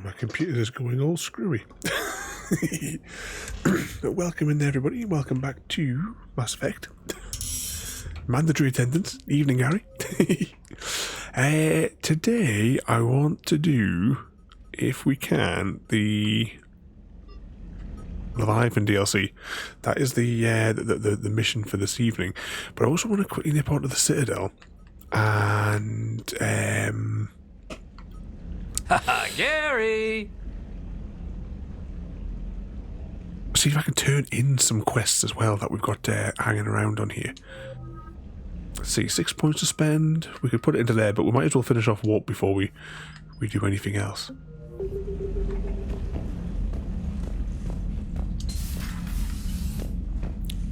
My computer is going all screwy. But welcome in there, everybody. Welcome back to Mass Effect. Mandatory attendance. Evening, Harry. Today, I want to do, if we can, the Leviathan DLC. That is the mission for this evening. But I also want to quickly nip onto the Citadel and Haha, Gary! see if I can turn in some quests as well that we've got hanging around on here. Let's see, 6 points to spend. We could put it into there, but we might as well finish off warp before we do anything else.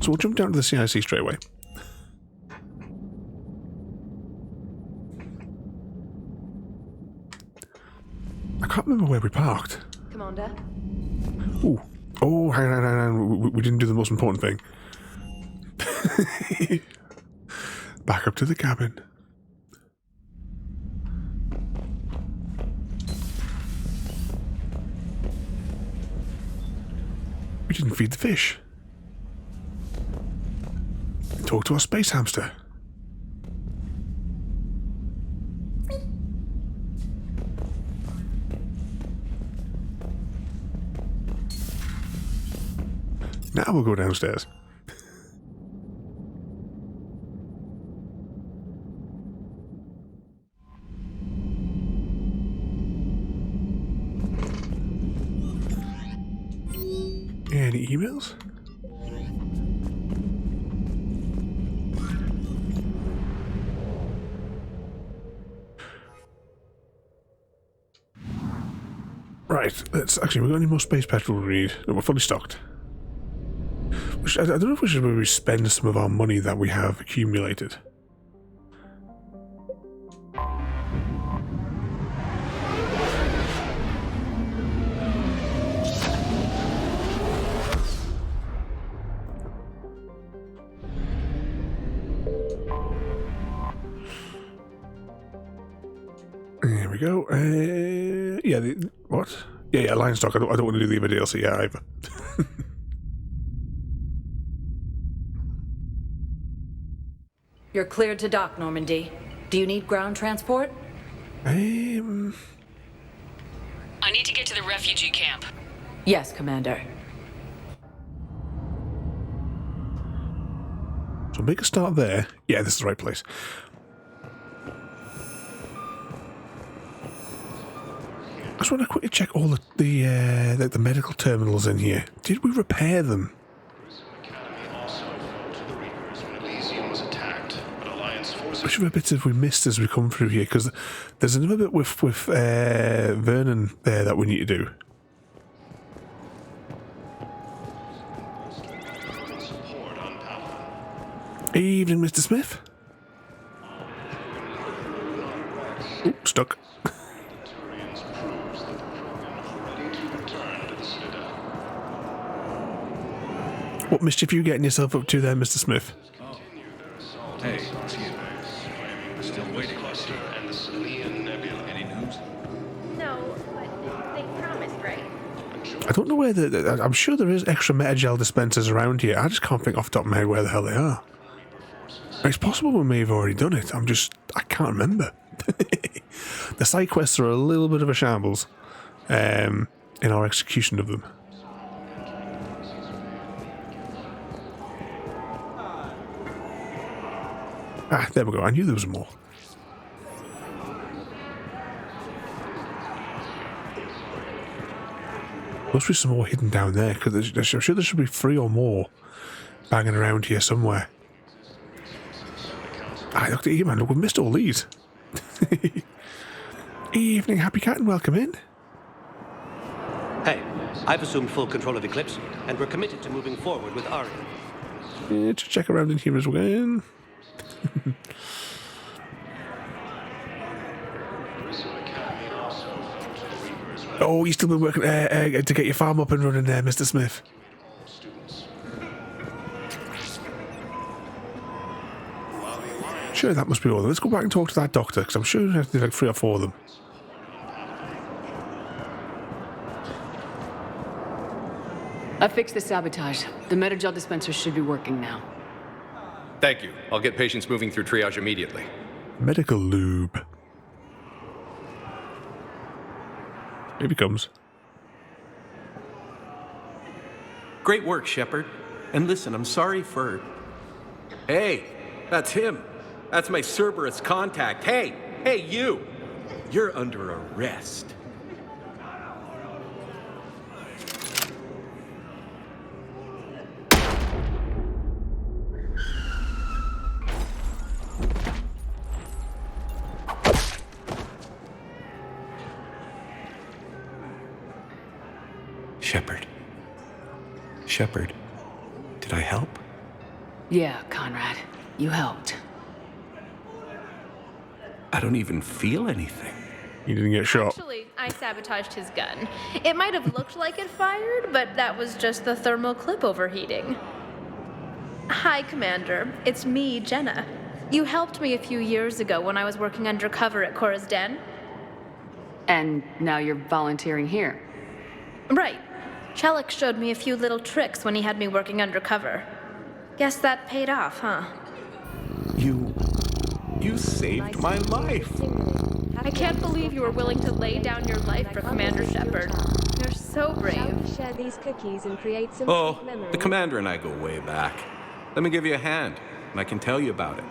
So we'll jump down to the CIC straight away. I can't remember where we parked. Commander. Ooh. Oh, hang on. We didn't do the most important thing. Back up to the cabin. We didn't feed the fish. Talk to our space hamster. Now we'll go downstairs. Any emails? Right, let's actually, we've got any more space petrol we need? No, we're fully stocked. I don't know if we should maybe spend some of our money that we have accumulated. There we go. Yeah, what? Yeah, line stock. I don't want to do the other DLC either. You're cleared to dock, Normandy. Do you need ground transport? I need to get to the refugee camp. Yes, Commander. So make a start there. Yeah, this is the right place. I just want to quickly check all the medical terminals in here. Did we repair them? Which other bits have we missed as we come through here? Because there's another bit with Vernon there that we need to do. Evening, Mr. Smith. Oop, stuck. What mischief are you getting yourself up to there, Mr. Smith? Oh. Hey, still waiting. Any news? No, but they promised, right? I don't know where I'm sure there is extra metagel dispensers around here. I just can't think off the top of my head where the hell they are. It's possible we may have already done it. I can't remember. The side quests are a little bit of a shambles in our execution of them. Ah, there we go. I knew there was more. Must be some more hidden down there, because I'm sure there should be 3 or more banging around here somewhere. Ah, Dr. E-Man, look, we've missed all these. Evening, Happy Cat, and welcome in. Hey, I've assumed full control of Eclipse, and we're committed to moving forward with Aria. Yeah, just check around in here as well. Oh, you've still been working to get your farm up and running there, Mr. Smith. Sure, that must be all of them. Let's go back and talk to that doctor, because I'm sure there's like 3 or 4 of them. I fixed the sabotage. The metagel dispenser should be working now. Thank you. I'll get patients moving through triage immediately. Medical lube. Here he comes. Great work, Shepard. And listen, I'm sorry for... Hey, that's him. That's my Cerberus contact. Hey, you! You're under arrest. Shepard, did I help? Yeah, Conrad. You helped. I don't even feel anything. He didn't get shot. Actually, I sabotaged his gun. It might have looked like it fired, but that was just the thermal clip overheating. Hi, Commander. It's me, Jenna. You helped me a few years ago when I was working undercover at Cora's Den. And now you're volunteering here. Right. Chelik showed me a few little tricks when he had me working undercover. Guess that paid off, huh? You saved my life. I can't believe you were willing to lay down your life for Commander Shepard. You're so brave. Share these cookies and create some Oh, the Commander and I go way back. Let me give you a hand, and I can tell you about it.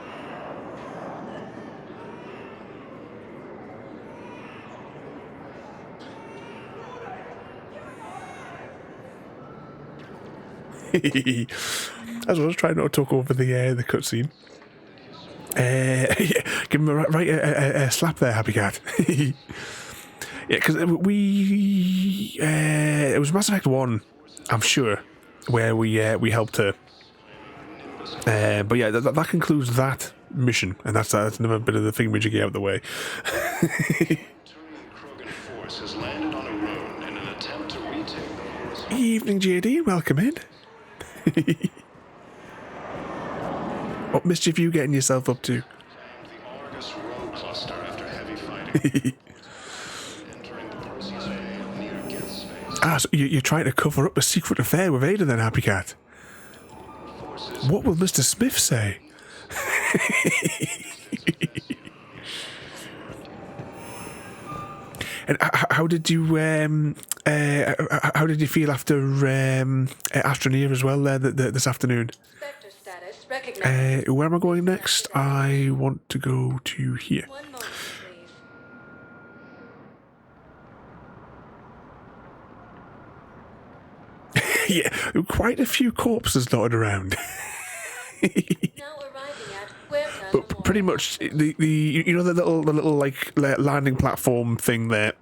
As I was trying not to talk over the cutscene. Yeah, give him a slap there, Happy Cat. Yeah, because it was Mass Effect 1, I'm sure, where we helped her. But yeah, that concludes that mission, and that's another bit of the thingamajiggy out of the way. Evening, JD. Welcome in. What mischief are you getting yourself up to? So you're trying to cover up a secret affair with Ada then, Happy Cat? What will Mr. Smith say? And how did you feel after Astroneer as well this afternoon? Where am I going next? I want to go to here. One moment, please. Yeah, quite a few corpses dotted around. But pretty much the you know the little like landing platform thing there.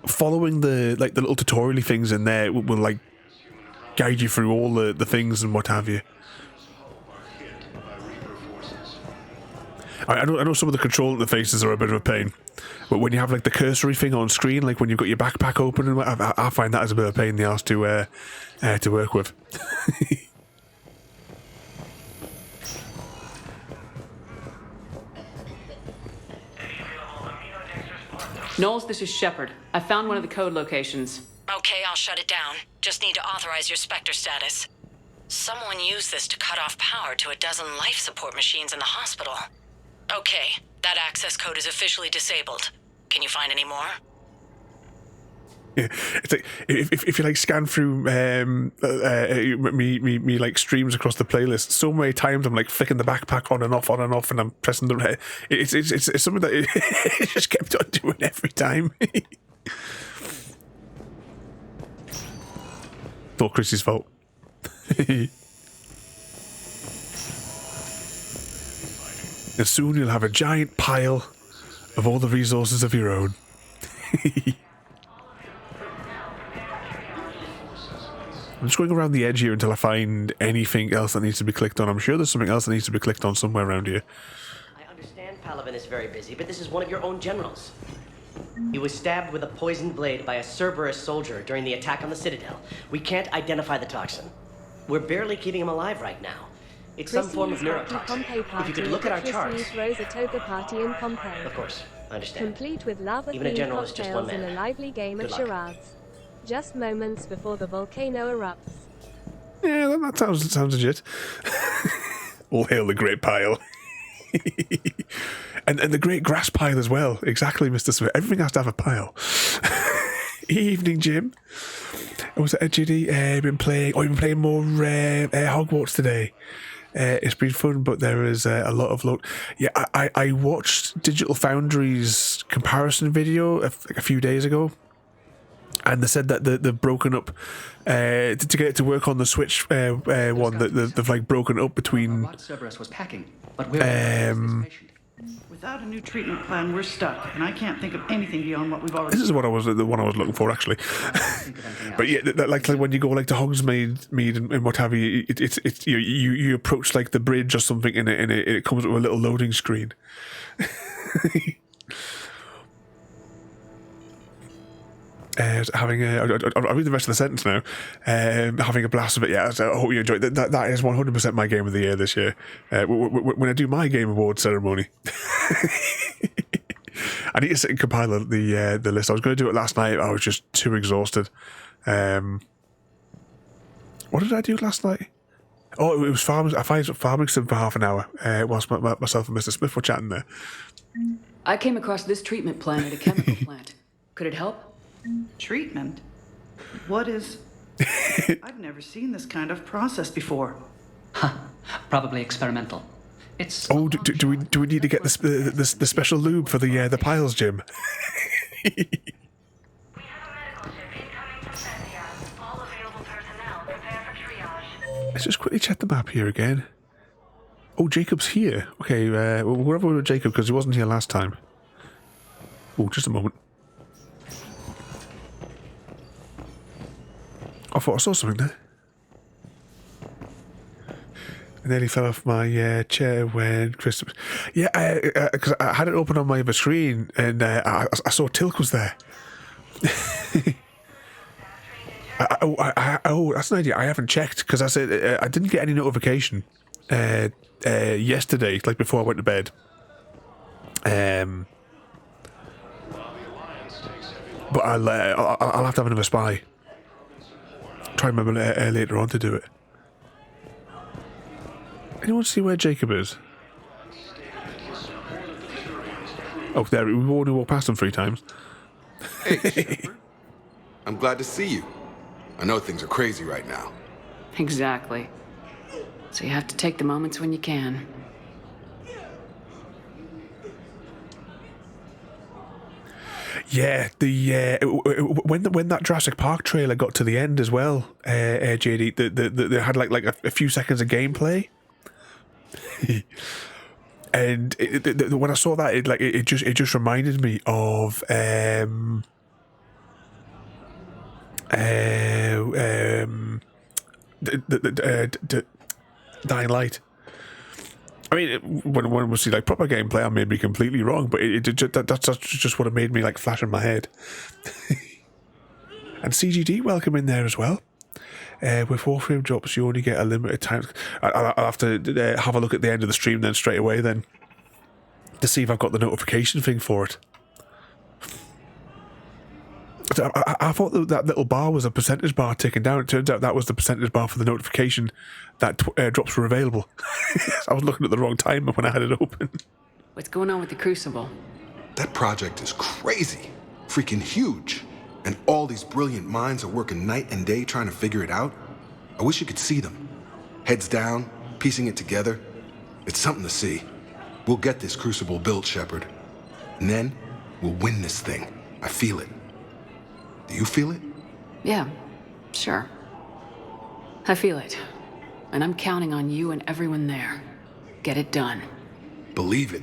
Following the little tutorial things in there will like guide you through all the things and what have you. I know some of the control interfaces are a bit of a pain, but when you have like the cursory thing on screen, like when you've got your backpack open, and I find that as a bit of a pain in the arse to work with. Knowles, this is Shepard. I found one of the code locations. Okay, I'll shut it down. Just need to authorize your Spectre status. Someone used this to cut off power to a dozen life support machines in the hospital. Okay, that access code is officially disabled. Can you find any more? Yeah, it's like if you like scan through me like streams across the playlist, so many times I'm like flicking the backpack on and off, and I'm pressing the. It's something that it just kept on doing every time. Thought Chrissy's fault. And soon you'll have a giant pile of all the resources of your own. I'm just going around the edge here until I find anything else that needs to be clicked on. I'm sure there's something else that needs to be clicked on somewhere around here. I understand Palaven is very busy, but this is one of your own generals. He was stabbed with a poisoned blade by a Cerberus soldier during the attack on the Citadel. We can't identify the toxin. We're barely keeping him alive right now. It's some form of neurotoxin. If you could look at our charts. Of course, I understand. Complete with lava even a general is just one cocktails man. and a lively game Good of luck. charades. Just moments before the volcano erupts. Yeah, that sounds legit. All hail the great pile. and the great grass pile as well. Exactly, Mr. Smith. Everything has to have a pile. Evening, Jim. Was it GD? You've been playing more Hogwarts today. It's been fun, but there is a lot of load. Yeah, I watched Digital Foundry's comparison video a few days ago, and they said that they've broken up to get it to work on the Switch one. That they've like broken up between. Cerberus was packing, but we're without a new treatment plan, we're stuck, and I can't think of anything beyond what we've already. This is what the one I was looking for, actually. But yeah, like when you go like to Hogsmeade and what have you, it's you approach like the bridge or something, and it comes with a little loading screen. I'll read the rest of the sentence now. Having a blast of it, yeah. So I hope you enjoyed it. That is 100% my game of the year this year. When I do my game award ceremony, I need to sit and compile the list. I was going to do it last night. I was just too exhausted. What did I do last night? Oh, it was farming. I finished farming sim for half an hour whilst myself and Mr. Smith were chatting there. I came across this treatment plant at a chemical plant. Could it help? Treatment? What is... I've never seen this kind of process before. Probably experimental. It's... Oh, do we need to get the special lube for the piles, Jim? Let's just quickly check the map here again. Oh, Jacob's here. Okay, we're over with Jacob because he wasn't here last time. Oh, just a moment. I thought I saw something there. I nearly fell off my chair when Chris... Yeah, because I had it open on my other screen and I saw Tilk was there. That's an idea. I haven't checked because I said I didn't get any notification yesterday, like before I went to bed. But I'll have to have another spy. Try and remember later on to do it. Anyone see where Jacob is? Oh, there. We've already walked past him 3 times. Hey, Shepard. I'm glad to see you. I know things are crazy right now. Exactly. So you have to take the moments when you can. Yeah, when that Jurassic Park trailer got to the end as well, JD, they had like a few seconds of gameplay, and when I saw that, it just reminded me of Dying Light. I mean, when we see like proper gameplay, I may be completely wrong, but that's just what it made me like flash in my head. And CGD welcome in there as well. With Warframe drops, you only get a limited time. I'll have to have a look at the end of the stream then straight away then to see if I've got the notification thing for it. I thought that little bar was a percentage bar ticking down. It turns out that was the percentage bar for the notification that drops were available. I was looking at the wrong time when I had it open. What's going on with the Crucible? That project is crazy. Freaking huge. And all these brilliant minds are working night and day trying to figure it out. I wish you could see them. Heads down, piecing it together. It's something to see. We'll get this Crucible built, Shepard. And then we'll win this thing. I feel it. Do you feel it? Yeah, sure. I feel it. And I'm counting on you and everyone there. Get it done. Believe it.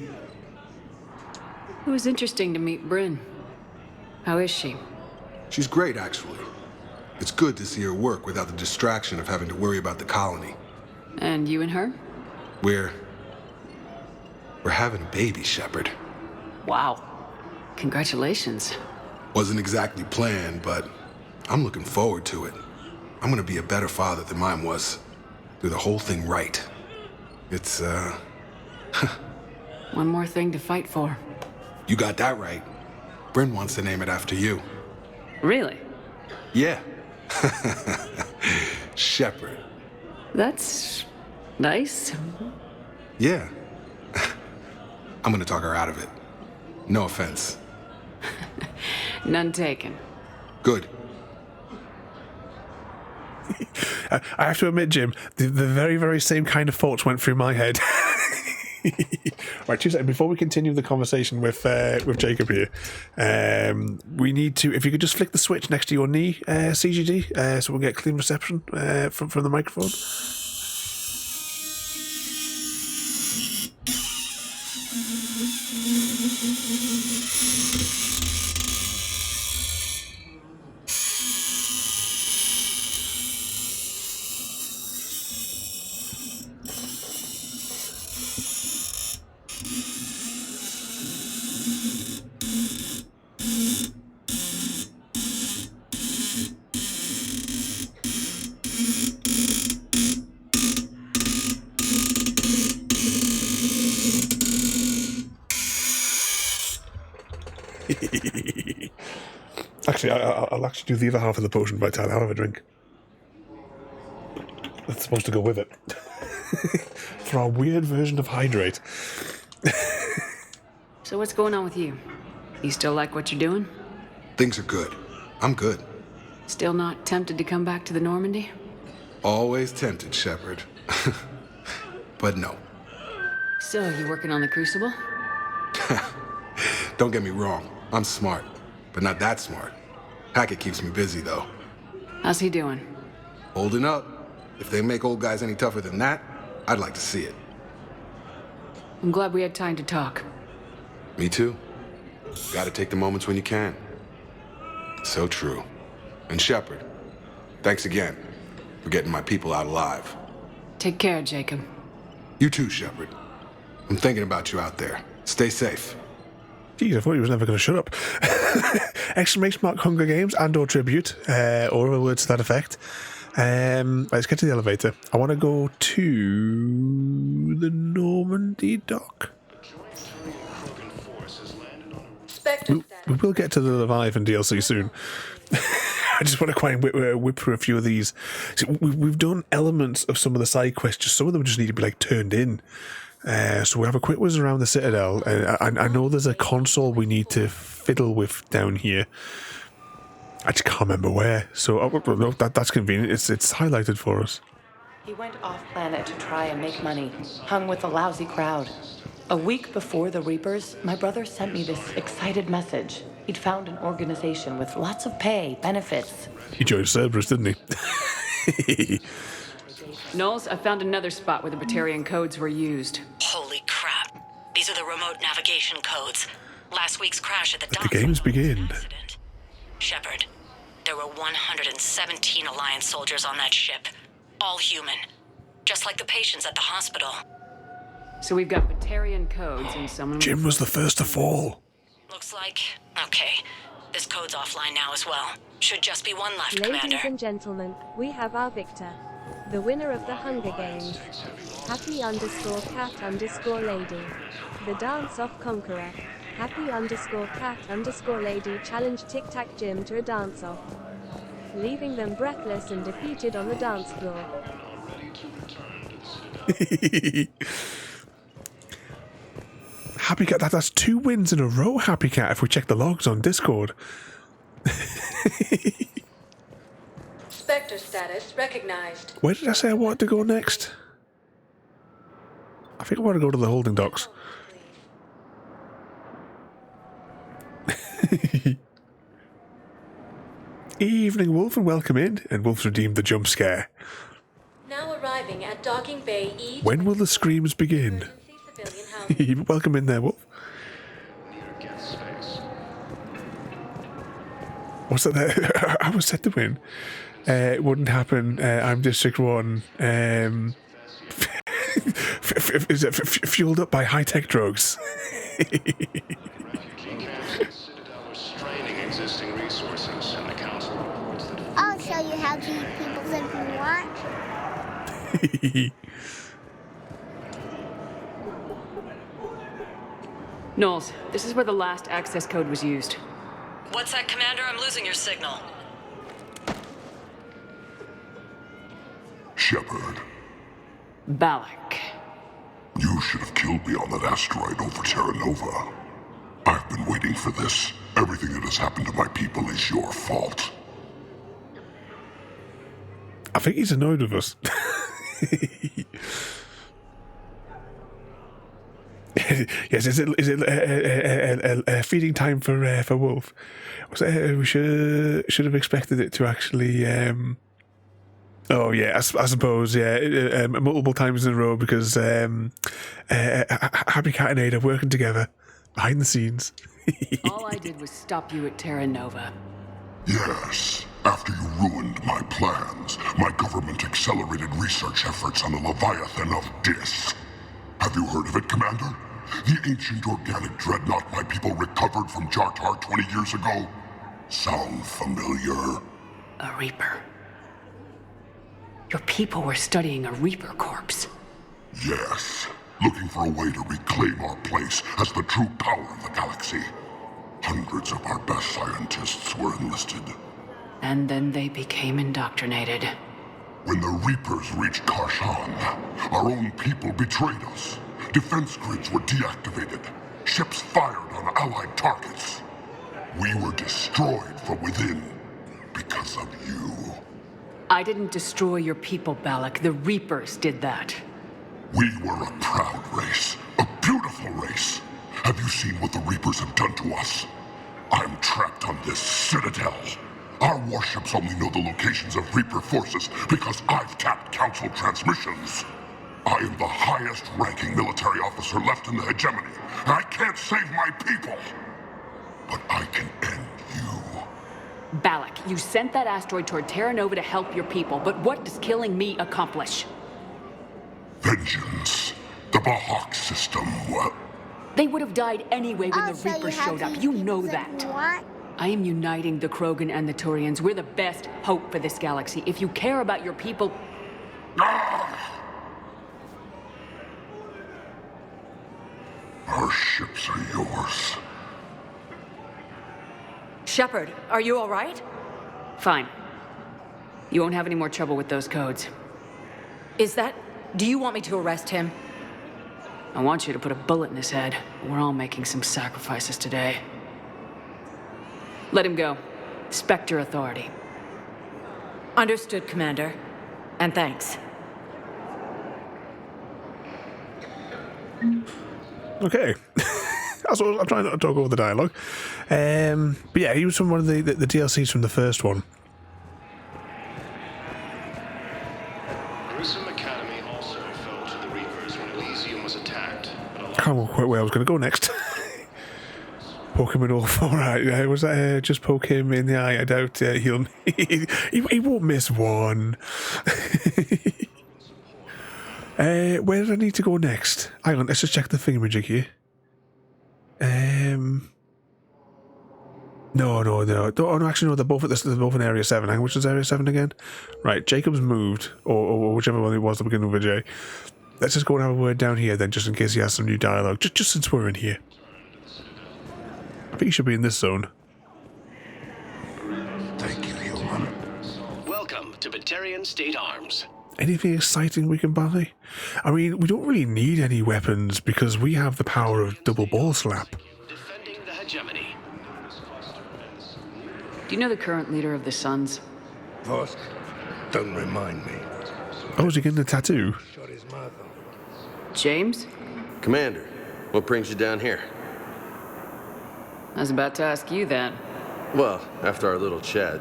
It was interesting to meet Bryn. How is she? She's great, actually. It's good to see her work without the distraction of having to worry about the colony. And you and her? We're having a baby, Shepard. Wow. Congratulations. Wasn't exactly planned, but I'm looking forward to it. I'm gonna be a better father than mine was. Do the whole thing right. It's, One more thing to fight for. You got that right. Bryn wants to name it after you. Really? Yeah. Shepard. That's nice. Yeah. I'm gonna talk her out of it. No offense. None taken. Good. I have to admit, Jim, the very, very same kind of thoughts went through my head. Right, 2 seconds. Before we continue the conversation with Jacob here, we need to, if you could just flick the switch next to your knee, CGD, so we'll get clean reception from the microphone. Actually, I'll actually do the other half of the potion by the time I have a drink. That's supposed to go with it. For our weird version of hydrate. So what's going on with you? You still like what you're doing? Things are good. I'm good. Still not tempted to come back to the Normandy? Always tempted, Shepard. But no. So, you working on the Crucible? Don't get me wrong. I'm smart, but not that smart. Hackett keeps me busy, though. How's he doing? Holding up. If they make old guys any tougher than that, I'd like to see it. I'm glad we had time to talk. Me too. Gotta take the moments when you can. So true. And Shepard, thanks again for getting my people out alive. Take care, Jacob. You too, Shepard. I'm thinking about you out there. Stay safe. Geez, I thought he was never going to shut up. Exclamation mark Hunger Games and or tribute, or other words to that effect. Let's get to the elevator. I want to go to the Normandy dock. We will get to the Leviathan DLC soon. I just want to quite whip through a few of these. See, we've done elements of some of the side quests. Just some of them just need to be like turned in. So we have a quick whiz around the Citadel. I know there's a console we need to fiddle with down here. I just can't remember where. So no, that's convenient. It's highlighted for us. He went off-planet to try and make money, hung with a lousy crowd. A week before the Reapers, my brother sent me this excited message. He'd found an organization with lots of pay, benefits. He joined Cerberus, didn't he? Knowles, I found another spot where the Batarian codes were used. Holy crap. These are the remote navigation codes. Last week's crash at the docks. The games begin. Shepard, there were 117 Alliance soldiers on that ship. All human. Just like the patients at the hospital. So we've got Batarian codes and someone... Jim was the first to fall. Looks like... Okay. This code's offline now as well. Should just be one left, Commander. Ladies and gentlemen, we have our victor. The winner of the Hunger Games. Happy_cat_lady. The dance-off conqueror. Happy_cat_lady challenged Tic Tac Jim to a dance-off, leaving them breathless and defeated on the dance floor. Happy Cat, that's 2 wins in a row, Happy Cat, if we check the logs on Discord. Spectre status recognized. Where did I say I wanted to go next? I think I want to go to the holding docks. Evening, Wolf, and welcome in. And Wolf's redeemed the jump scare. Now arriving at Docking Bay E. When will the screams begin? Welcome in there, Wolf. What's that there? I was set to win. It wouldn't happen. I'm District 1. Is it fueled up by high-tech drugs? I'll show you how to eat people if you want. Knowles, this is where the last access code was used. What's that, Commander? I'm losing your signal. Shepard. Balak. You should have killed me on that asteroid over Terra Nova. I've been waiting for this. Everything that has happened to my people is your fault. I think he's annoyed with us. Yes, is it feeding time for Wolf? We should have expected it to actually. Oh yeah, I suppose multiple times in a row because Happy Cat and Ada working together behind the scenes. All I did was stop you at Terra Nova. Yes. After you ruined my plans, my government accelerated research efforts on the Leviathan of Dis. Have you heard of it, Commander? The ancient organic dreadnought my people recovered from Jartar 20 years ago? Sound familiar? A Reaper. Your people were studying a Reaper corpse. Yes. Looking for a way to reclaim our place as the true power of the galaxy. Hundreds of our best scientists were enlisted. And then they became indoctrinated. When the Reapers reached Karshan, our own people betrayed us. Defense grids were deactivated. Ships fired on Allied targets. We were destroyed from within because of you. I didn't destroy your people, Balak. The Reapers did that. We were a proud race. A beautiful race. Have you seen what the Reapers have done to us? I'm trapped on this Citadel. Our warships only know the locations of Reaper forces because I've tapped Council transmissions. I am the highest-ranking military officer left in the hegemony, and I can't save my people. But I can end you. Balak, you sent that asteroid toward Terra Nova to help your people, but what does killing me accomplish? Vengeance. The Bahak system, what? They would have died anyway when the Reapers showed up. You know that. I am uniting the Krogan and the Turians. We're the best hope for this galaxy. If you care about your people... Our ships are yours. Shepard, are you all right? Fine. You won't have any more trouble with those codes. Is that... Do you want me to arrest him? I want you to put a bullet in his head. We're all making some sacrifices today. Let him go. Spectre authority. Understood, Commander. And thanks. Okay. That's what I'm trying not to talk over the dialogue. But yeah, he was from one of the DLCs from the first one. Grissom Academy also fell to the Reapers when Elysium was attacked. I can't remember quite where I was going to go next. Poke him in all four eye. Was that just poke him in the eye? I doubt he'll. He won't miss one. Where did I need to go next? Hang on, let's just check the thingamajig here. No. Oh, no, actually, no, they're both in Area 7. Hang on, which is Area 7 again? Right, Jacob's moved, or whichever one it was to begin with a J. Let's just go and have a word down here then, just in case he has some new dialogue, just since we're in here. I think he should be in this zone. Thank you, human. Welcome to Batarian State Arms. Anything exciting we can buy? I mean, we don't really need any weapons because we have the power of double ball slap. Defending the hegemony. Do you know the current leader of the Suns? Vosk, don't remind me. Oh, is he getting a tattoo? James? Commander, what brings you down here? I was about to ask you that. Well, after our little chat,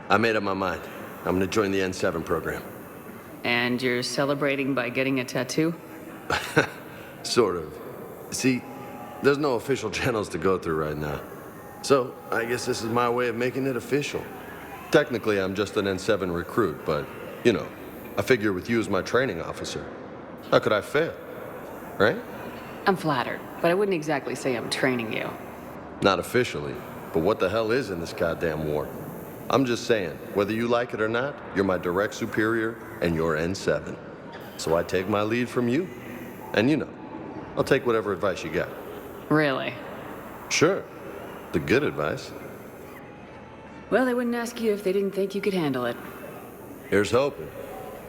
I made up my mind. I'm gonna join the N7 program. And you're celebrating by getting a tattoo? Sort of. See, there's no official channels to go through right now. So, I guess this is my way of making it official. Technically, I'm just an N7 recruit, but, you know, I figure with you as my training officer, how could I fail? Right? I'm flattered, but I wouldn't exactly say I'm training you. Not officially, but what the hell is in this goddamn war? I'm just saying, whether you like it or not, you're my direct superior, and you're N7. So I take my lead from you. And you know, I'll take whatever advice you got. Really? Sure. The good advice. Well, they wouldn't ask you if they didn't think you could handle it. Here's hoping.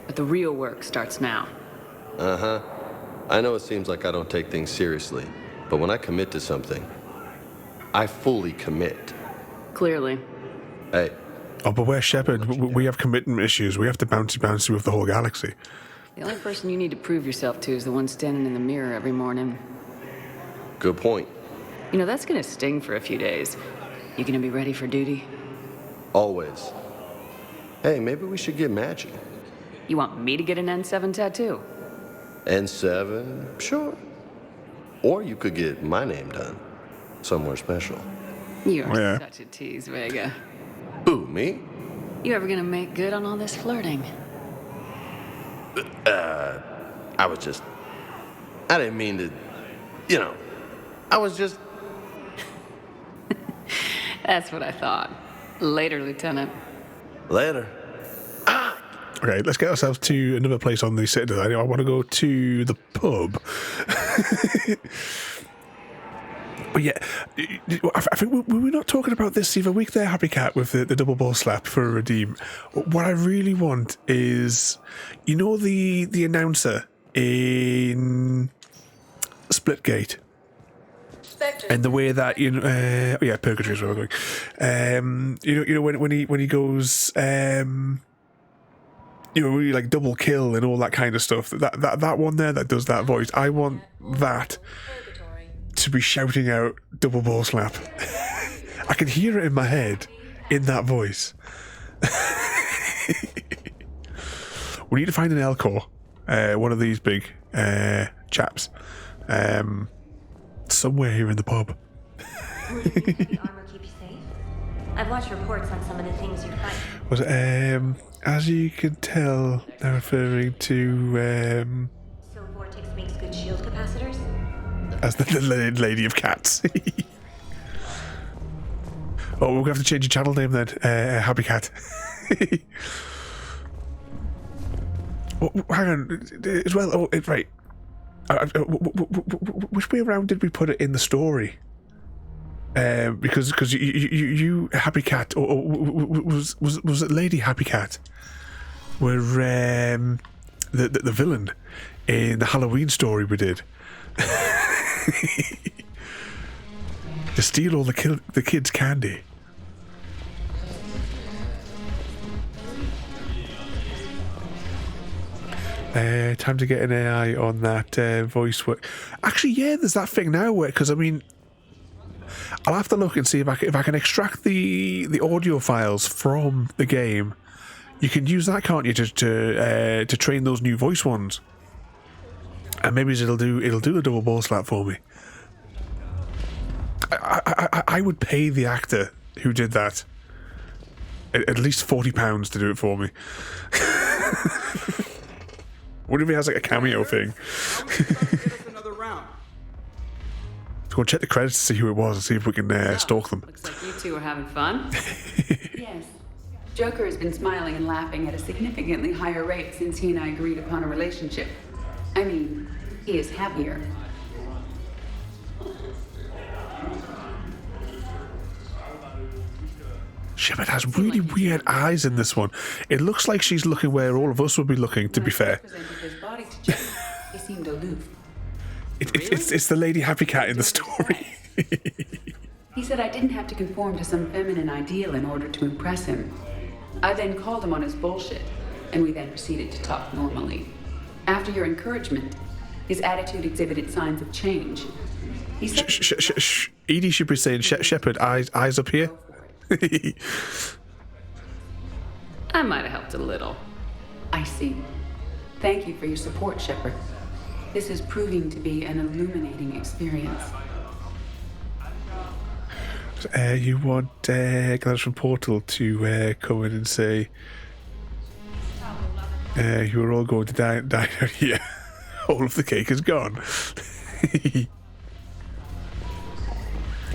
But the real work starts now. Uh-huh. I know it seems like I don't take things seriously, but when I commit to something, I fully commit. Clearly. Hey. Oh, but we're Shepard. We have commitment issues. We have to bouncy with the whole galaxy. The only person you need to prove yourself to is the one standing in the mirror every morning. Good point. You know, that's gonna sting for a few days. You gonna be ready for duty? Always. Hey, maybe we should get matching. You want me to get an N7 tattoo? N7? Sure. Or you could get my name done. Somewhere special. You're such a tease, Vega. Who, me? You ever gonna make good on all this flirting? I didn't mean to, I was just... That's what I thought. Later, Lieutenant. Later. Okay, let's get ourselves to another place on the Citadel. I want to go to the pub. But yeah, I think we were not talking about this the other week there, Happy Cat, with the double ball slap for a redeem. What I really want is, the announcer in Splitgate. And the way that Purgatory is where we're going. When he goes, really like double kill and all that kind of stuff. That one there that does that voice. I want that to be shouting out double ball slap. I can hear it in my head in that voice. We need to find an Elcor, one of these big chaps, somewhere here in the pub. Who do you think the armor keep you safe? I've watched reports on some of the things you fight. Was as you can tell, they're referring to So Vortex makes good shield capacitors? as the Lady of Cats. Oh, we're going to have to change your channel name then, Happy Cat. Oh, hang on, as well. Oh, right. Which way around did we put it in the story? Because you Happy Cat, or was it Lady Happy Cat? Were the villain in the Halloween story we did. To steal all the kids' candy. Time to get an AI on that voice work. Actually, yeah, there's that thing now where, because I mean, I'll have to look and see if I can extract the audio files from the game. You can use that, can't you, to train those new voice ones? And maybe it'll do a double ball slap for me. I would pay the actor who did that at least £40 to do it for me. What if he has like a cameo thing? Let's go and check the credits to see who it was and see if we can stalk them. Looks like you two are having fun. Yes. Joker has been smiling and laughing at a significantly higher rate since he and I agreed upon a relationship. I mean, he is happier. Shepard has really weird eyes in this one. It looks like she's looking where all of us would be looking, to be fair. His body to Jimmy. He seemed aloof. It's the Lady Happy Cat in the story. He said I didn't have to conform to some feminine ideal in order to impress him. I then called him on his bullshit, and we then proceeded to talk normally. After your encouragement, his attitude exhibited signs of change. He said Edie should be saying, Shepard, eyes up here. I might have helped a little. I see. Thank you for your support, Shepard. This is proving to be an illuminating experience. You want Gladys from Portal to come in and say you are all going to die out here. All of the cake is gone.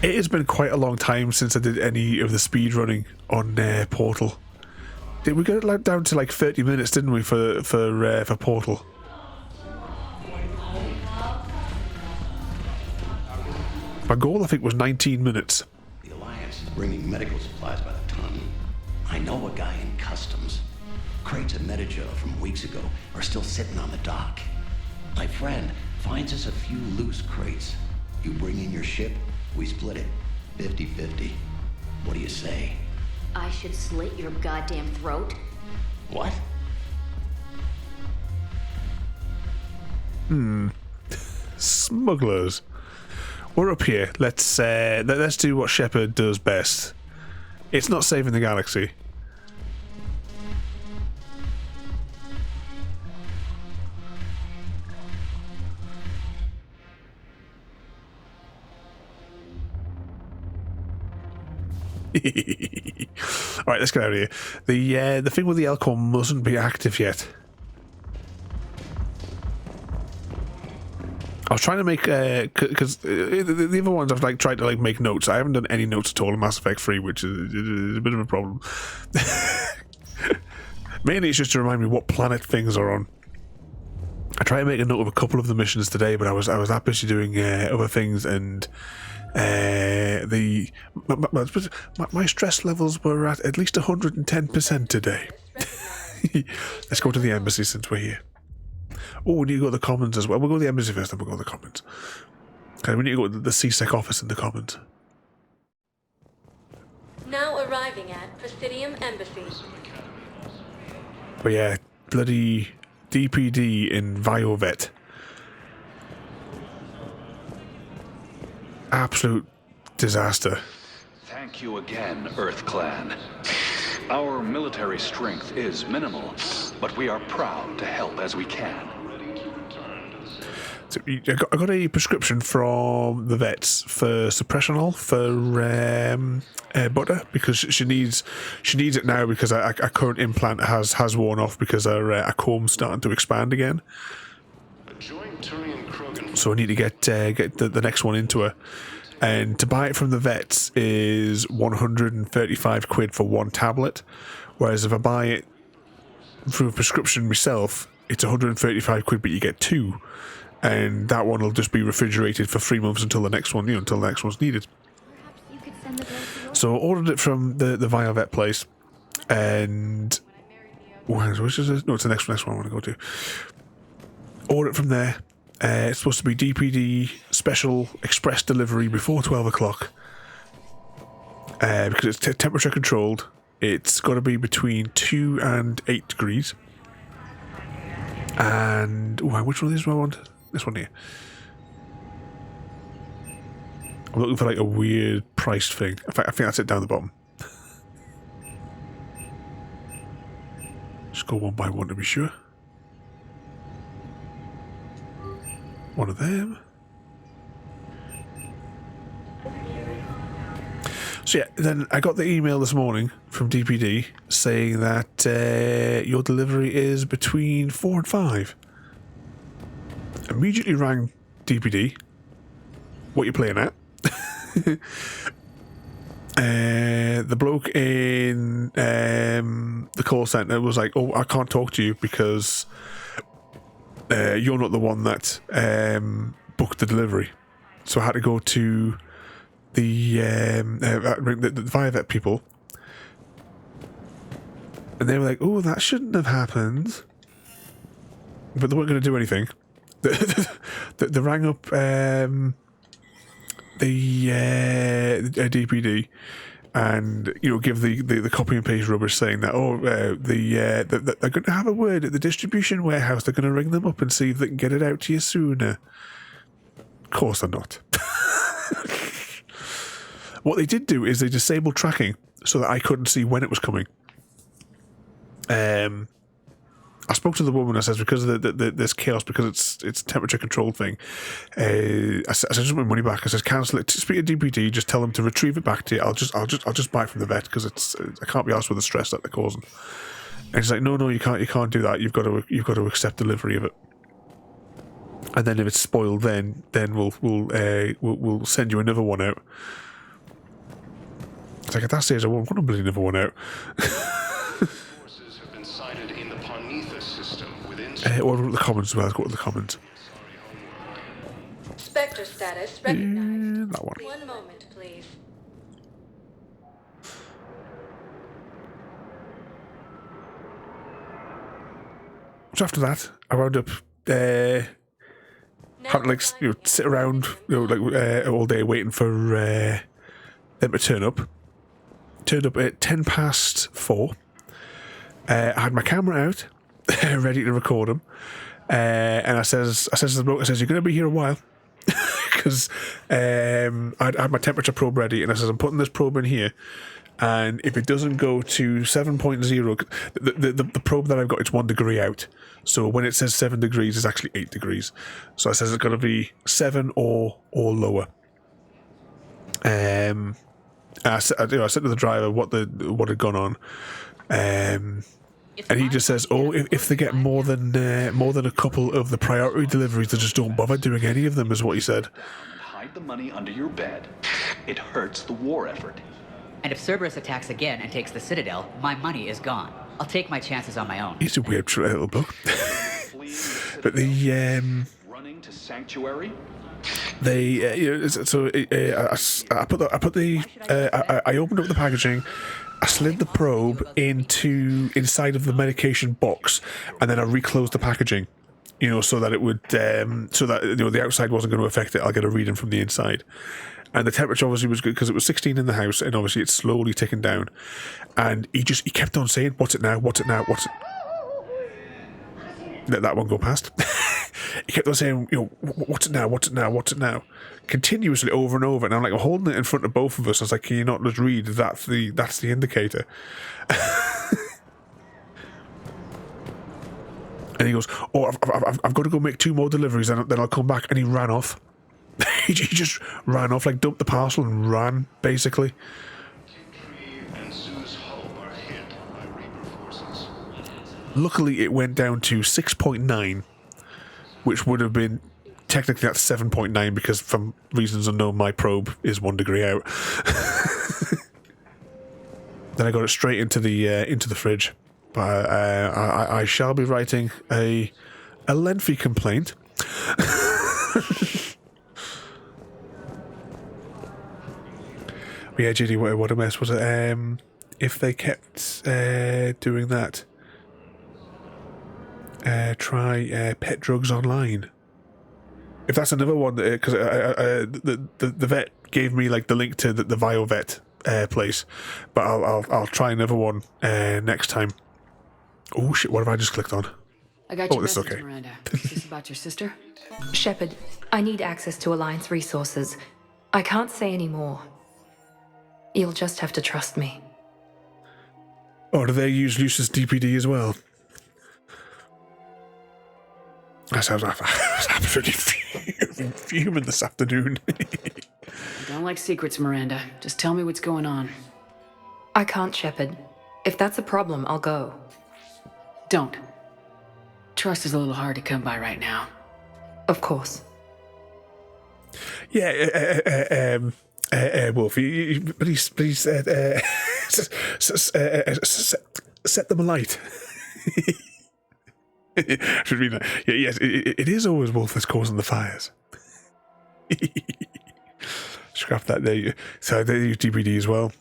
It has been quite a long time since I did any of the speed running on Portal. Did we get it down to like 30 minutes, didn't we, for Portal? My goal, I think, was 19 minutes. The Alliance is bringing medical supplies by the ton. I know a guy in customs. Crates of metagel from weeks ago are still sitting on the dock. My friend finds us a few loose crates. You bring in your ship, we split it. 50-50. What do you say? I should slit your goddamn throat? What? Smugglers. We're up here. Let's do what Shepard does best. It's not saving the galaxy. Alright, let's get out of here. The thing with the Elcor mustn't be active yet. I was trying to make because the other ones I've like tried to like make notes. I haven't done any notes at all in Mass Effect 3, which is a bit of a problem. Mainly it's just to remind me what planet things are on. I tried to make a note of a couple of the missions today, but I was that busy doing other things, and my stress levels were at least 110% today. Let's go to the embassy since we're here. Oh, we need to go to the Commons as well. We'll go to the embassy first, then we'll go to the Commons. Okay, we need to go to the CSEC office in the Commons. Now arriving at Presidium Embassy. But yeah, bloody DPD in Viovet. Absolute disaster. Thank you again, Earth Clan. Our military strength is minimal, but we are proud to help as we can. So I got a prescription from the vets for suppressionol for Butter, because she needs it now because our current implant has worn off because our comb's starting to expand again. So I need to get the next one into her. And to buy it from the vets is 135 quid for one tablet, whereas if I buy it through a prescription myself, it's 135 quid, but you get two, and that one will just be refrigerated for 3 months until the next one, until the next one's needed. So I ordered it from the Viovet place, and which is it? No, it's the next one I want to go to. Order it from there. It's supposed to be DPD special express delivery before 12 o'clock. Because it's temperature controlled. It's got to be between 2 and 8 degrees. And which one of these do I want? This one here. I'm looking for like a weird priced thing. In fact, I think that's it down the bottom. Just go one by one to be sure. One of them. So yeah, then I got the email this morning from DPD saying that your delivery is between 4 and 5. Immediately rang DPD. What you playing at? The bloke in the call centre was like, "Oh, I can't talk to you because you're not the one that booked the delivery." So I had to go to the Viovet people, and they were like, "Oh, that shouldn't have happened," but they weren't going to do anything. They rang up the DPD and give the copy and paste rubbish saying that they're going to have a word at the distribution warehouse. They're going to ring them up and see if they can get it out to you sooner. Of course they're not. What they did do is they disabled tracking so that I couldn't see when it was coming. I spoke to the woman. I says, because of this chaos, because it's temperature controlled thing. I said, just want my money back. I says, cancel it. Speak to DPD. Just tell them to retrieve it back to you. I'll just buy it from the vet because I can't be asked with the stress that they're causing. And she's like, no, you can't do that. You've got to accept delivery of it. And then if it's spoiled, then we'll send you another one out. It's like at that stage I won't want to bleed another one out. Or the Commons as well. Let's go to the Commons. Spectre status recognized. That one. One moment, please. So after that, I wound up had to sit around all day waiting for them to turn up. Turned up at 4:10. I had my camera out, ready to record them, and I says to the bloke, "You're going to be here a while," because I had my temperature probe ready, and I says, "I'm putting this probe in here, and if it doesn't go to 7.0, the probe that I've got, it's 1 degree out. So when it says 7 degrees, it's actually 8 degrees. So I says it's got to be 7 or lower." I said to the driver what had gone on, and he just says, "Oh, if they get more than a couple of the priority deliveries, they just don't bother doing any of them," is what he said. Hide the money under your bed. It hurts the war effort. And if Cerberus attacks again and takes the Citadel, my money is gone. I'll take my chances on my own. He's a weird little bloke. But the running to sanctuary. I opened up the packaging, I slid the probe inside of the medication box, and then I reclosed the packaging, so that it would the outside wasn't going to affect it. I'll get a reading from the inside. And the temperature obviously was good because it was 16 in the house, and obviously it's slowly ticking down. And he kept on saying, "What's it now? What's it now? What's it?" Let that one go past. He kept on saying, "What's it now? What's it now? What's it now?" Continuously over and over. And I'm holding it in front of both of us. I was like, "Can you not just read? That's the indicator." And he goes, "Oh, I've got to go make 2 more deliveries, and then I'll come back." And he ran off. He just ran off, dumped the parcel and ran, basically. Luckily, it went down to 6.9, which would have been technically that's 7.9 because, for reasons unknown, my probe is 1 degree out. Then I got it straight into the fridge. But I shall be writing a lengthy complaint. Yeah, Judy, what a mess was it? If they kept doing that, try pet drugs online. If that's another one, because the vet gave me the link to the VioVet place, but I'll try another one next time. Oh shit! What have I just clicked on? I got your message, okay. Miranda. Is this about your sister? Shepard, I need access to Alliance resources. I can't say any more. You'll just have to trust me. Oh, do they use Lucius DPD as well? I was absolutely fuming this afternoon. I don't like secrets, Miranda. Just tell me what's going on. I can't, Shepard. If that's a problem, I'll go. Don't. Trust is a little hard to come by right now. Of course. Yeah, Wolf, please set them alight. Should read that. Yeah, yes, it is always Wolf that's causing the fires. Scrap that there. So they use DPD as well.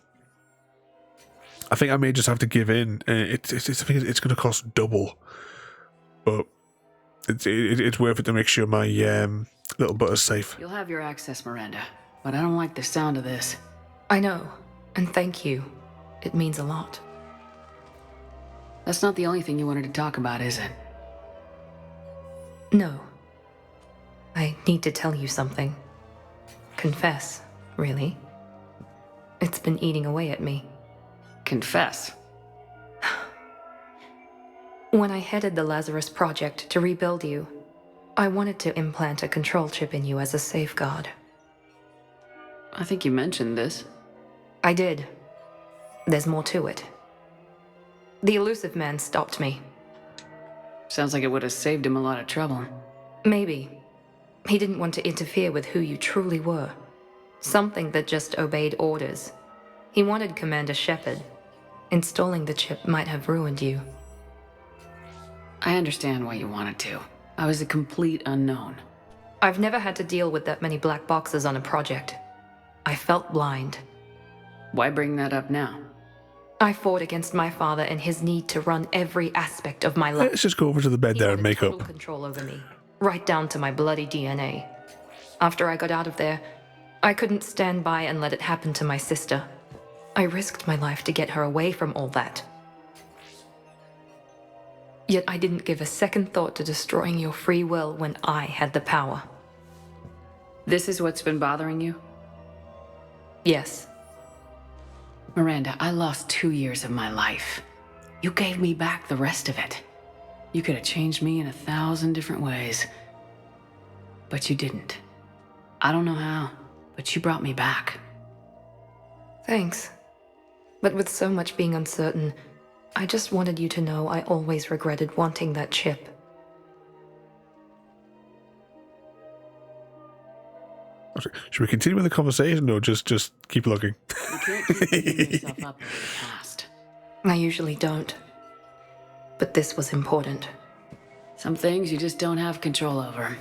I think I may just have to give in. I think it's going to cost double, but it's worth it to make sure my little butter's safe. You'll have your access, Miranda, but I don't like the sound of this. I know, and thank you. It means a lot. That's not the only thing you wanted to talk about, is it? No. I need to tell you something. Confess, really. It's been eating away at me. Confess? When I headed the Lazarus Project to rebuild you, I wanted to implant a control chip in you as a safeguard. I think you mentioned this. I did. There's more to it. The elusive man stopped me. Sounds like it would have saved him a lot of trouble. Maybe. He didn't want to interfere with who you truly were. Something that just obeyed orders. He wanted Commander Shepard. Installing the chip might have ruined you. I understand why you wanted to. I was a complete unknown. I've never had to deal with that many black boxes on a project. I felt blind. Why bring that up now? I fought against my father and his need to run every aspect of my life. Let's just go over to the bed there and make up. Control over me, right down to my bloody DNA. After I got out of there, I couldn't stand by and let it happen to my sister. I risked my life to get her away from all that. Yet I didn't give a second thought to destroying your free will when I had the power. This is what's been bothering you? Yes. Miranda, I lost 2 years of my life. You gave me back the rest of it. You could have changed me in 1,000 different ways. But you didn't. I don't know how, but you brought me back. Thanks. But with so much being uncertain, I just wanted you to know I always regretted wanting that chip. Should we continue with the conversation or just keep looking? You can't keep beating yourself up over the past. I usually don't. But this was important. Some things you just don't have control over.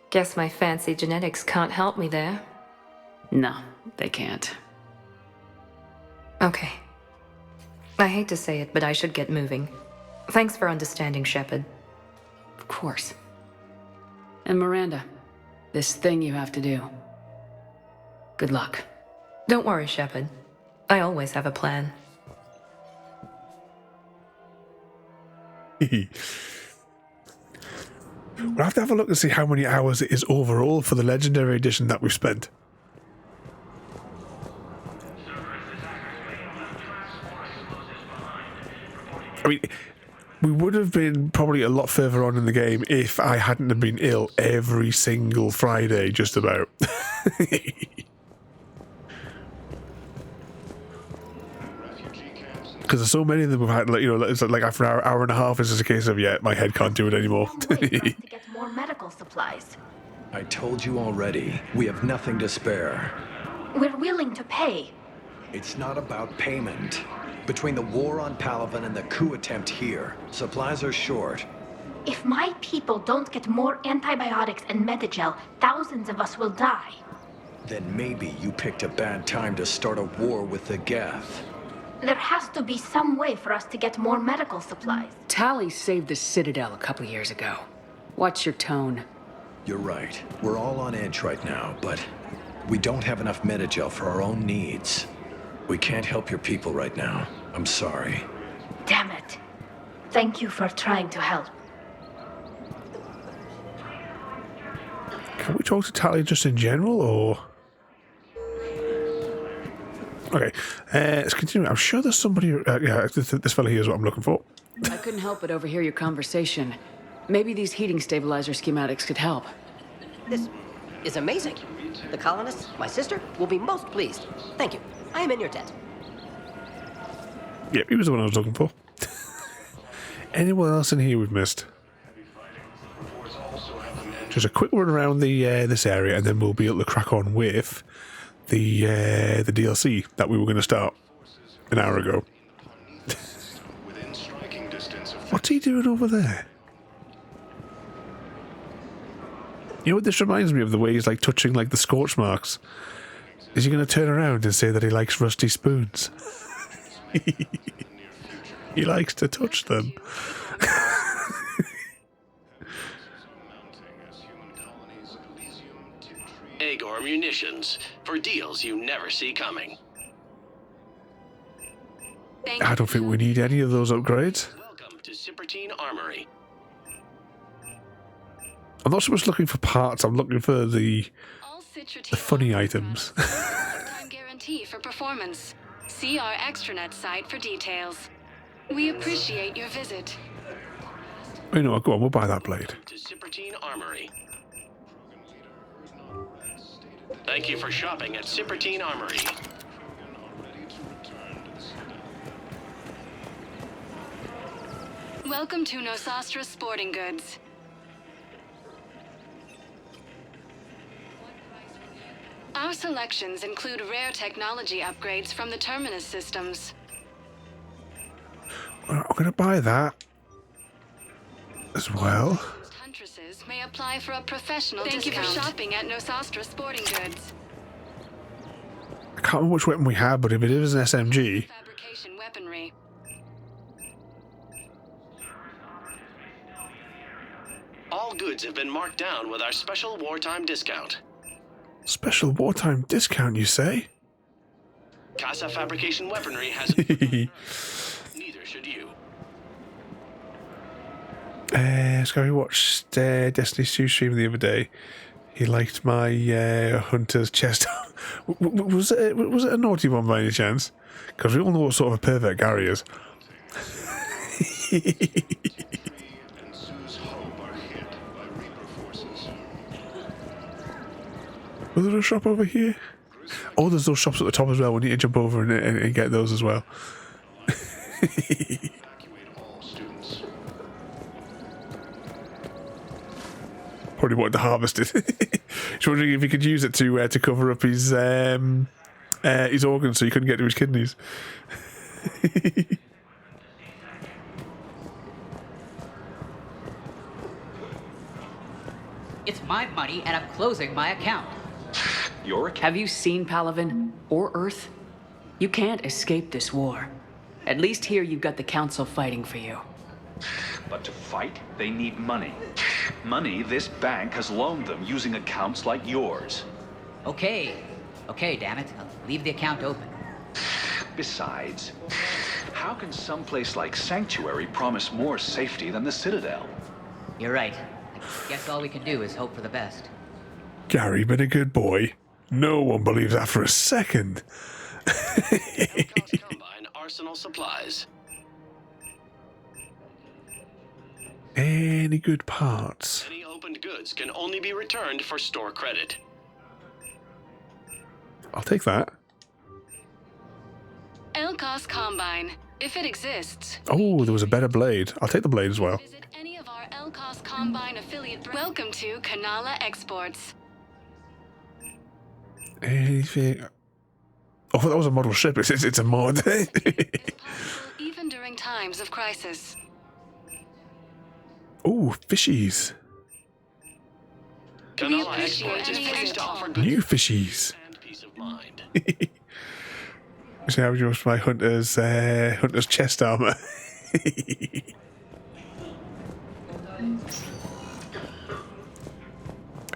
Guess my fancy genetics can't help me there. No, they can't. Okay. I hate to say it, but I should get moving. Thanks for understanding, Shepard. Of course. And Miranda, this thing you have to do. Good luck. Don't worry, Shepard. I always have a plan. We'll have to have a look and see how many hours it is overall for the Legendary Edition that we've spent. I mean, we would have been probably a lot further on in the game if I hadn't have been ill every single Friday, just about. Because there's so many of them we've had, like, you know, it's like after an hour and a half, it's just a case of, yeah, my head can't do it anymore. To get more medical supplies. I told you already, we have nothing to spare. We're willing to pay. It's not about payment. Between the war on Palaven and the coup attempt here, supplies are short. If my people don't get more antibiotics and Medigel, thousands of us will die. Then maybe you picked a bad time to start a war with the Geth. There has to be some way for us to get more medical supplies. Tali saved the Citadel a couple years ago. Watch your tone. You're right. We're all on edge right now, but we don't have enough Medigel for our own needs. We can't help your people right now. I'm sorry. Damn it. Thank you for trying to help. Can we talk to Tali just in general, or...? Okay, let's continue. I'm sure there's somebody... yeah, this fella here is what I'm looking for. I couldn't help but overhear your conversation. Maybe these heating stabilizer schematics could help. This is amazing. The colonists, my sister, will be most pleased. Thank you. I am in your debt. Yep, he was the one I was looking for. Anyone else in here we've missed? Just a quick run around the this area, and then we'll be able to crack on with the DLC that we were going to start an hour ago. What's he doing over there? You know what this reminds me of? The way he's like touching like the scorch marks. Is he going to turn around and say that he likes rusty spoons? He likes to touch them. Agor munitions for deals you never see coming. I don't think we need any of those upgrades. Welcome to Cipertine Armory. I'm not so much looking for parts, I'm looking for the funny items. Lifetime guarantee for performance. See our extranet site for details. We appreciate your visit. You know what, go on, we'll buy that blade. To Cipertine Armory. Thank you for shopping at Cipertine Armory. Welcome to Nosastra Sporting Goods. Our selections include rare technology upgrades from the Terminus systems. I'm going to buy that as well. Huntresses may apply for a professional discount. Thank you for shopping at Nosastra Sporting Goods. I can't remember which weapon we have, but if it is an SMG, weaponry. All goods have been marked down with our special wartime discount. Special wartime discount, you say? Casa Fabrication Weaponry hasn't. Neither should you. Scary watched Destiny 2 stream the other day. He liked my hunter's chest. Was it a naughty one by any chance? Because we all know what sort of a pervert Gary is. Was there a shop over here? Oh, there's those shops at the top as well. We need to jump over and get those as well. Probably wanted to harvest it. He's wondering if he could use it to cover up his organs so he couldn't get to his kidneys. It's my money, and I'm closing my account. Have you seen Palaven or Earth? You can't escape this war. At least here you've got the Council fighting for you. But to fight, they need money. Money this bank has loaned them using accounts like yours. Okay, damn it. I'll leave the account open. Besides, how can some place like Sanctuary promise more safety than the Citadel? You're right. I guess all we can do is hope for the best. Gary, been a good boy. No one believes that for a second. Combine arsenal supplies. Any good parts? Any opened goods can only be returned for store credit. I'll take that. Elcos Combine, if it exists. Oh, there was a better blade. I'll take the blade as well. Visit any of our Elcos Combine affiliate. Welcome to Kanala Exports. Anything? Oh, that was a model ship. It's a mod. Even during times of crisis. Oh, fishies. Kanala Exports is pleased to offer good New fishies. and peace of mind. See how you my hunter's chest armor.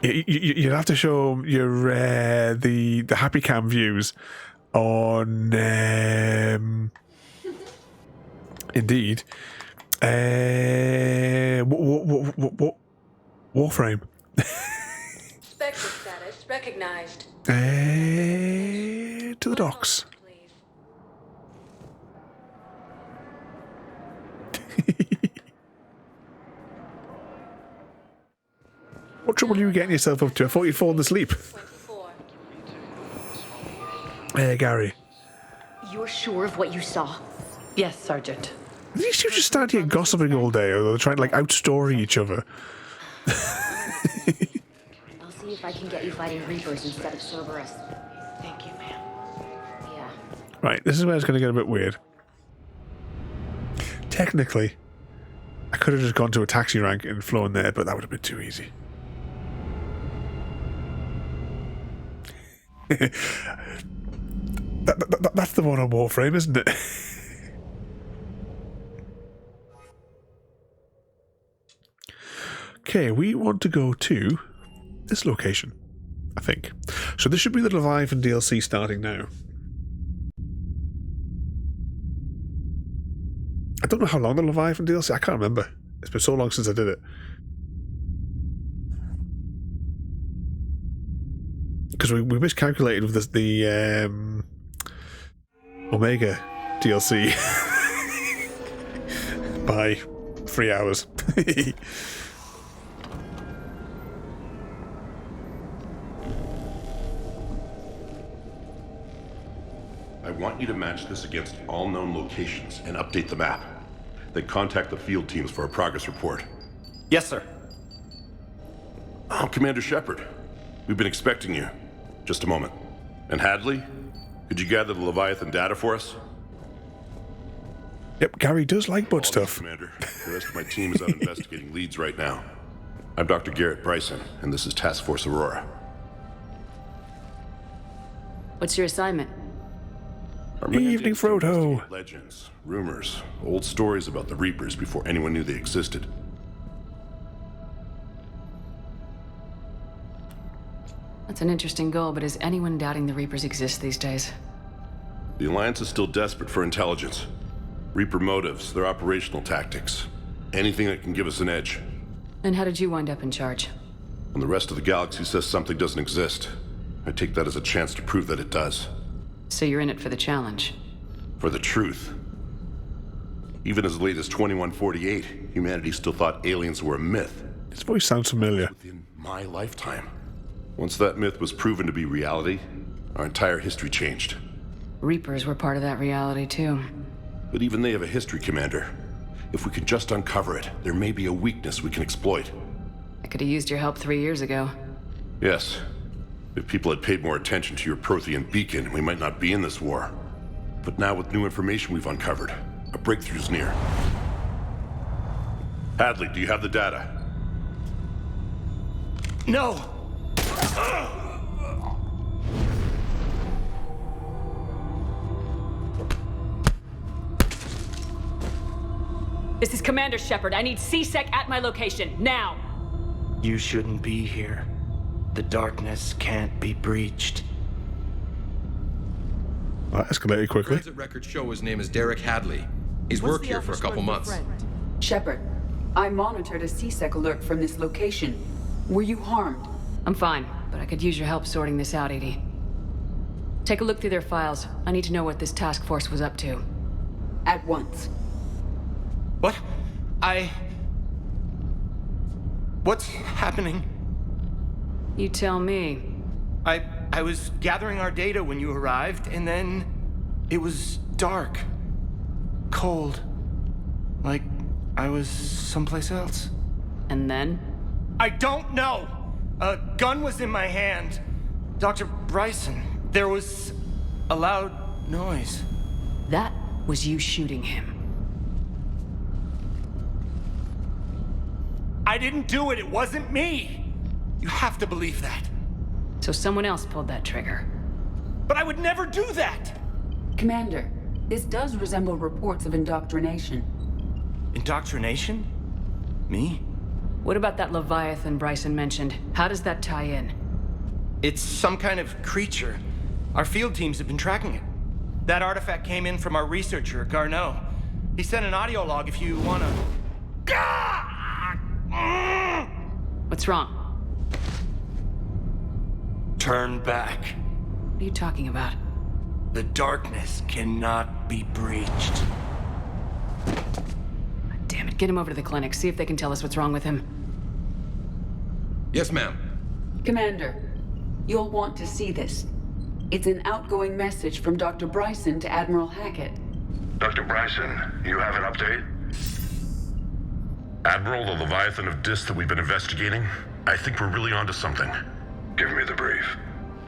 You'd have to show your the happy cam views on Indeed. Warframe. Spectre status recognized. To the docks. What trouble are you getting yourself up to? I thought you'd fallen asleep. Hey, Gary. You're sure of what you saw? Yes, Sergeant. At least you just stand here gossiping all day, or they're trying to like outstory each other. I'll see if I can get you fighting Reapers instead of Cerberus. Thank you, ma'am. Yeah. Right, this is where it's going to get a bit weird. Technically, I could have just gone to a taxi rank and flown there, but that would have been too easy. That's the one on Warframe, isn't it? Okay, we want to go to this location, I think. So this should be the Leviathan DLC starting now. I don't know how long the Leviathan DLC, I can't remember. It's been so long since I did it. Because we miscalculated with the Omega DLC by 3 hours. I want you to match this against all known locations and update the map. Then contact the field teams for a progress report. Yes, sir. Oh, Commander Shepard. We've been expecting you. Just a moment. And Hadley, could you gather the Leviathan data for us? Yep, Gary does like butt stuff. Commander. The rest of my team is out investigating leads right now. I'm Dr. Garrett Bryson, and this is Task Force Aurora. What's your assignment? Evening, Frodo. Legends, rumors, old stories about the Reapers before anyone knew they existed. That's an interesting goal, but is anyone doubting the Reapers exist these days? The Alliance is still desperate for intelligence. Reaper motives, their operational tactics. Anything that can give us an edge. And how did you wind up in charge? When the rest of the galaxy says something doesn't exist, I take that as a chance to prove that it does. So you're in it for the challenge? For the truth. Even as late as 2148, humanity still thought aliens were a myth. His voice sounds familiar. Within my lifetime. Once that myth was proven to be reality, our entire history changed. Reapers were part of that reality, too. But even they have a history, Commander. If we can just uncover it, there may be a weakness we can exploit. I could have used your help 3 years ago. Yes. If people had paid more attention to your Prothean beacon, we might not be in this war. But now with new information we've uncovered, a breakthrough's near. Hadley, do you have the data? No! This is Commander Shepard. I need C-Sec at my location, now! You shouldn't be here. The darkness can't be breached. That escalated quickly. Transit records show his name is Derek Hadley. He's worked here for a couple months. Shepard, I monitored a C-Sec alert from this location. Were you harmed? I'm fine, but I could use your help sorting this out, Edie. Take a look through their files. I need to know what this task force was up to. At once. What? What's happening? You tell me. I was gathering our data when you arrived, and then it was dark. Cold. Like I was someplace else. And then? I don't know! A gun was in my hand. Dr. Bryson, there was a loud noise. That was you shooting him. I didn't do it, it wasn't me! You have to believe that. So someone else pulled that trigger. But I would never do that! Commander, this does resemble reports of indoctrination. Indoctrination? Me? What about that Leviathan Bryson mentioned? How does that tie in? It's some kind of creature. Our field teams have been tracking it. That artifact came in from our researcher, Garneau. He sent an audio log if you wanna... What's wrong? Turn back. What are you talking about? The darkness cannot be breached. Damn it, get him over to the clinic. See if they can tell us what's wrong with him. Yes, ma'am. Commander, you'll want to see this. It's an outgoing message from Dr. Bryson to Admiral Hackett. Dr. Bryson, you have an update? Admiral, the Leviathan of Dis that we've been investigating, I think we're really onto something. Give me the brief.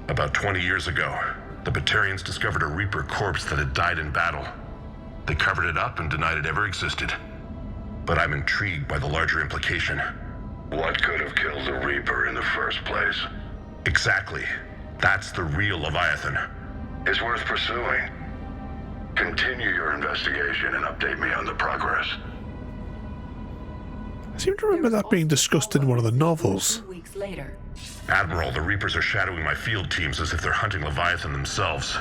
About 20 years ago, the Batarians discovered a Reaper corpse that had died in battle. They covered it up and denied it ever existed. But I'm intrigued by the larger implication. What could have killed the Reaper in the first place? Exactly. That's the real Leviathan. It's worth pursuing. Continue your investigation and update me on the progress. I seem to remember that being discussed in one of the novels. 2 weeks later. Admiral, the Reapers are shadowing my field teams as if they're hunting Leviathan themselves.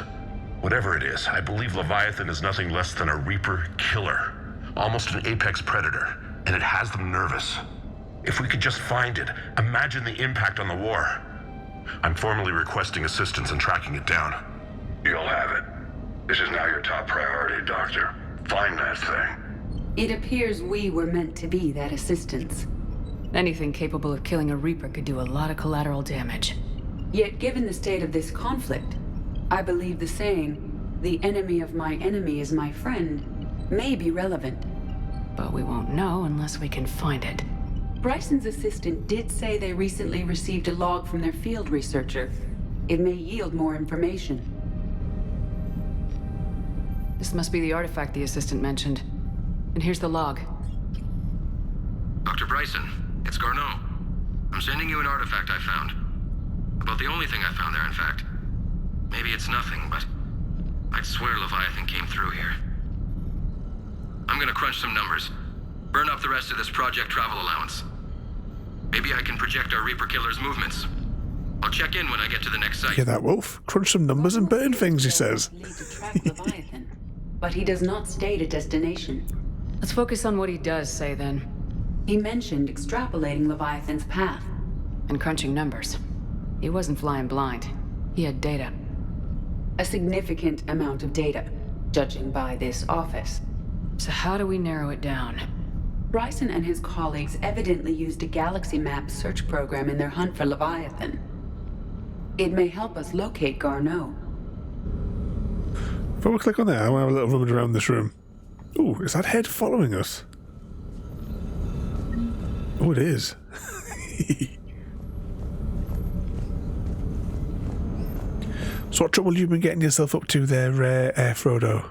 Whatever it is, I believe Leviathan is nothing less than a Reaper killer. Almost an apex predator, and it has them nervous. If we could just find it, imagine the impact on the war. I'm formally requesting assistance in tracking it down. You'll have it. This is now your top priority, Doctor. Find that thing. It appears we were meant to be that assistance. Anything capable of killing a Reaper could do a lot of collateral damage. Yet given the state of this conflict, I believe the saying, "The enemy of my enemy is my friend," may be relevant. But we won't know unless we can find it. Bryson's assistant did say they recently received a log from their field researcher. It may yield more information. This must be the artifact the assistant mentioned. And here's the log. Dr. Bryson, it's Garneau. I'm sending you an artifact I found. About the only thing I found there, in fact. Maybe it's nothing, but I'd swear Leviathan came through here. I'm gonna crunch some numbers. Burn up the rest of this project travel allowance. Maybe I can project our Reaper Killer's movements. I'll check in when I get to the next site. Hear that, Wolf? Crunch some numbers and burn things, he says. Leviathan, but he does not state a destination. Let's focus on what he does say then. He mentioned extrapolating Leviathan's path. And crunching numbers. He wasn't flying blind. He had data. A significant amount of data, judging by this office. So how do we narrow it down? Bryson and his colleagues evidently used a galaxy map search program in their hunt for Leviathan. It may help us locate Garneau. If I click on there, I want to have a little rummage around this room. Ooh, is that head following us? Oh, it is. So what trouble you been getting yourself up to there, Frodo?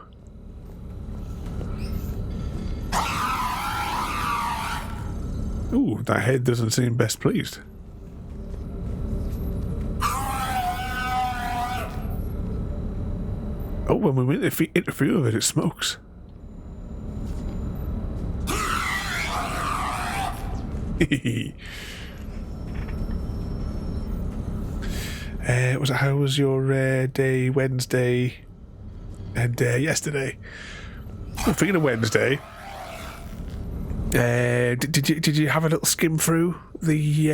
Ooh, that head doesn't seem best pleased. Oh, when we interfere with it, it smokes. How was your day Wednesday and yesterday? I'm thinking of Wednesday. Did you have a little skim through the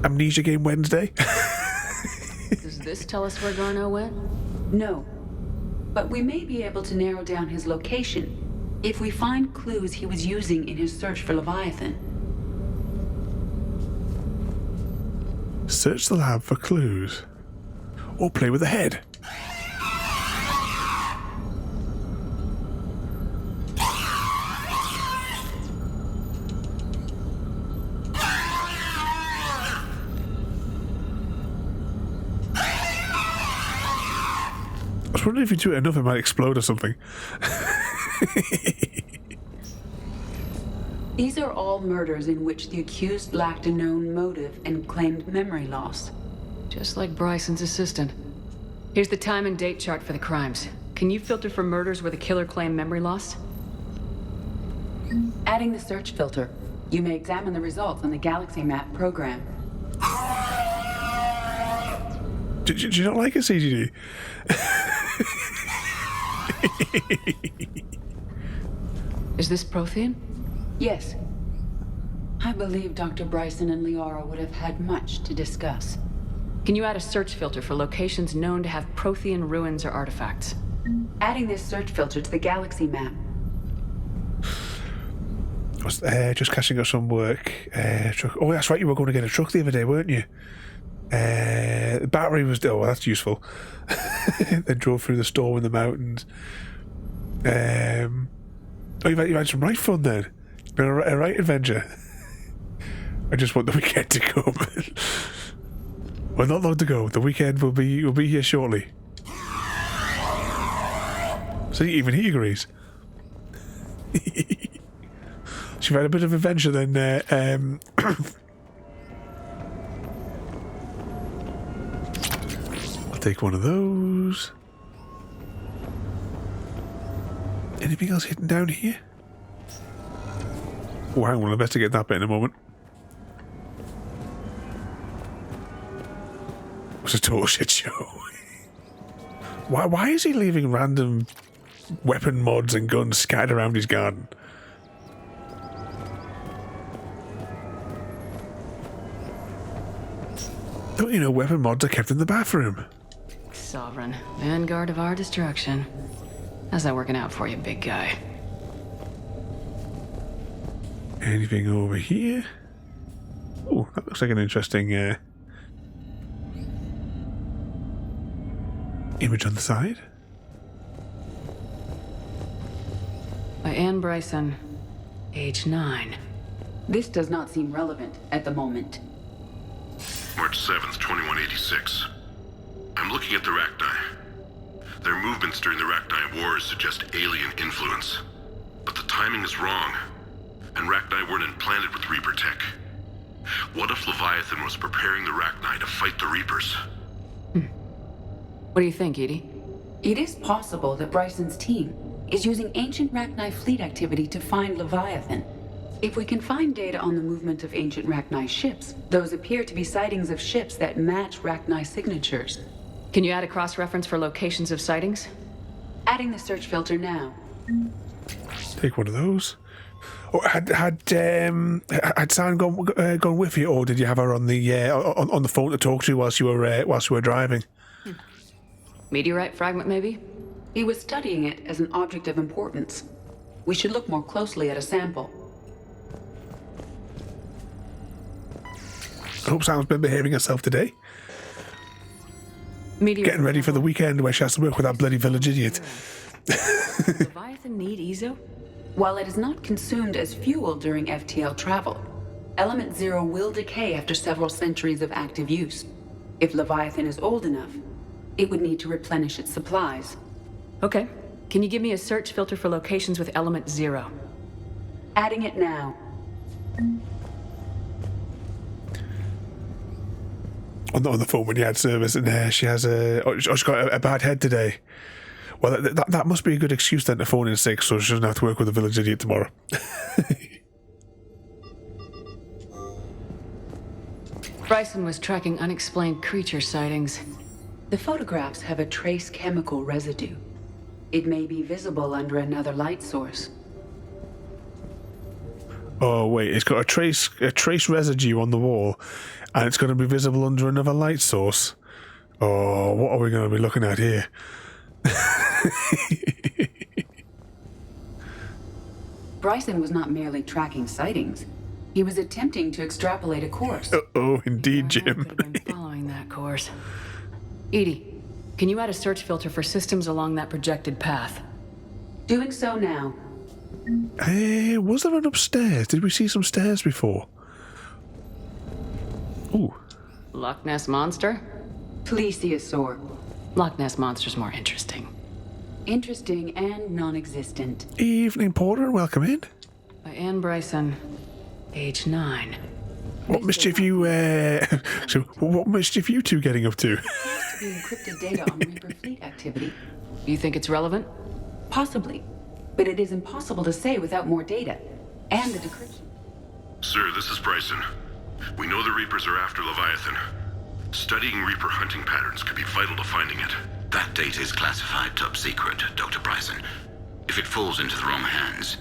Amnesia game Wednesday? Does this tell us where Garneau went? No, but we may be able to narrow down his location if we find clues he was using in his search for Leviathan. Search the lab for clues. Or play with the head. I was wondering if you do it enough, it might explode or something. These are all murders in which the accused lacked a known motive and claimed memory loss. Just like Bryson's assistant. Here's the time and date chart for the crimes. Can you filter for murders where the killer claimed memory loss? Adding the search filter, you may examine the results on the Galaxy Map program. Do you not like a CGD? Is this Prothean? Yes. I believe Dr. Bryson and Liara would have had much to discuss. Can you add a search filter for locations known to have Prothean ruins or artifacts? Adding this search filter to the Galaxy Map. I was just catching up some work. Truck. Oh, that's right, you were going to get a truck the other day, weren't you? The battery was... Oh, well, that's useful. Then drove through the storm in the mountains. Oh, you've had some right fun then. Been a right adventure. I just want the weekend to come. Well, not long to go. The weekend will be here shortly. So even he agrees. So you've had a bit of adventure then. I'll take one of those. Anything else hidden down here? Oh, hang on, I'll investigate that bit in a moment. It was a total shit show. Why is he leaving random weapon mods and guns scattered around his garden? Don't you know weapon mods are kept in the bathroom? Sovereign, vanguard of our destruction. How's that working out for you, big guy? Anything over here? Oh, that looks like an interesting image on the side. By Anne Bryson, age 9. This does not seem relevant at the moment. March 7th, 2186. I'm looking at the Rachni. Their movements during the Rachni Wars suggest alien influence. But the timing is wrong. And Rachni weren't implanted with Reaper tech. What if Leviathan was preparing the Rachni to fight the Reapers? What do you think, Edie? It is possible that Bryson's team is using ancient Rachni fleet activity to find Leviathan. If we can find data on the movement of ancient Rachni ships, those appear to be sightings of ships that match Rachni signatures. Can you add a cross-reference for locations of sightings? Adding the search filter now. Take one of those. Oh, had San gone with you, or did you have her on the phone to talk to whilst you were driving? Meteorite fragment, maybe? He was studying it as an object of importance. We should look more closely at a sample. I hope Sam's been behaving herself today. Getting ready for the weekend where she has to work with that bloody village idiot. Leviathan need Ezo? While it is not consumed as fuel during FTL travel, Element Zero will decay after several centuries of active use. If Leviathan is old enough, it would need to replenish its supplies. Okay. Can you give me a search filter for locations with Element Zero? Adding it now. On the phone when you had service, and she's got a bad head today. Well, that must be a good excuse then to phone in sick, so she doesn't have to work with the village idiot tomorrow. Bryson was tracking unexplained creature sightings. The photographs have a trace chemical residue. It may be visible under another light source. Oh wait, it's got a trace residue on the wall, and it's going to be visible under another light source. Oh, what are we going to be looking at here? Bryson was not merely tracking sightings. He was attempting to extrapolate a course. Oh, indeed, Jim. Could have been following that course. Edie, can you add a search filter for systems along that projected path? Doing so now. Hey, was there an upstairs? Did we see some stairs before? Ooh. Loch Ness Monster? Plesiosaur. Loch Ness Monster's more interesting. Interesting and non-existent. Evening, Porter. Welcome in. By Anne Bryson, age 9. What mischief you, so what mischief you two getting up to? To be encrypted data on Reaper fleet activity. You think it's relevant? Possibly. But it is impossible to say without more data. And the decryption. Sir, this is Bryson. We know the Reapers are after Leviathan. Studying Reaper hunting patterns could be vital to finding it. That data is classified top secret, Dr. Bryson. If it falls into the wrong hands...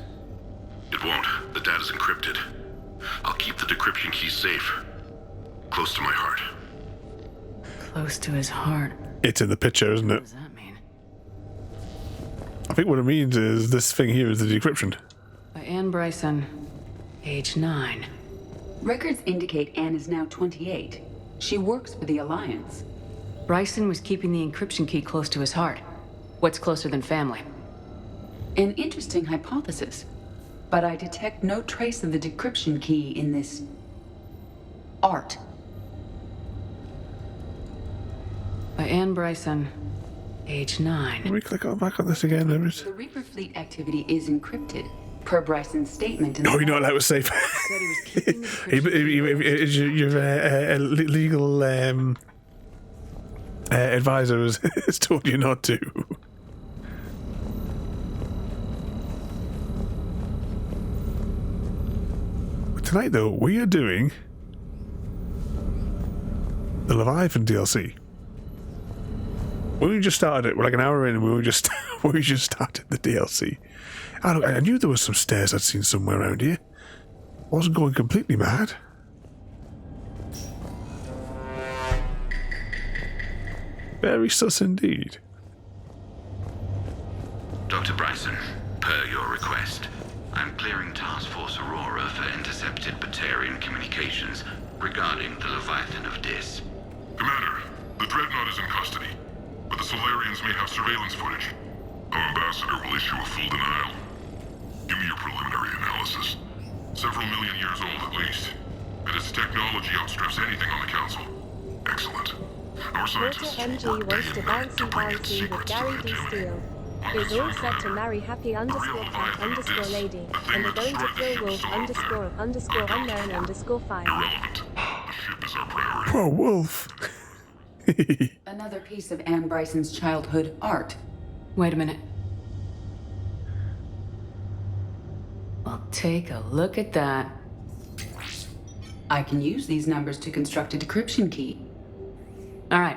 It won't. The data's encrypted. I'll keep the decryption key safe. Close to my heart. Close to his heart. It's in the picture, isn't it? What does that mean? I think what it means is this thing here is the decryption. By Anne Bryson, age 9. Records indicate Anne is now 28. She works for the Alliance. Bryson was keeping the encryption key close to his heart. What's closer than family? An interesting hypothesis. But I detect no trace of the decryption key in this... art. By Anne Bryson, age 9. Let me click back on this again, maybe. The Reaper fleet activity is encrypted, per Bryson's statement. No, you're not allowed to say. Your legal advisor has told you not to. But tonight, though, we are doing the Leviathan DLC. When we just started it, we're like an hour in, and we just started the DLC. I knew there was some stairs I'd seen somewhere around here. I wasn't going completely mad. Very sus indeed. Dr. Bryson, per your request, I'm clearing Task Force Aurora for intercepted Batarian communications regarding the Leviathan of Dis. Commander, the Dreadnought is in custody, but the Solarians may have surveillance footage. Our ambassador will issue a full denial. Give me your preliminary analysis. Several million years old at least. And its technology outstrips anything on the Council. Excellent. Our scientists MG work day wants to and night to bouncy bring its bouncy with secrets to Gary the D. hegemony. Steele. is all set to marry happy_cat_lady, and are going to kill wolf_unknown_fire. Poor wolf. Another piece of Anne Bryson's childhood art. Wait a minute. Well, take a look at that. I can use these numbers to construct a decryption key. All right,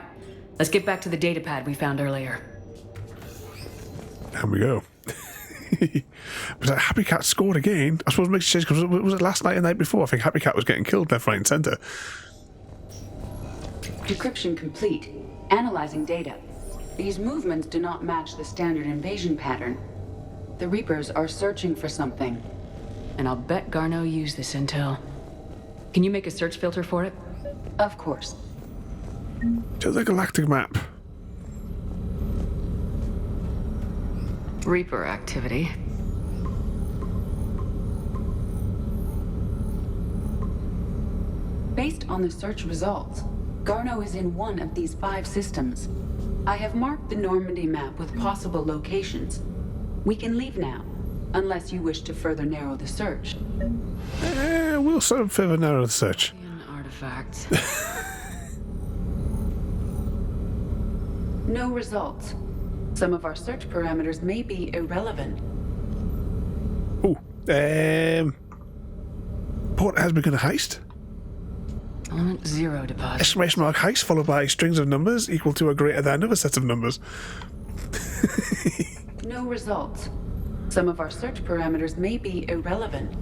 let's get back to the datapad we found earlier. There we go. Was that Happy Cat scored again? I suppose it makes sense because was it last night and the night before? I think Happy Cat was getting killed left, right, and centre. Decryption complete. Analyzing data. These movements do not match the standard invasion pattern. The Reapers are searching for something. And I'll bet Garneau used this intel. Can you make a search filter for it? Of course. To the galactic map. Reaper activity. Based on the search results, Garneau is in one of these 5 systems. I have marked the Normandy map with possible locations. We can leave now, unless you wish to further narrow the search. We'll sort of further narrow the search. Artifacts. No results. Some of our search parameters may be irrelevant. Ooh. Port has begun a heist. Element 0 deposit. Exclamation mark heist followed by strings of numbers equal to or greater than another set of numbers. No results. Some of our search parameters may be irrelevant.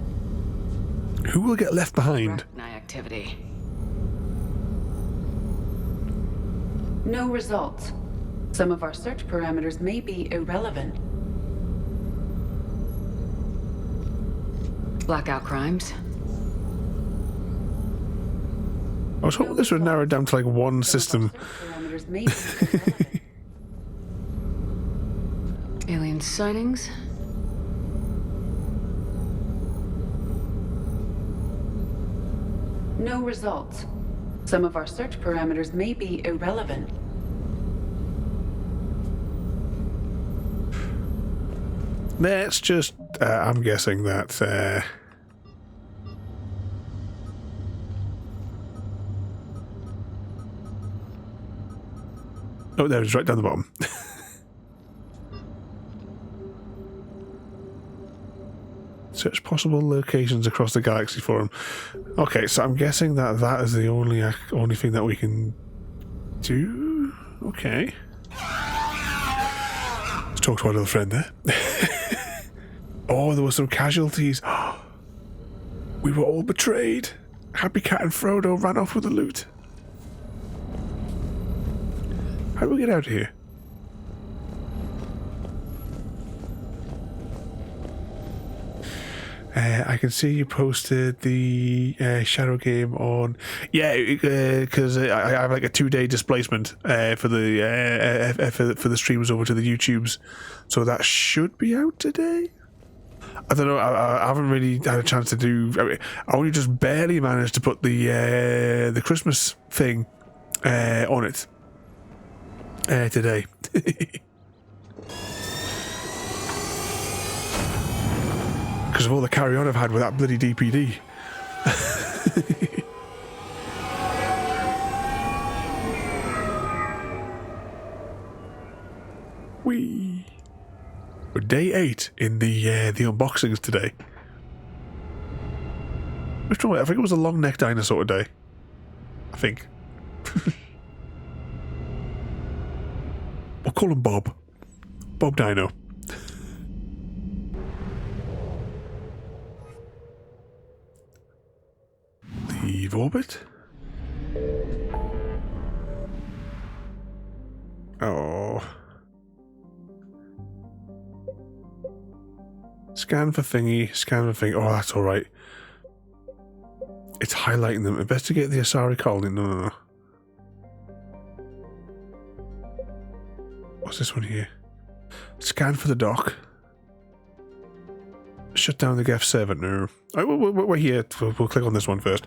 Who will get left behind? Activity. No results. Some of our search parameters may be irrelevant. Blackout crimes. I was hoping this would narrow it down to like one system. Parameters may be irrelevant. Alien sightings. No results. Some of our search parameters may be irrelevant. Let's just, I'm guessing that, oh, there it is, right down the bottom. Search possible locations across the galaxy for him. Okay, so I'm guessing that that is the only thing that we can do. Okay. Let's talk to our little friend there. Oh, there were some casualties. We were all betrayed. Happy Cat and Frodo ran off with the loot. How do we get out of here? I can see you posted the Shadow game on... Yeah, because I have like a 2-day displacement for the streams over to the YouTubes. So that should be out today? I don't know, I haven't really had a chance to do... I only just barely managed to put the Christmas thing on it today. Because of all the carry-on I've had with that bloody DPD. Whee! We're day 8 in the unboxings today. Which one? I think it was a long-necked dinosaur day. I think. We'll call him Bob. Bob Dino. Leave orbit. Oh. Scan for thingy, scan for thingy. Oh, that's alright. It's highlighting them. Investigate the Asari colony. No. What's this one here? Scan for the dock. Shut down the Geth servant. No. Right, we're here. We'll click on this one first.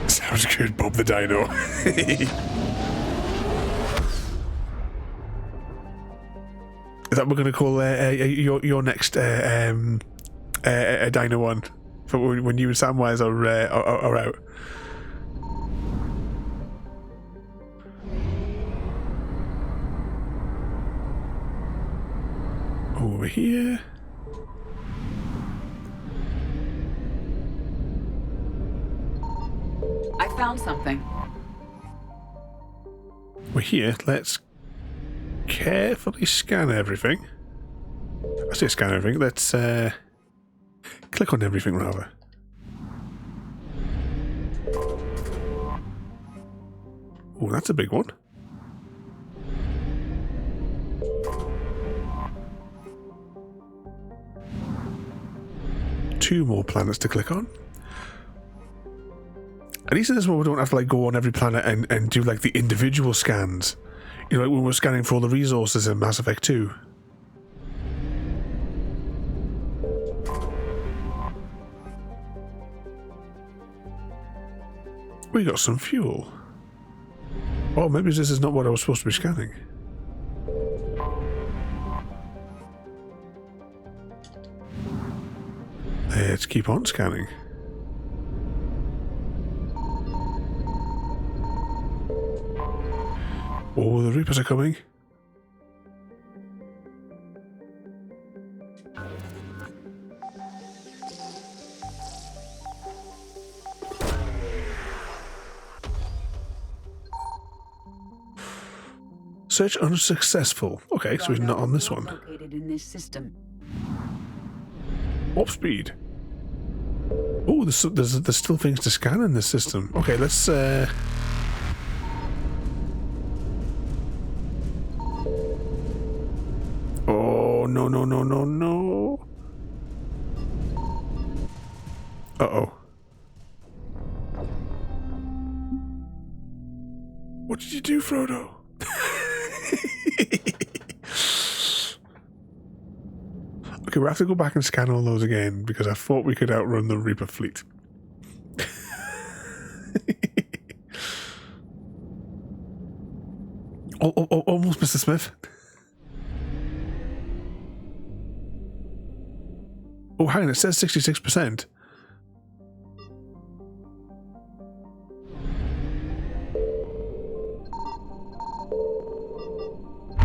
Sounds good, Bob the Dino. Is that what we're going to call your next Dino one for when you and Samwise are out? Over here. I found something. We're here. Let's carefully scan everything. I say scan everything. Let's click on everything rather. Oh, that's a big one. Two more planets to click on. At least in this one we don't have to like go on every planet and do like the individual scans. You know, like when we're scanning for all the resources in Mass Effect 2. We got some fuel. Oh, maybe this is not what I was supposed to be scanning. Let's keep on scanning. Oh, the Reapers are coming. Search unsuccessful. Okay, so he's not on this one. Located in this system. Warp speed. Oh, there's still things to scan in this system. Okay, let's Oh, no. Uh-oh. What did you do, Frodo? Okay, we'll have to go back and scan all those again because I thought we could outrun the Reaper fleet. Almost, Mr. Smith. Oh, hang on, it says 66%.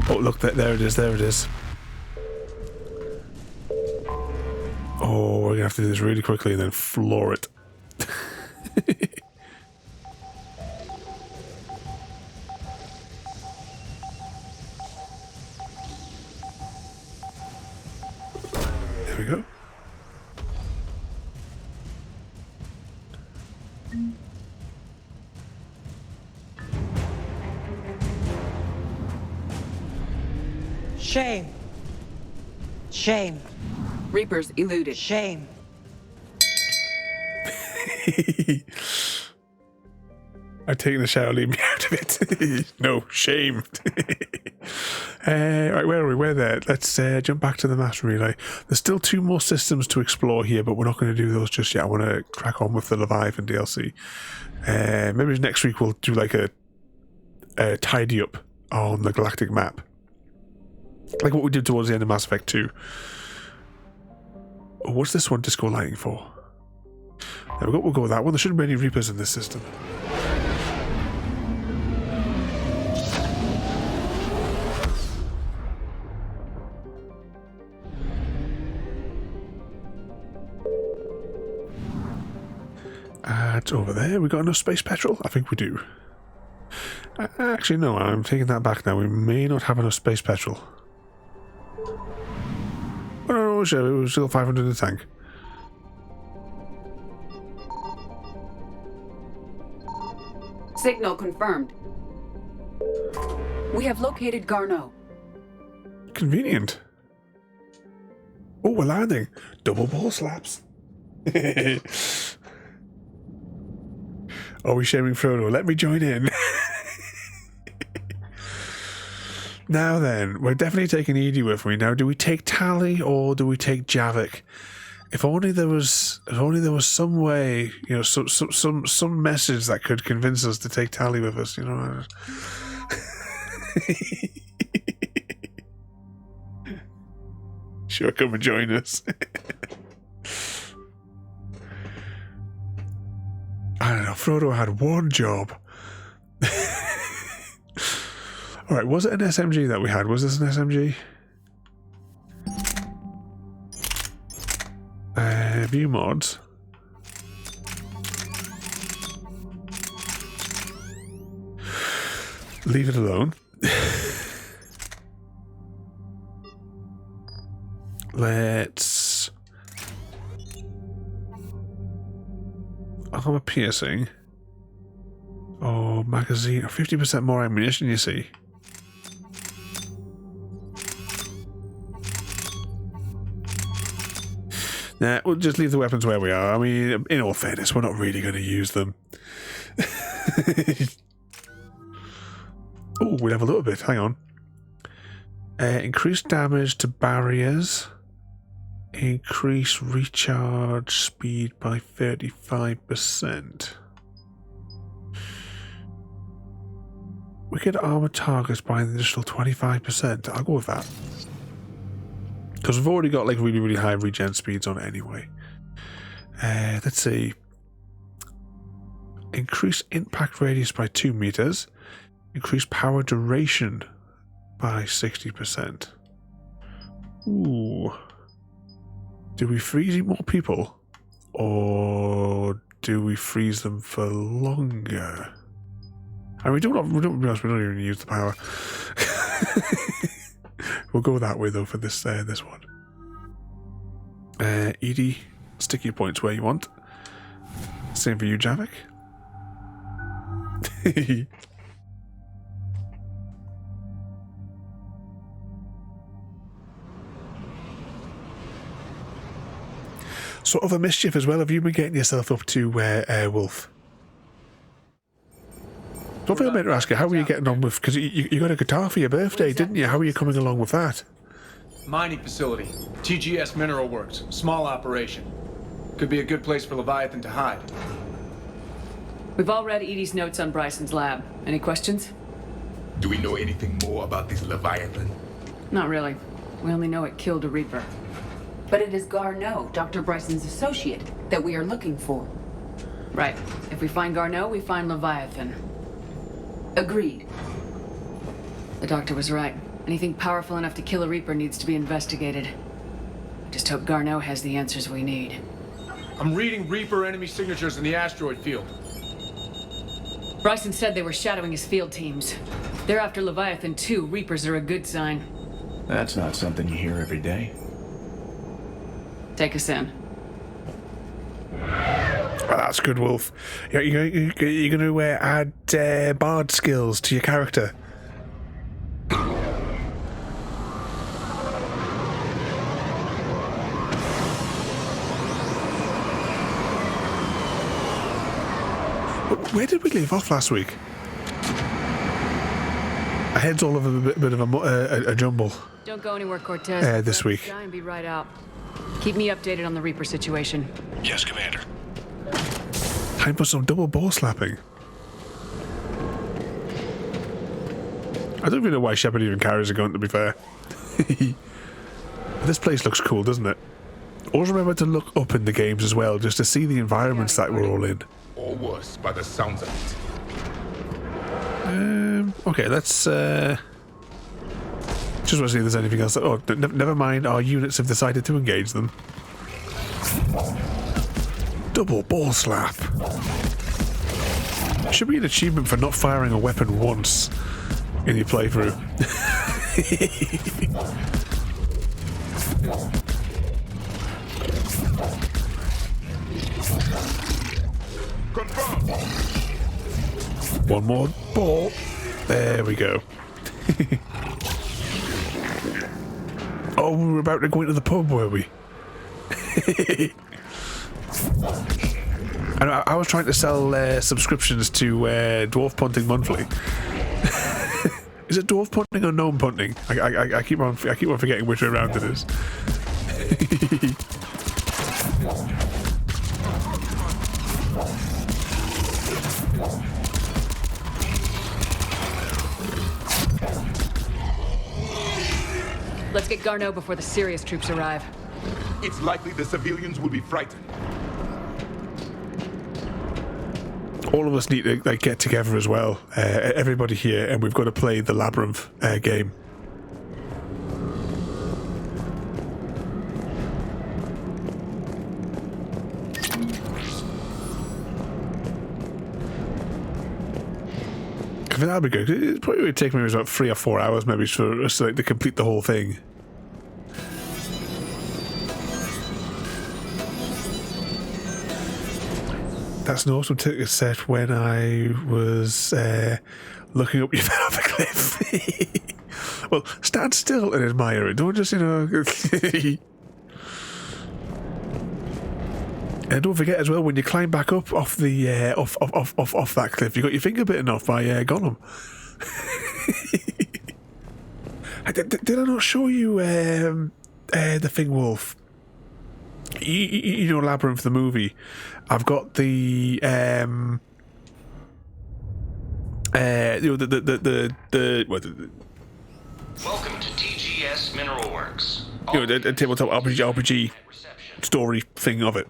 Oh, look, there it is. Oh, we're going to have to do this really quickly and then floor it. There we go. Shame. Shame. Reapers eluded. Shame. I've taken a shower, leave me out of it. No, shame. Right, where are we? We're there. Let's jump back to the mass relay. There's still 2 more systems to explore here, but we're not going to do those just yet. I want to crack on with the Leviathan DLC. Maybe next week we'll do like a tidy up on the galactic map. Like what we did towards the end of Mass Effect 2. Oh, what's this one disco lighting for? There we go, we'll go with that one. There shouldn't be any Reapers in this system. It's over there. We got enough space petrol? I think we do. Actually, no, I'm taking that back now. We may not have enough space petrol. Oh, no, sure, it was still 500 in the tank. Signal confirmed. We have located Garneau. Convenient. Oh, we're landing. Double ball slaps. Are we shaming Frodo? Let me join in. Now then, we're definitely taking Edie with me. Now, do we take Tali or do we take Javik? If only there was some way, you know, some message that could convince us to take Tali with us, you know. Sure, come and join us. I don't know, Frodo had one job. Alright, was it an SMG that we had? Was this an SMG? View mods. Leave it alone. Let's... armor piercing. Oh, magazine. 50% more ammunition, you see. Nah, we'll just leave the weapons where we are. I mean, in all fairness, we're not really going to use them. Oh, we leveled up a bit. Hang on. Increased damage to barriers. Increase recharge speed by 35%. Wicked armor targets by an additional 25%. I'll go with that. Because we've already got like really, really high regen speeds on it anyway. Let's see. Increase impact radius by 2 meters. Increase power duration by 60%. Ooh. Do we freeze more people? Or do we freeze them for longer? And we don't even use the power. We'll go that way though for this this one. Edie, stick your points where you want. Same for you, Javik. Sort of a mischief as well. Have you been getting yourself up to Wolf? Don't feel I meant to ask you, how were you getting on with... Because you got a guitar for your birthday, didn't you? How are you coming along with that? Mining facility. TGS Mineral Works. Small operation. Could be a good place for Leviathan to hide. We've all read Edie's notes on Bryson's lab. Any questions? Do we know anything more about this Leviathan? Not really. We only know it killed a Reaper. But it is Garneau, Dr. Bryson's associate, that we are looking for. Right. If we find Garneau, we find Leviathan. Agreed. The doctor was right. Anything powerful enough to kill a Reaper needs to be investigated. I just hope Garneau has the answers we need. I'm reading Reaper enemy signatures in the asteroid field. Bryson said they were shadowing his field teams. They're after Leviathan II. Reapers are a good sign. That's not something you hear every day. Take us in. Oh, that's good, Wolf. You're going to add bard skills to your character. Where did we leave off last week? Our head's all over a bit of a jumble. Don't go anywhere, Cortez. This week. Try and be right out. Keep me updated on the Reaper situation. Yes, Commander. Time for some double ball slapping. I don't even know why Shepard even carries a gun, to be fair. This place looks cool, doesn't it? Always remember to look up in the games as well, just to see the environments that we're all in. Or worse, by the sounds of it. Okay, let's just want to see if there's anything else. Oh, never mind. Our units have decided to engage them. Double ball slap. Should be an achievement for not firing a weapon once in your playthrough. One more ball. There we go. Oh, we were about to go into the pub, were we? I was trying to sell subscriptions to Dwarf Punting Monthly. Is it Dwarf Punting or Gnome Punting? I keep on forgetting which way around it is. Let's get Garneau before the serious troops arrive. It's likely the civilians will be frightened. All of us need to like get together as well, everybody here, and we've got to play the Labyrinth game. I think that'd be good. It probably would take me about 3 or 4 hours, maybe, for us to complete the whole thing. That's an awesome ticket set when I was looking up you fell off a cliff. Well, stand still and admire it. Don't just, And don't forget as well, when you climb back up off the off that cliff, you got your finger bitten off by Gollum. Did I not show you the Thing Wolf? You know, Labyrinth the movie. I've got the Welcome to TGS Mineral Works. The tabletop RPG story thing of it.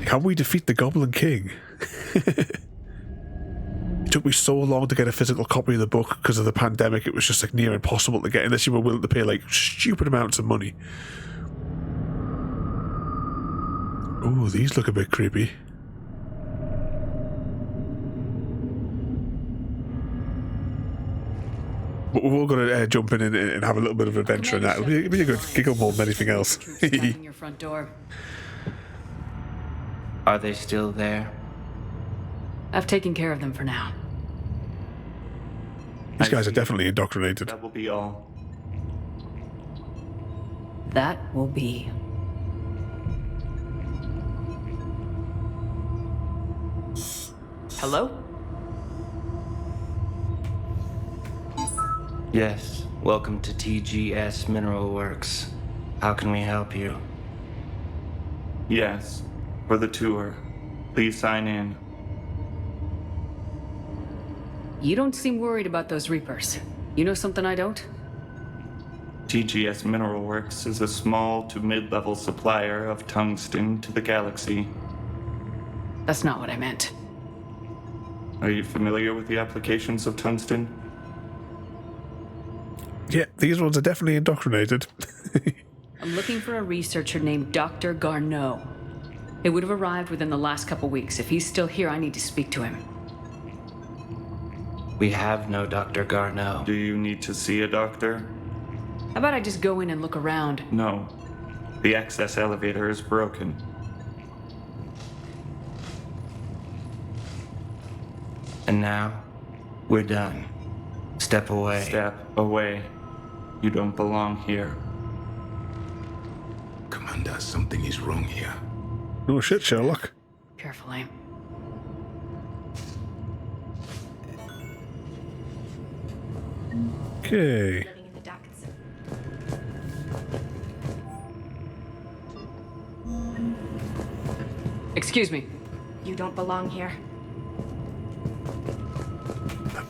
Can we defeat the Goblin King? It took me so long to get a physical copy of the book because of the pandemic. It was just like near impossible to get unless you were willing to pay like stupid amounts of money. Oh, these look a bit creepy. But we've all got to jump in and have a little bit of adventure in that. It'll be a good giggle more than anything else. Your front door. Are they still there? I've taken care of them for now. These guys are definitely indoctrinated. That will be all. That will be. Hello? Yes, welcome to TGS Mineral Works. How can we help you? Yes, for the tour. Please sign in. You don't seem worried about those Reapers. You know something I don't? TGS Mineral Works is a small to mid-level supplier of tungsten to the galaxy. That's not what I meant. Are you familiar with the applications of tungsten? Yeah, these ones are definitely indoctrinated. I'm looking for a researcher named Dr. Garneau. He would have arrived within the last couple weeks. If he's still here, I need to speak to him. We have no Dr. Garneau. Do you need to see a doctor? How about I just go in and look around? No. The access elevator is broken. And now, we're done. Step away. Step away. You don't belong here. Commander, something is wrong here. No shit, Sherlock. Carefully. Okay. Excuse me. You don't belong here.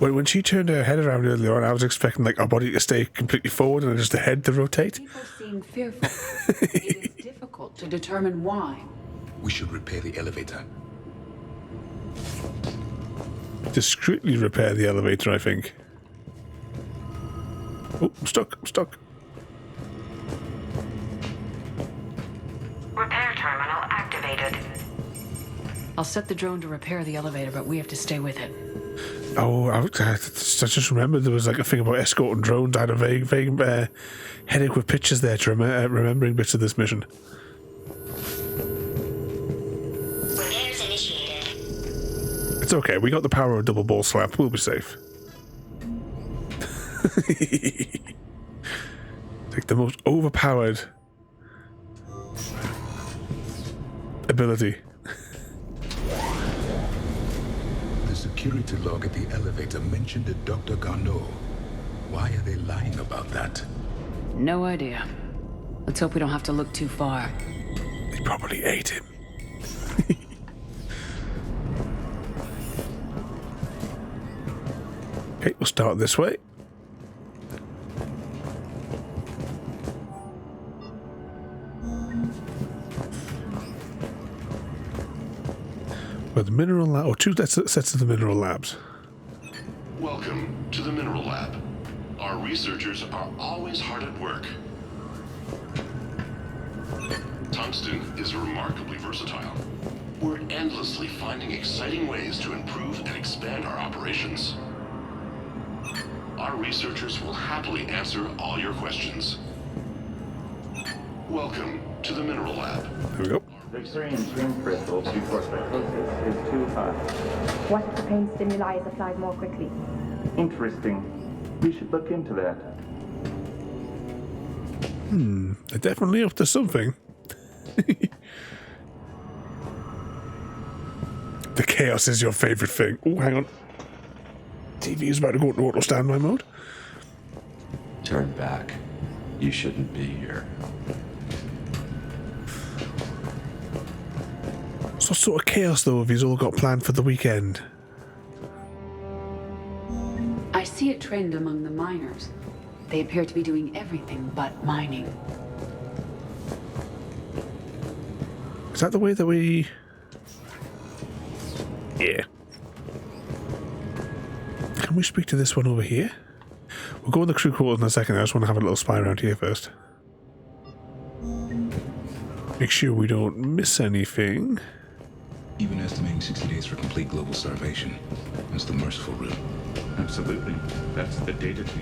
When she turned her head around earlier on, I was expecting like our body to stay completely forward and just the head to rotate. People seem fearful. It is difficult to determine why. We should repair the elevator. Discreetly repair the elevator, I think. Oh, I'm stuck. Repair terminal activated. I'll set the drone to repair the elevator, but we have to stay with it. Oh, I just remembered there was like a thing about escorting drones. I had a vague headache with pictures there to remembering bits of this mission. Repairs initiated. It's okay, we got the power of a double ball slap, we'll be safe. Like the most overpowered ability. The security log at the elevator mentioned a Dr. Garneau. Why are they lying about that? No idea. Let's hope we don't have to look too far. They probably ate him. Okay, we'll start this way. Well, the mineral lab, or two sets of the mineral labs. Welcome to the Mineral Lab. Our researchers are always hard at work. Tungsten is remarkably versatile. We're endlessly finding exciting ways to improve and expand our operations. Our researchers will happily answer all your questions. Welcome to the Mineral Lab. Here we go. Victorian twin crystals before psychosis is too high. What if the pain stimuli is applied more quickly? Interesting. We should look into that. They're definitely up to something. The chaos is your favorite thing. Oh, hang on. TV is about to go into auto standby mode. Turn back. You shouldn't be here. So what sort of chaos, though, have you all got planned for the weekend? I see a trend among the miners. They appear to be doing everything but mining. Is that the way that we... Yeah. Can we speak to this one over here? We'll go in the crew quarters in a second. I just want to have a little spy around here first. Make sure we don't miss anything. Even estimating 60 days for complete global starvation. That's the merciful route. Absolutely. That's the data to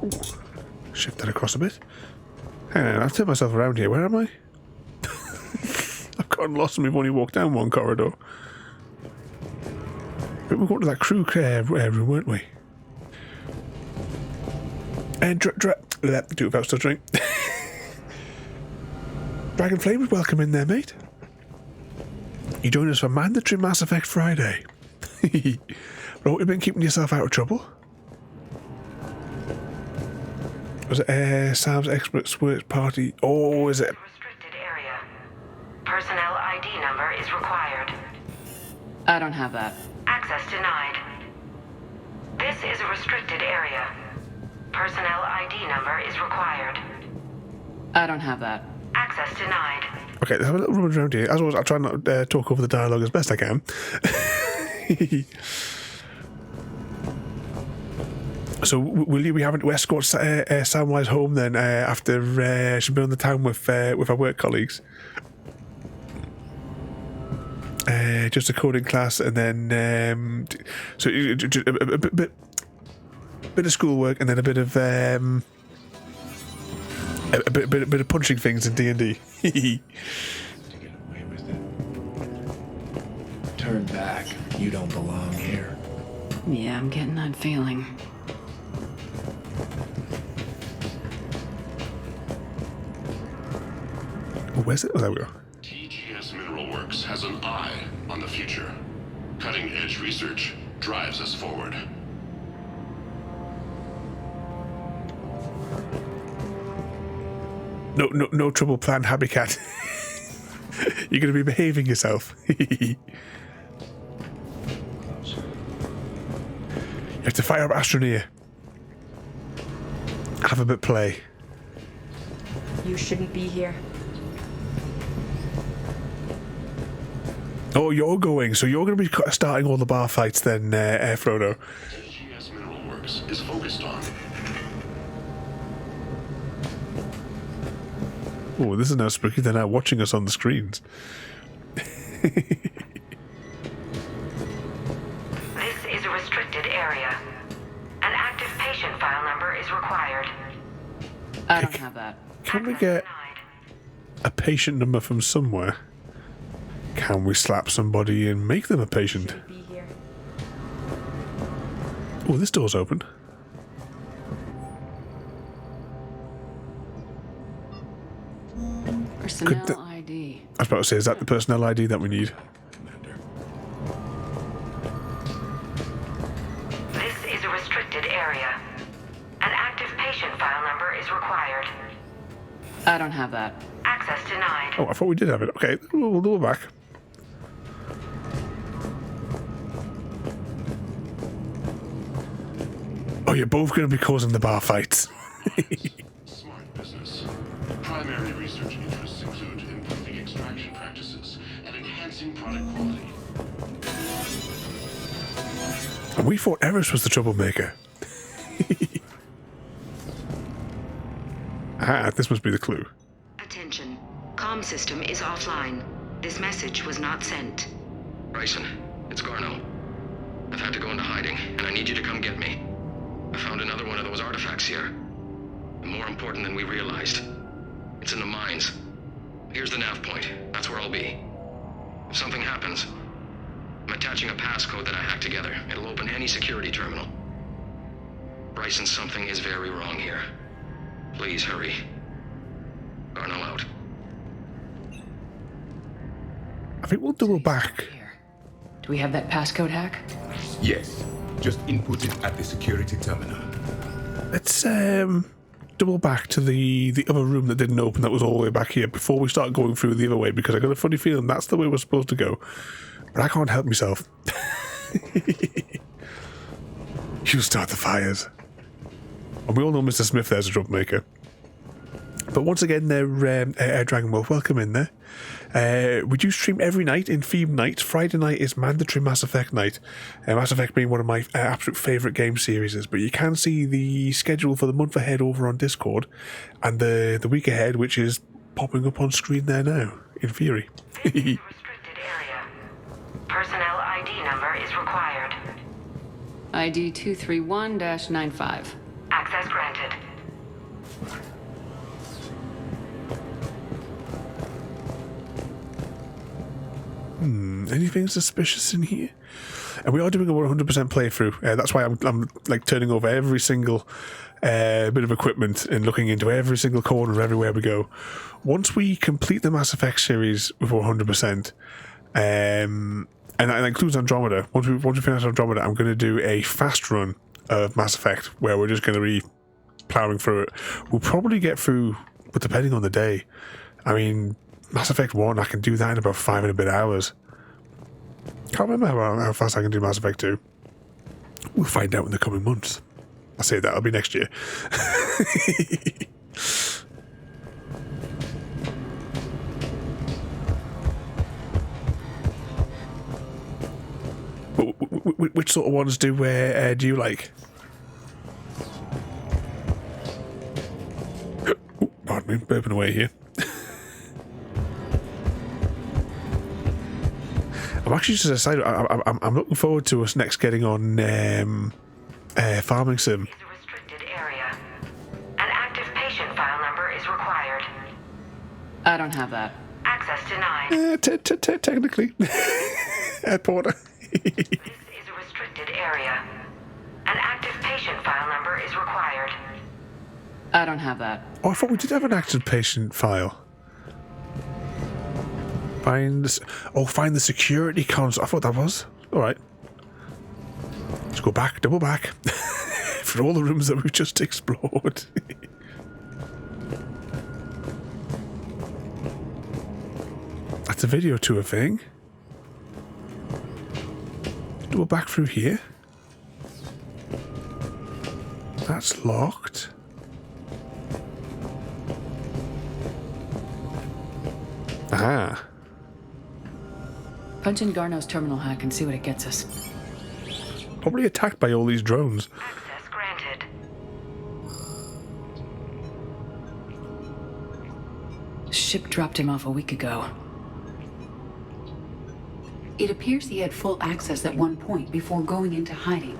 use. Shift that across a bit. Hang on, I've turned myself around here. Where am I? I've gotten lost and we've only walked down one corridor. But we're going to that crew room, weren't we? And do it without stuttering. Dragon Flame, welcome in there, mate. You join us for mandatory Mass Effect Friday. I hope you've been keeping yourself out of trouble. Was it Sam's Experts Work Party? Oh, is it? Restricted area. Personnel ID number is required. I don't have that. Access denied. This is a restricted area. Personnel ID number is required. I don't have that. Access denied. Okay, let's have a little rummage around here. As always, I'll try not to talk over the dialogue as best I can. So, will you be having to escort Samwise home then after she's been on the town with our work colleagues? Just a coding class, and then so a bit of schoolwork, and then a bit of a bit of punching things in D&D. Turn back. You don't belong here. Yeah, I'm getting that feeling. Oh, where's it? Oh, there we go. TGS Mineral Works has an eye on the future. Cutting-edge research drives us forward. No trouble planned, Habicat. You're going to be behaving yourself. You have to fire up Astroneer. Have a bit play. You shouldn't be here. Oh, you're going, so you're going to be starting all the bar fights then, Frodo. TGS Mineral Works is focused on. Oh, this is now spooky. They're now watching us on the screens. This is a restricted area. An active patient file number is required. I don't have that. Can we get a patient number from somewhere? Can we slap somebody and make them a patient? Oh, this door's open. Personnel ID. I was about to say, is that the personnel ID that we need? This is a restricted area. An active patient file number is required. I don't have that. Access denied. Oh, I thought we did have it. Okay, we'll go back. Oh, you're both going to be causing the bar fights. Smart business. Primary research interests include And we thought Eris was the troublemaker. Ah, this must be the clue. Attention. Comm system is offline. This message was not sent. Bryson, it's Garneau. I've had to go into hiding, and I need you to come get me. I found another one of those artifacts here. And more important than we realized. It's in the mines. Here's the nav point. That's where I'll be. If something happens, I'm attaching a passcode that I hacked together. It'll open any security terminal. Bryson, something is very wrong here. Please hurry. Garneau out. I think we'll double back. Do we have that passcode hack? Yes. Just input it at the security terminal. Let's double back to the other room that didn't open, that was all the way back here, before we start going through the other way, because I got a funny feeling that's the way we're supposed to go. But I can't help myself. You start the fires. And we all know Mr. Smith there's a troublemaker. But once again, Dragon Wolf, welcome in there. We do stream every night in theme nights. Friday night is mandatory Mass Effect night. Mass Effect being one of my absolute favourite game series. But you can see the schedule for the month ahead over on Discord, and the week ahead, which is popping up on screen there now, in theory. Restricted area. Personnel ID number is required. ID 231-95. Access granted. Anything suspicious in here? And we are doing a 100% playthrough. That's why I'm like turning over every single bit of equipment and looking into every single corner everywhere we go. Once we complete the Mass Effect series with 100%, and that includes Andromeda. Once we finish Andromeda, I'm going to do a fast run of Mass Effect where we're just going to be ploughing through it. We'll probably get through, but depending on the day. I mean, Mass Effect 1, I can do that in about 5 and a bit hours. Can't remember how fast I can do Mass Effect 2. We'll find out in the coming months. I say that'll be next year. Which sort of ones do you like? Oh, pardon me, burping away here. I'm actually just decided I'm looking forward to us next getting on Farming Sim. Is a restricted area. An active patient file number is required. I don't have that. Access denied. Technically. Porter. This is a restricted area. An active patient file number is required. I don't have that. Oh, I thought we did have an active patient file. Find the security console. I thought that was. Alright. Let's go back, double back. For all the rooms that we've just explored. That's a video tour thing. Double back through here. That's locked. Aha. Punch in Garneau's terminal hack and see what it gets us. Probably attacked by all these drones. Access granted. Ship dropped him off a week ago. It appears he had full access at one point before going into hiding.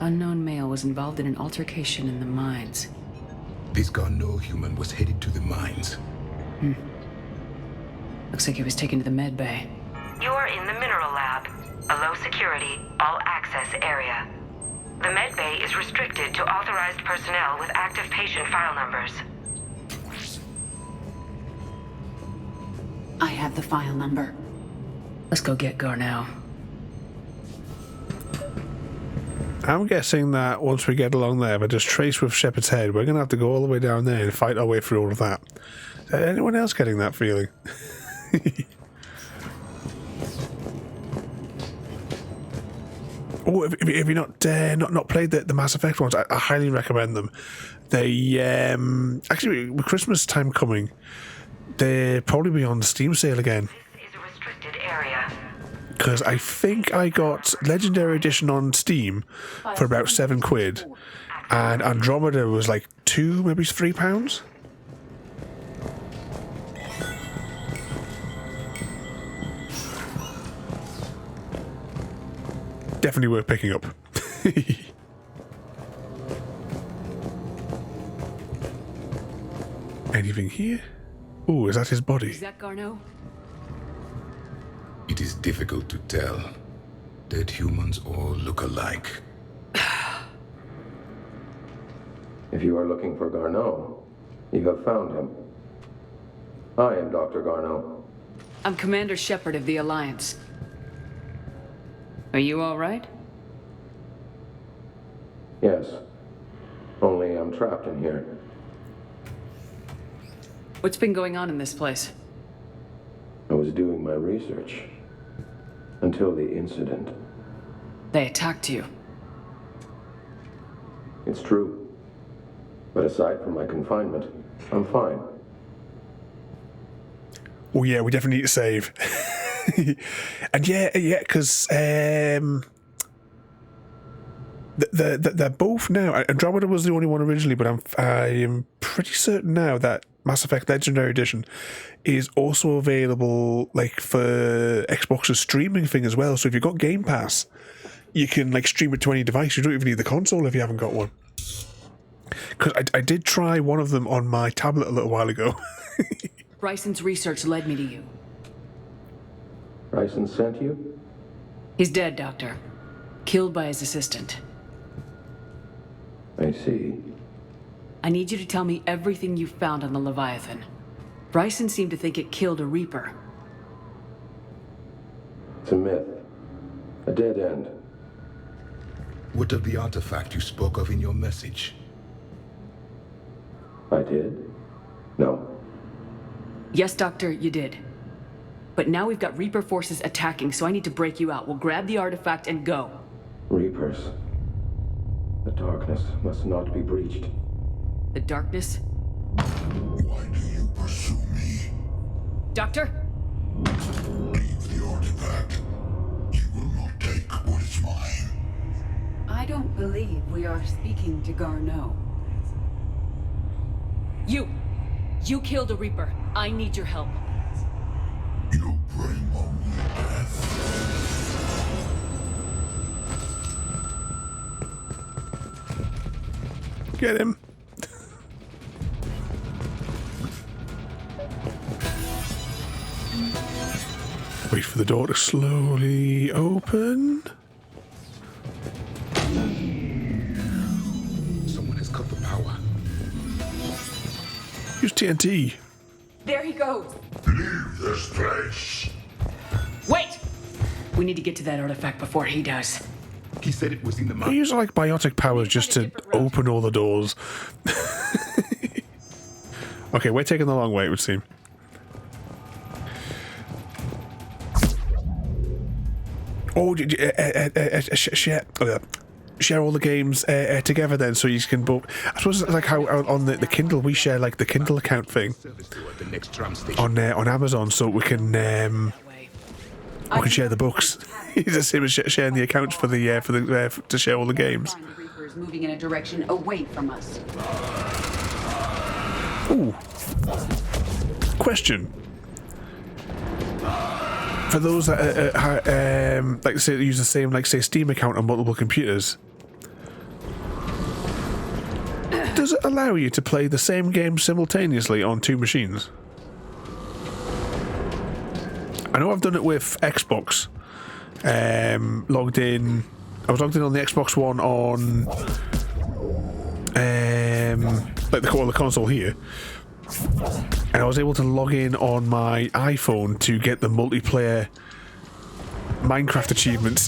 Unknown male was involved in an altercation in the mines. This Garneau human was headed to the mines. Looks like he was taken to the med bay. You are in the mineral lab, a low security, all access area. The med bay is restricted to authorized personnel with active patient file numbers. I have the file number. Let's go get Garneau. I'm guessing that once we get along there, if I just trace with Shepard's head, we're going to have to go all the way down there and fight our way through all of that. Is anyone else getting that feeling? Oh, if you not played the Mass Effect ones, I highly recommend them. They actually, with Christmas time coming, they'll probably be on the Steam sale again. This is a restricted area. Because I think I got Legendary Edition on Steam for about £7, and Andromeda was like £2, maybe £3. Definitely worth picking up. Anything here? Oh, is that his body? Is that Garneau? It is difficult to tell. Dead humans all look alike. If you are looking for Garneau, you have found him. I am Dr. Garneau. I'm Commander Shepard of the Alliance. Are you all right? Yes. Only I'm trapped in here. What's been going on in this place? I was doing my research. Until the incident. They attacked you. It's true. But aside from my confinement, I'm fine. Oh yeah, we definitely need to save. And yeah, because they're both now. Andromeda was the only one originally, but I am pretty certain now that Mass Effect Legendary Edition is also available like for Xbox's streaming thing as well. So if you've got Game Pass, you can like stream it to any device. You don't even need the console if you haven't got one. Because I did try one of them on my tablet a little while ago. Bryson's research led me to you. Bryson sent you? He's dead, Doctor. Killed by his assistant. I see. I need you to tell me everything you found on the Leviathan. Bryson seemed to think it killed a Reaper. It's a myth. A dead end. What of the artifact you spoke of in your message? I did? No. Yes, Doctor, you did. But now we've got Reaper forces attacking, so I need to break you out. We'll grab the artifact and go. Reapers. The darkness must not be breached. The darkness? Why do you pursue me? Doctor? Leave the artifact. You will not take what is mine. I don't believe we are speaking to Garneau. You killed a Reaper. I need your help. You bring only death. Get him. Wait for the door to slowly open. Someone has cut the power. Use TNT. There he goes. Leave this place. Wait! We need to get to that artifact before he does. He said it was in the He uses like biotic powers just to open all the doors. Okay, we're taking the long way, it would seem. Oh, share all the games together then, so you can both. I suppose it's like how on the Kindle we share like the Kindle account thing on Amazon, so we can share the books. It's the same as sharing the accounts for the to share all the games. The Reaper is moving in a direction away from us. Ooh. Question. For those that like say use the same like say Steam account on multiple computers, does it allow you to play the same game simultaneously on two machines? I know I've done it with Xbox. Logged in. I was logged in on the Xbox One on like the console here. And I was able to log in on my iPhone to get the multiplayer Minecraft achievements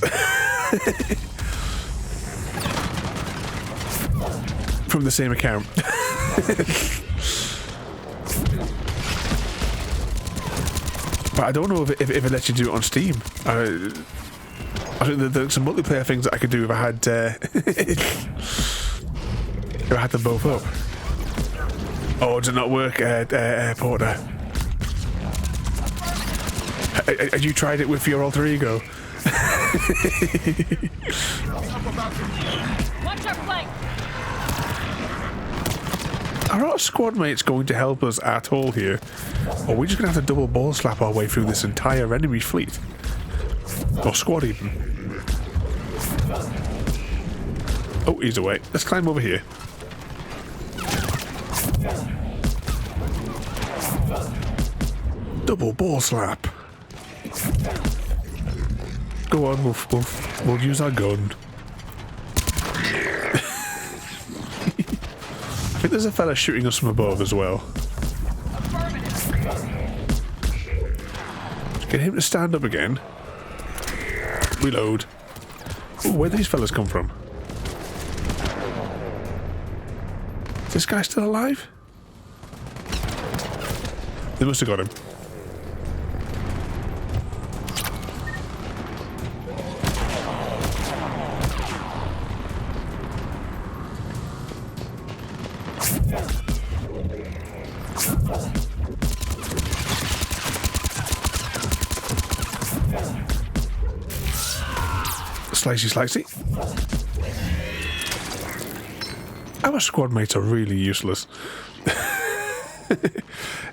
from the same account. But I don't know if it lets you do it on Steam. I think there's some multiplayer things that I could do if I had if I had them both up. Oh, did it not work, Porter? Had you tried it with your alter ego? Watch our flank. Are our squad mates going to help us at all here? Or are we just going to have to double ball slap our way through this entire enemy fleet? Or squad even. Oh, he's away. Let's climb over here. Double ball slap. Go on, we'll use our gun. I think there's a fella shooting us from above as well. Let's get him to stand up again. Reload. Ooh, where did these fellas come from? Is this guy still alive? They must have got him. Slicey. Our squad mates are really useless.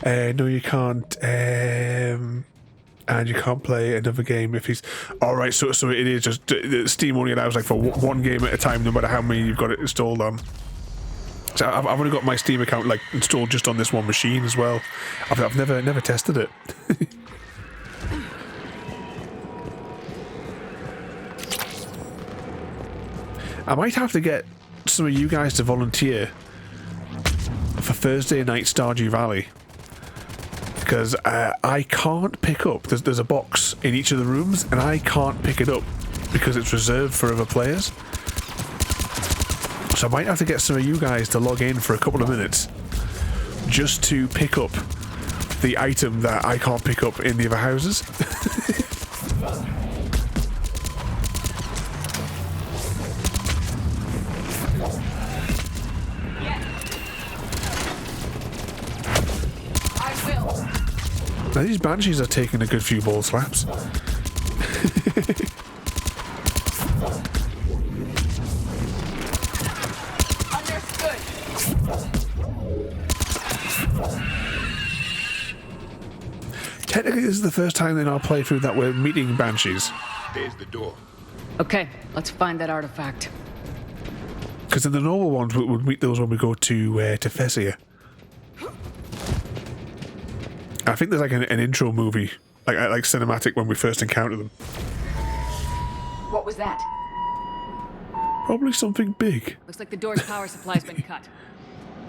No, you can't. And you can't play another game if he's. Alright, so it is just. Steam only allows like for one game at a time, no matter how many you've got it installed on. So I've only got my Steam account like installed just on this one machine as well. I've never tested it. I might have to get some of you guys to volunteer for Thursday night Stardew Valley, because I can't pick up. There's a box in each of the rooms, and I can't pick it up because it's reserved for other players. So I might have to get some of you guys to log in for a couple of minutes just to pick up the item that I can't pick up in the other houses. Now these banshees are taking a good few ball slaps. Understood. Technically, this is the first time in our playthrough that we're meeting banshees. There's the door. Okay, let's find that artifact. Because in the normal ones, we would meet those when we go to Fessia. I think there's like an intro movie, like cinematic, when we first encounter them. What was that? Probably something big. Looks like the door's power supply's been cut.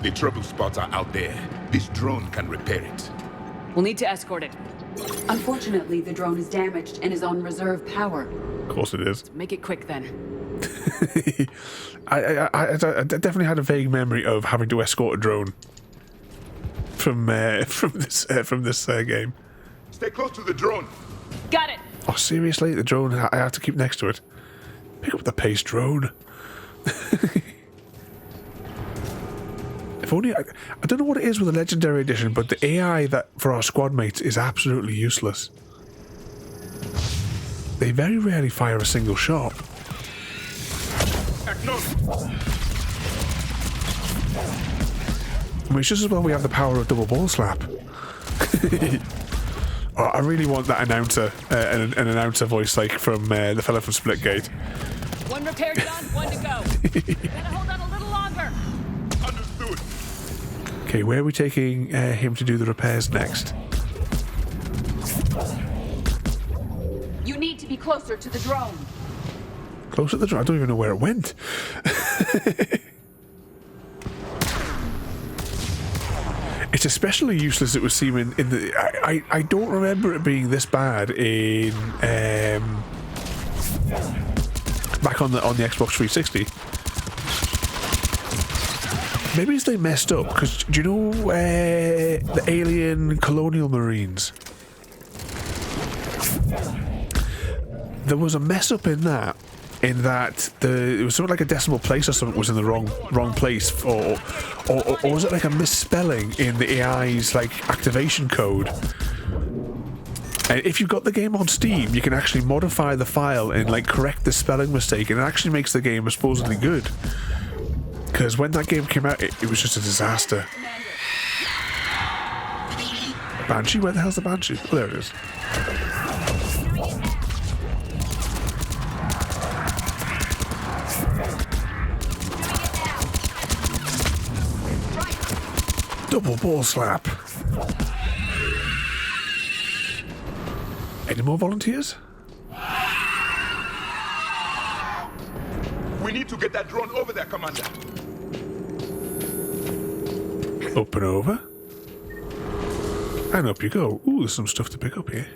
The trouble spots are out there. This drone can repair it. We'll need to escort it. Unfortunately, the drone is damaged and is on reserve power. Of course it is. Make it quick then. I definitely had a vague memory of having to escort a drone from this game. Stay close to the drone. Got it. Oh, seriously? The drone? I have to keep next to it. Pick up the pace drone. If only I don't know what it is with the Legendary Edition, but the AI that for our squad mates is absolutely useless. They very rarely fire a single shot. I mean, it's just as well we have the power of double ball slap. Oh, I really want that announcer, an announcer voice like from the fella from Splitgate. One repair done, one to go. Gotta hold on a little longer. Understood. Okay, where are we taking him to do the repairs next? You need to be closer to the drone. Close to the drone? I don't even know where it went. It's especially useless, it would seem, in the... I don't remember it being this bad in... back on the Xbox 360. Maybe it's they messed up, because do you know the alien colonial marines? there was a mess up in that it was sort of like a decimal place or something was in the wrong place, or was it like a misspelling in the AI's like activation code? And if you've got the game on Steam, you can actually modify the file and like correct the spelling mistake, and it actually makes the game supposedly good. Because when that game came out, it was just a disaster. Banshee? Where the hell's the Banshee? Oh, there it is. Double ball slap. Any more volunteers? We need to get that drone over there, Commander. Up and over. And up you go. Ooh, there's some stuff to pick up here.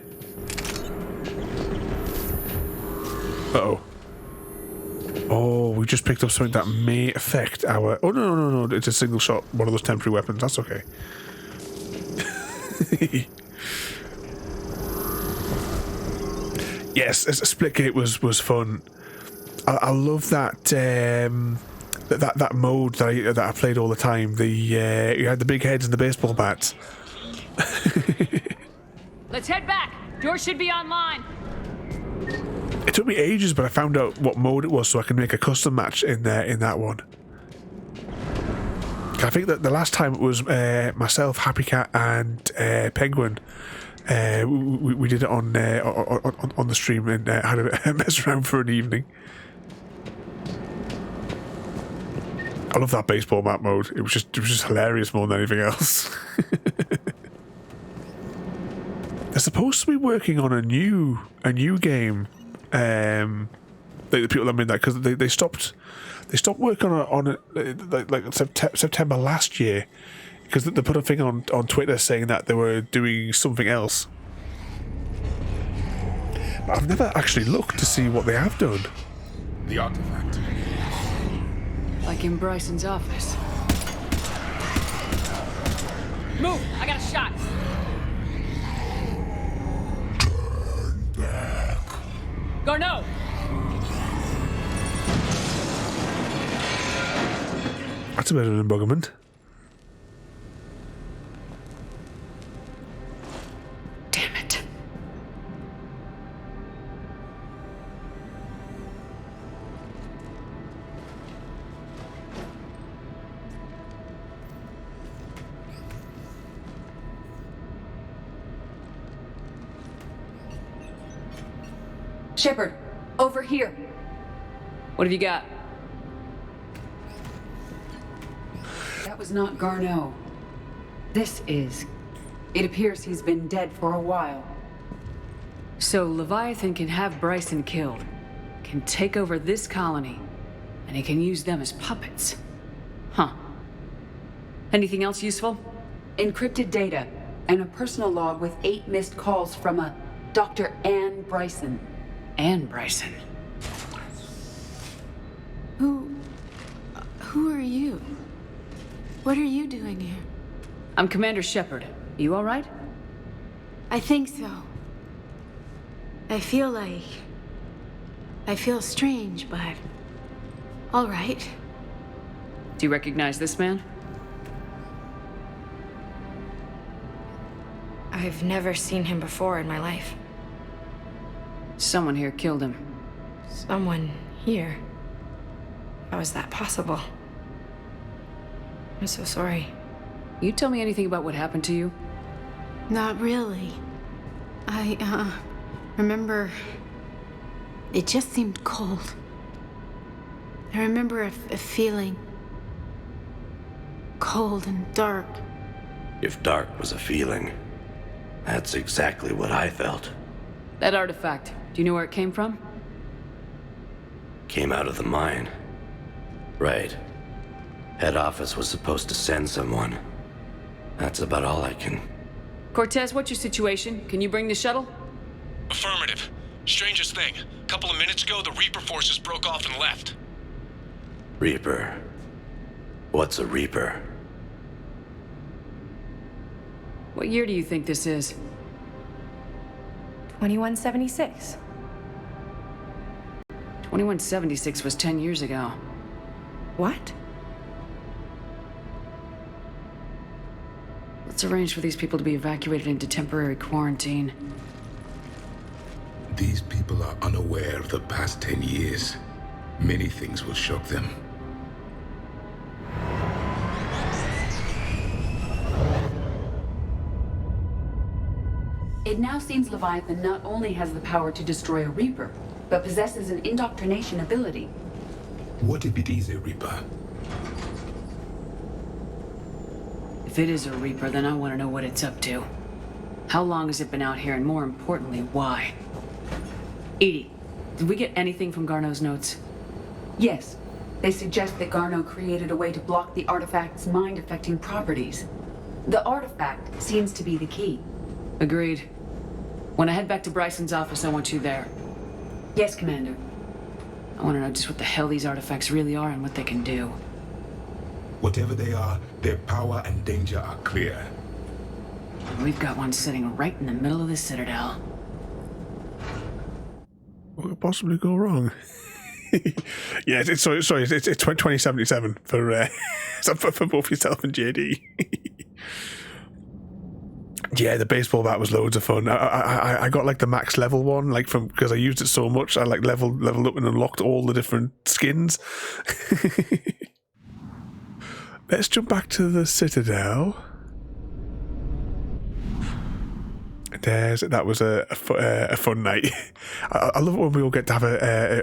Uh-oh. Oh, we just picked up something that may affect our... Oh, no. It's a single shot. One of those temporary weapons. That's okay. Yes, Splitgate was fun. I love that that mode that I played all the time. You had the big heads and the baseball bats. Let's head back. Door should be online. It took me ages, but I found out what mode it was, so I can make a custom match in that one. I think that the last time it was myself, Happy Cat, and Penguin. We did it on the stream and had a mess around for an evening. I love that baseball map mode. It was just hilarious more than anything else. They're supposed to be working on a new game. The people that made that, because they stopped working on it like September last year, because they put a thing on Twitter saying that they were doing something else. But I've never actually looked to see what they have done. The artifact. Like in Bryson's office. Move! I got a shot. Turn back. Garneau! That's a bit of an embuggerment. Damn it. Shepard, over here. What have you got? That was not Garneau. This is. It appears he's been dead for a while. So Leviathan can have Bryson killed, can take over this colony, and he can use them as puppets. Huh. Anything else useful? Encrypted data, and a personal log with 8 missed calls from a Dr. Anne Bryson. Anne Bryson. Who are you? What are you doing here? I'm Commander Shepard. You all right? I think so. I feel strange, but all right. Do you recognize this man? I've never seen him before in my life. Someone here killed him. Someone here? How is that possible? I'm so sorry. You tell me anything about what happened to you? Not really. I remember it just seemed cold. I remember a feeling cold and dark. If dark was a feeling, that's exactly what I felt. That artifact, do you know where it came from? Came out of the mine. Right. Head office was supposed to send someone. That's about all I can... Cortez, what's your situation? Can you bring the shuttle? Affirmative. Strangest thing. A couple of minutes ago, the Reaper forces broke off and left. Reaper. What's a Reaper? What year do you think this is? 2176. 2176 was 10 years ago. What? Let's arrange for these people to be evacuated into temporary quarantine. These people are unaware of the past 10 years. Many things will shock them. It now seems Leviathan not only has the power to destroy a Reaper, but possesses an indoctrination ability. What if it is a Reaper? If it is a Reaper, then I want to know what it's up to. How long has it been out here, and more importantly, why? Edie, did we get anything from Garneau's notes? Yes. They suggest that Garneau created a way to block the artifact's mind-affecting properties. The artifact seems to be the key. Agreed. When I head back to Bryson's office, I want you there. Yes, Commander. I want to know just what the hell these artifacts really are and what they can do. Whatever they are, their power and danger are clear. We've got one sitting right in the middle of the Citadel. What could possibly go wrong? Yeah, it's 2077 for both yourself and JD. Yeah, the baseball bat was loads of fun. I got like the max level one, like from because I used it so much. I like leveled up and unlocked all the different skins. Let's jump back to the Citadel. That was a fun night. I love it when we all get to have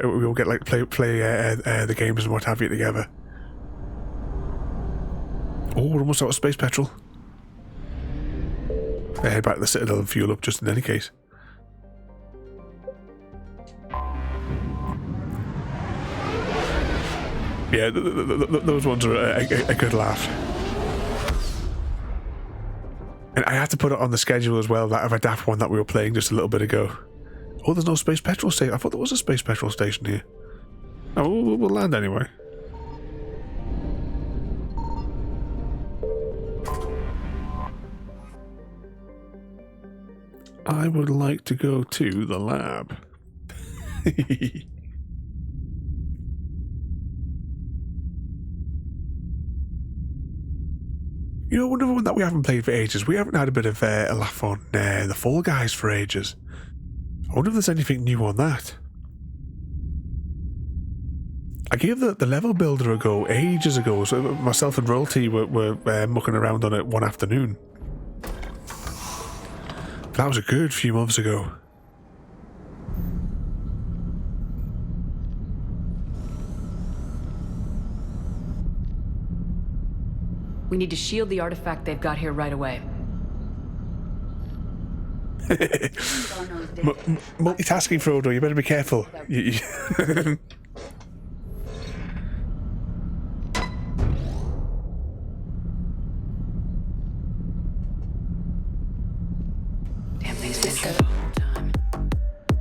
we all get like play the games and what have you together. Oh, we're almost out of space petrol. Head back to the Citadel and fuel up just in any case. Yeah, those ones are a good laugh. And I had to put it on the schedule as well, that of a daft one that we were playing just a little bit ago. Oh, there's no space petrol station. I thought there was a space petrol station here. Oh, we'll land anyway. I would like to go to the lab. You know, another one that we haven't played for ages. We haven't had a bit of a laugh on the Fall Guys for ages. I wonder if there's anything new on that. I gave the level builder a go ages ago. So myself and Royalty were mucking around on it one afternoon. That was a good few months ago. We need to shield the artifact they've got here right away. Multitasking, Frodo. You better be careful. Damn thing's been good the whole time.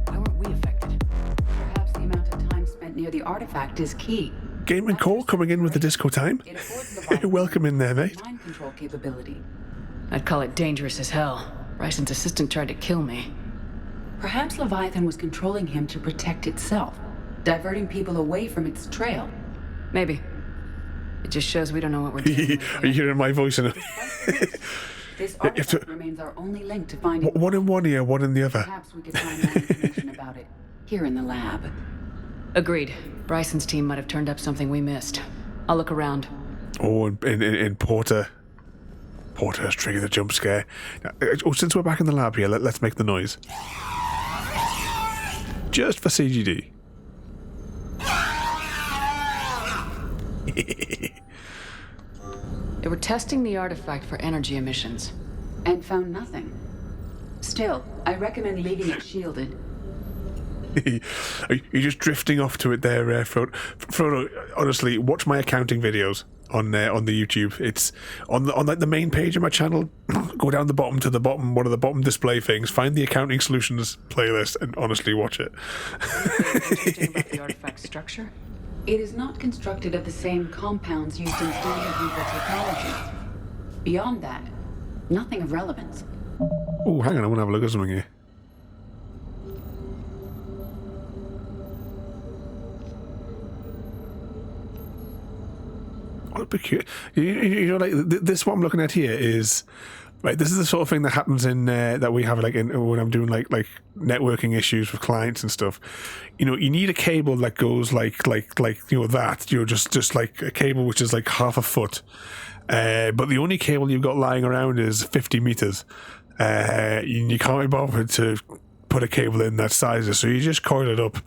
Why weren't we affected? Perhaps the amount of time spent near the artifact is key. Game and Core coming in with the disco time. Welcome in there, mate. Mind control capability. I'd call it dangerous as hell. Bryson's assistant tried to kill me. Perhaps Leviathan was controlling him to protect itself, diverting people away from its trail. Maybe. It just shows we don't know what we're doing. Are you hearing my voice in it? This artifact remains our only link to finding one in one ear, one in the other. Perhaps we could find more information about it here in the lab. Agreed. Bryson's team might have turned up something we missed. I'll look around. Oh, in Porter. Porter has triggered the jump scare. Oh, since we're back in the lab here, let's make the noise. Just for CGD. They were testing the artifact for energy emissions. And found nothing. Still, I recommend leaving it shielded. You're just drifting off to it there, Frodo. Frodo, honestly, watch my accounting videos on the YouTube. It's on like the main page of my channel. Go down the bottom to the bottom, one of the bottom display things. Find the accounting solutions playlist, and honestly, watch it. Interesting about the artifact's structure? It is not constructed of the same compounds used in standard Reaper technology. Beyond that, nothing of relevance. Oh, hang on, I want to have a look at something here. peculiar. You know, like this. What I'm looking at here is right. This is the sort of thing that happens in that we have like when I'm doing like networking issues with clients and stuff. You know, you need a cable that goes like you know that. You know, just like a cable which is like half a foot. But the only cable you've got lying around is 50 meters. You can't be bothered to put a cable in that size, so you just coil it up.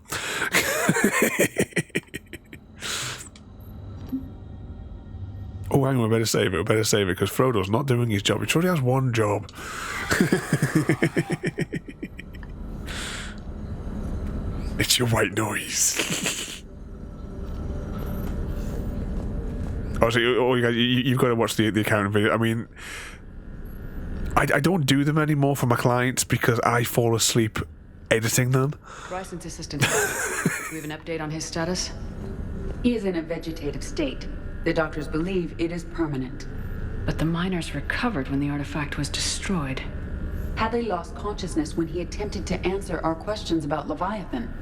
Oh, hang on, I better save it, because Frodo's not doing his job. He only has one job. It's your white noise. You've got to watch the accounting video. I mean, I don't do them anymore for my clients because I fall asleep editing them. Bryson's assistant. Do we have an update on his status? He is in a vegetative state. The doctors believe it is permanent. But the miners recovered when the artifact was destroyed. Hadley lost consciousness when he attempted to answer our questions about Leviathan.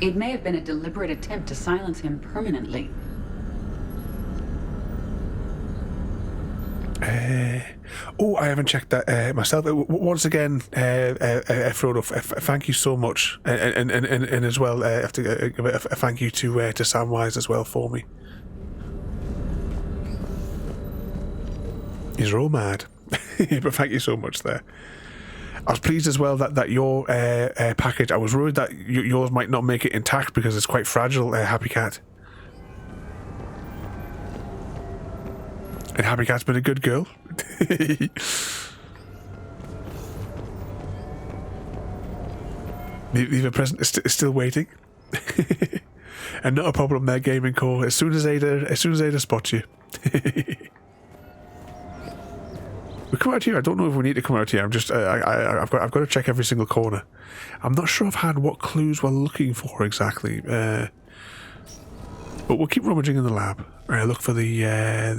It may have been a deliberate attempt to silence him permanently. I haven't checked that myself. Once again, Frodo, thank you so much, and as well, I have to give a thank you to Samwise as well for me. He's all mad, but thank you so much there. I was pleased as well that your package. I was worried that yours might not make it intact because it's quite fragile. Happy Cat. And Happy Cat's been a good girl. The present is still waiting. And not a problem there, Gaming Core. As soon as Ada spots you. We come out here. I don't know if we need to come out here. I'm just I've got to check every single corner. I'm not sure offhand what clues we're looking for exactly. But we'll keep rummaging in the lab. Look for the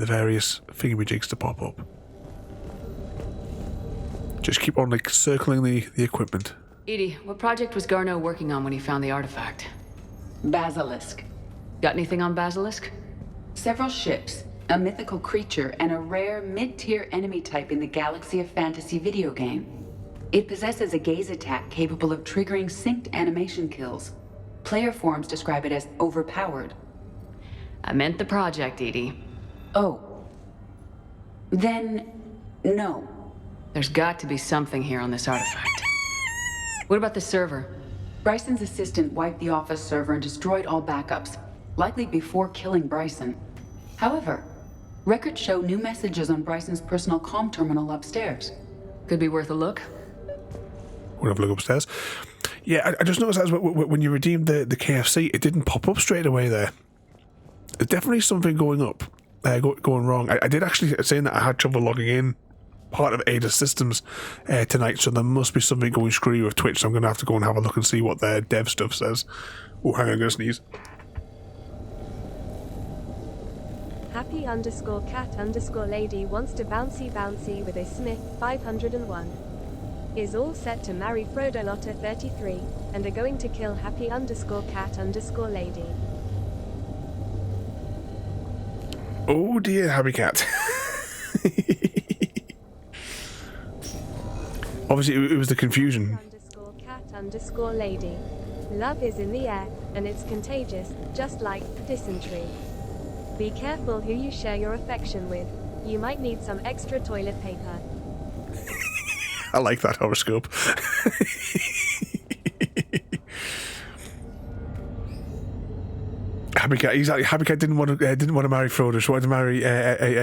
various thingamajigs to pop up. Just keep on like circling the equipment. Edie, what project was Garneau working on when he found the artifact? Basilisk. Got anything on Basilisk? Several ships, a mythical creature, and a rare mid-tier enemy type in the Galaxy of Fantasy video game. It possesses a gaze attack capable of triggering synced animation kills. Player forums describe it as overpowered. I meant the project, Edie. Oh. Then, no. There's got to be something here on this artifact. What about the server? Bryson's assistant wiped the office server and destroyed all backups, likely before killing Bryson. However, records show new messages on Bryson's personal comm terminal upstairs. Could be worth a look. We'll have a look upstairs. Yeah, I just noticed that when you redeemed the KFC, it didn't pop up straight away there. There's definitely something going wrong. I did actually say that I had trouble logging in part of Ada's systems tonight, so there must be something going screwy with Twitch, so I'm going to have to go and have a look and see what their dev stuff says. Oh, hang on, I'm going to sneeze. Happy_cat_lady wants to bouncy with a Smith 501. Is all set to marry Frodo Lotta 33, and are going to kill Happy_cat_lady. Oh dear, Happy Cat. Obviously, it was the confusion. _cat_lady. Love is in the air, and it's contagious, just like dysentery. Be careful who you share your affection with. You might need some extra toilet paper. I like that horoscope. Happy Cat. Exactly. Happy Cat didn't want to marry Frodo. She wanted to marry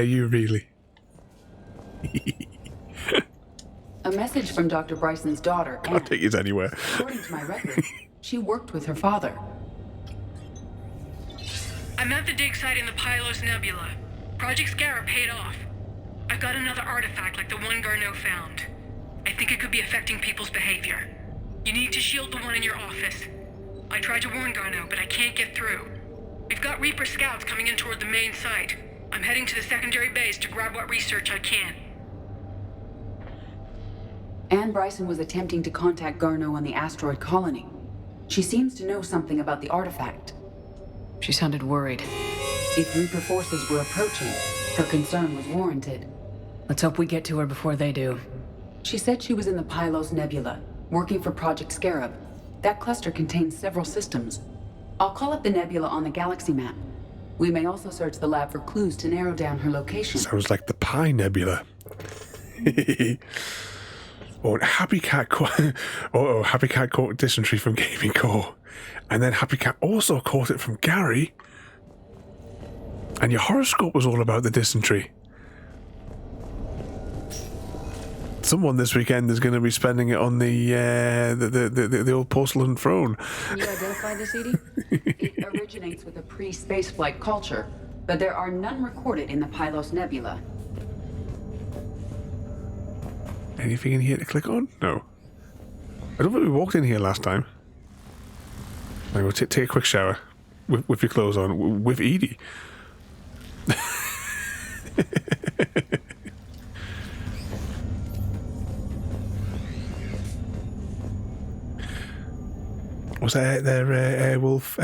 you, really. A message from Dr. Bryson's daughter. Can't take it anywhere. According to my records, she worked with her father. I'm at the dig site in the Pylos Nebula. Project Scarab paid off. I've got another artifact like the one Garneau found. I think it could be affecting people's behavior. You need to shield the one in your office. I tried to warn Garneau, but I can't get through. We've got Reaper scouts coming in toward the main site. I'm heading to the secondary base to grab what research I can. Anne Bryson was attempting to contact Garneau on the asteroid colony. She seems to know something about the artifact. She sounded worried. If Reaper forces were approaching, Her concern was warranted. Let's hope we get to her before they do. She said she was in the Pylos Nebula, working for Project Scarab. That cluster contains several systems. I'll call up the nebula on the galaxy map. We may also search the lab for clues to narrow down her location. Sounds like the Pi Nebula. Or Happy Cat Happy Cat caught dysentery from Gaming Core. And then Happy Cat also caught it from Gary. And your horoscope was all about the dysentery. Someone this weekend is going to be spending it on the old porcelain throne. Can you identify this, Edie? It originates with a pre-spaceflight culture, but there are none recorded in the Pylos Nebula. Anything in here to click on? No. I don't think we walked in here last time. Maybe we'll take a quick shower with your clothes on, with Edie. Was that their Wolf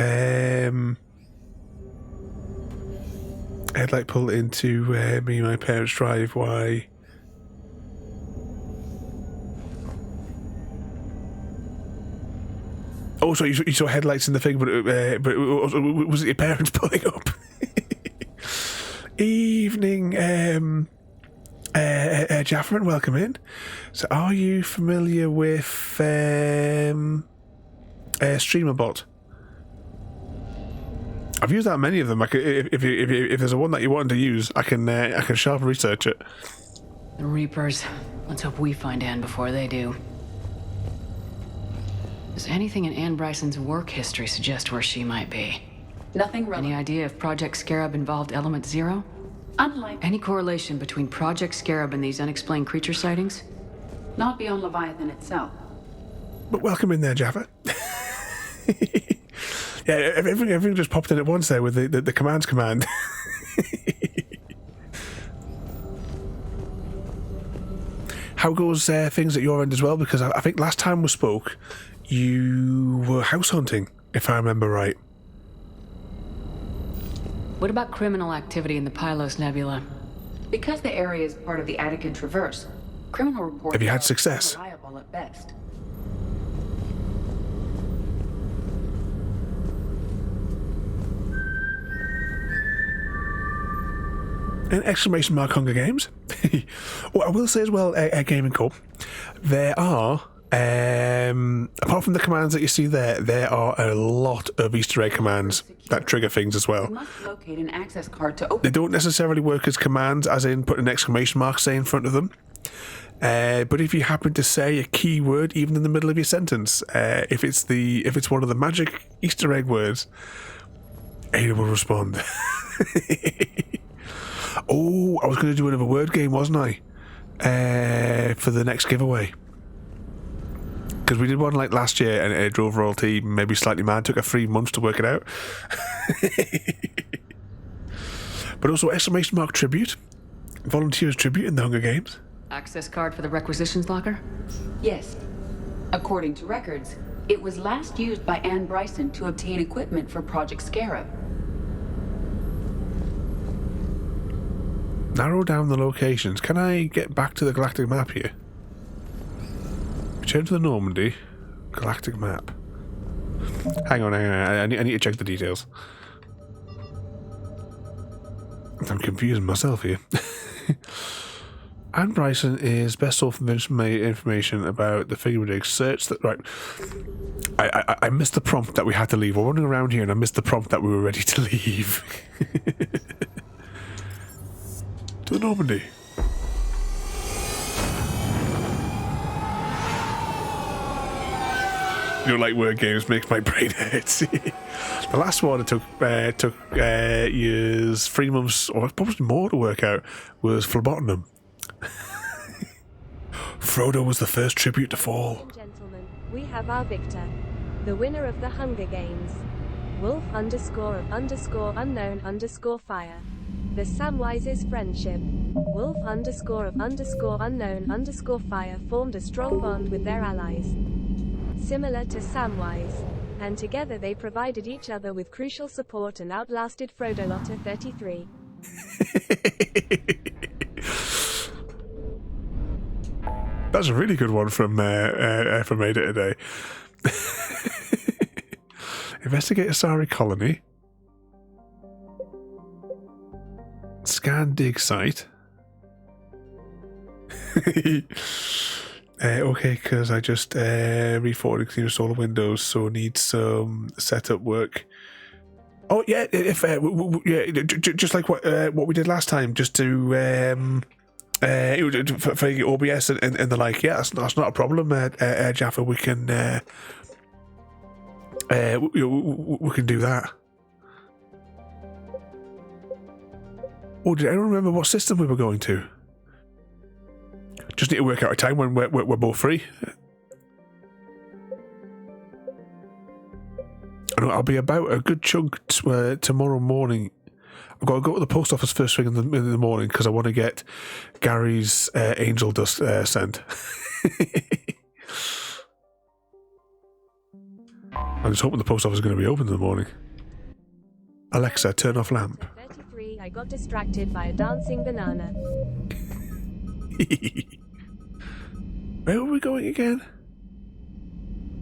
headlight pulled into me and my parents' driveway? Oh, so you saw headlights in the thing, but was it your parents pulling up? Evening, Jafferman, welcome in. So, are you familiar with StreamerBot? I've used that many of them. If there's a one that you want to use, I can sharp research it. The Reapers. Let's hope we find Anne before they do. Does anything in Anne Bryson's work history suggest where she might be? Nothing relevant. Any idea if Project Scarab involved Element Zero? Unlike... Any correlation between Project Scarab and these unexplained creature sightings? Not beyond Leviathan itself. But welcome in there, Jaffa. Yeah, everything just popped in at once there with the commands command. How goes things at your end as well? Because I think last time we spoke, you were house hunting, if I remember right. What about criminal activity in the Pylos Nebula? Because the area is part of the Attican Traverse, criminal reports Have you had success? are reliable at best. An exclamation mark Hunger Games. Well, I will say as well, Gaming Corp, there are, apart from the commands that you see there are a lot of Easter egg commands that trigger things as well. You must locate an access card to open. They don't necessarily work as commands, as in put an exclamation mark, say, in front of them. But if you happen to say a keyword, even in the middle of your sentence, if it's one of the magic Easter egg words, Ada will respond. Oh, I was going to do another word game, wasn't I? For the next giveaway. Because we did one like last year and it drove royalty maybe slightly mad. Took her 3 months to work it out. But also exclamation mark tribute. Volunteers tribute in the Hunger Games. Access card for the requisitions locker? Yes. According to records, it was last used by Anne Bryson to obtain equipment for Project Scarab. Narrow down the locations. Can I get back to the galactic map here? Return to the Normandy. Galactic map. Hang on. I need to check the details. I'm confusing myself here. Anne Bryson is best source of information about the figurative search that... Right. I missed the prompt that we had to leave. We're running around here and I missed the prompt that we were ready to leave. To the Normandy. You don't like word games, makes my brain hurt. The last one it took years, 3 months, or probably more to work out, was Phlebotinum. Frodo was the first tribute to fall. Ladies and gentlemen, we have our victor, the winner of the Hunger Games. Wolf_of_unknown_fire. The Samwise's friendship. Wolf_of_unknown_fire formed a strong bond with their allies, similar to Samwise, and together they provided each other with crucial support and outlasted Frodolotta 33. That's a really good one from Ada today. Investigate Asari colony. Scan dig site. Okay, because I just reforwarded clear solar windows, so need some setup work. Oh yeah, if just like what we did last time, just to for OBS and the like. Yeah, that's not a problem, Jaffa. We can we can do that. Oh, did anyone remember what system we were going to? Just need to work out a time when we're both free. And I'll be about a good chunk tomorrow morning. I've got to go to the post office first thing in the morning because I want to get Gary's angel dust sent. I'm just hoping the post office is going to be open in the morning. Alexa, turn off lamp. 33, I got distracted by a dancing banana. Where were we going again?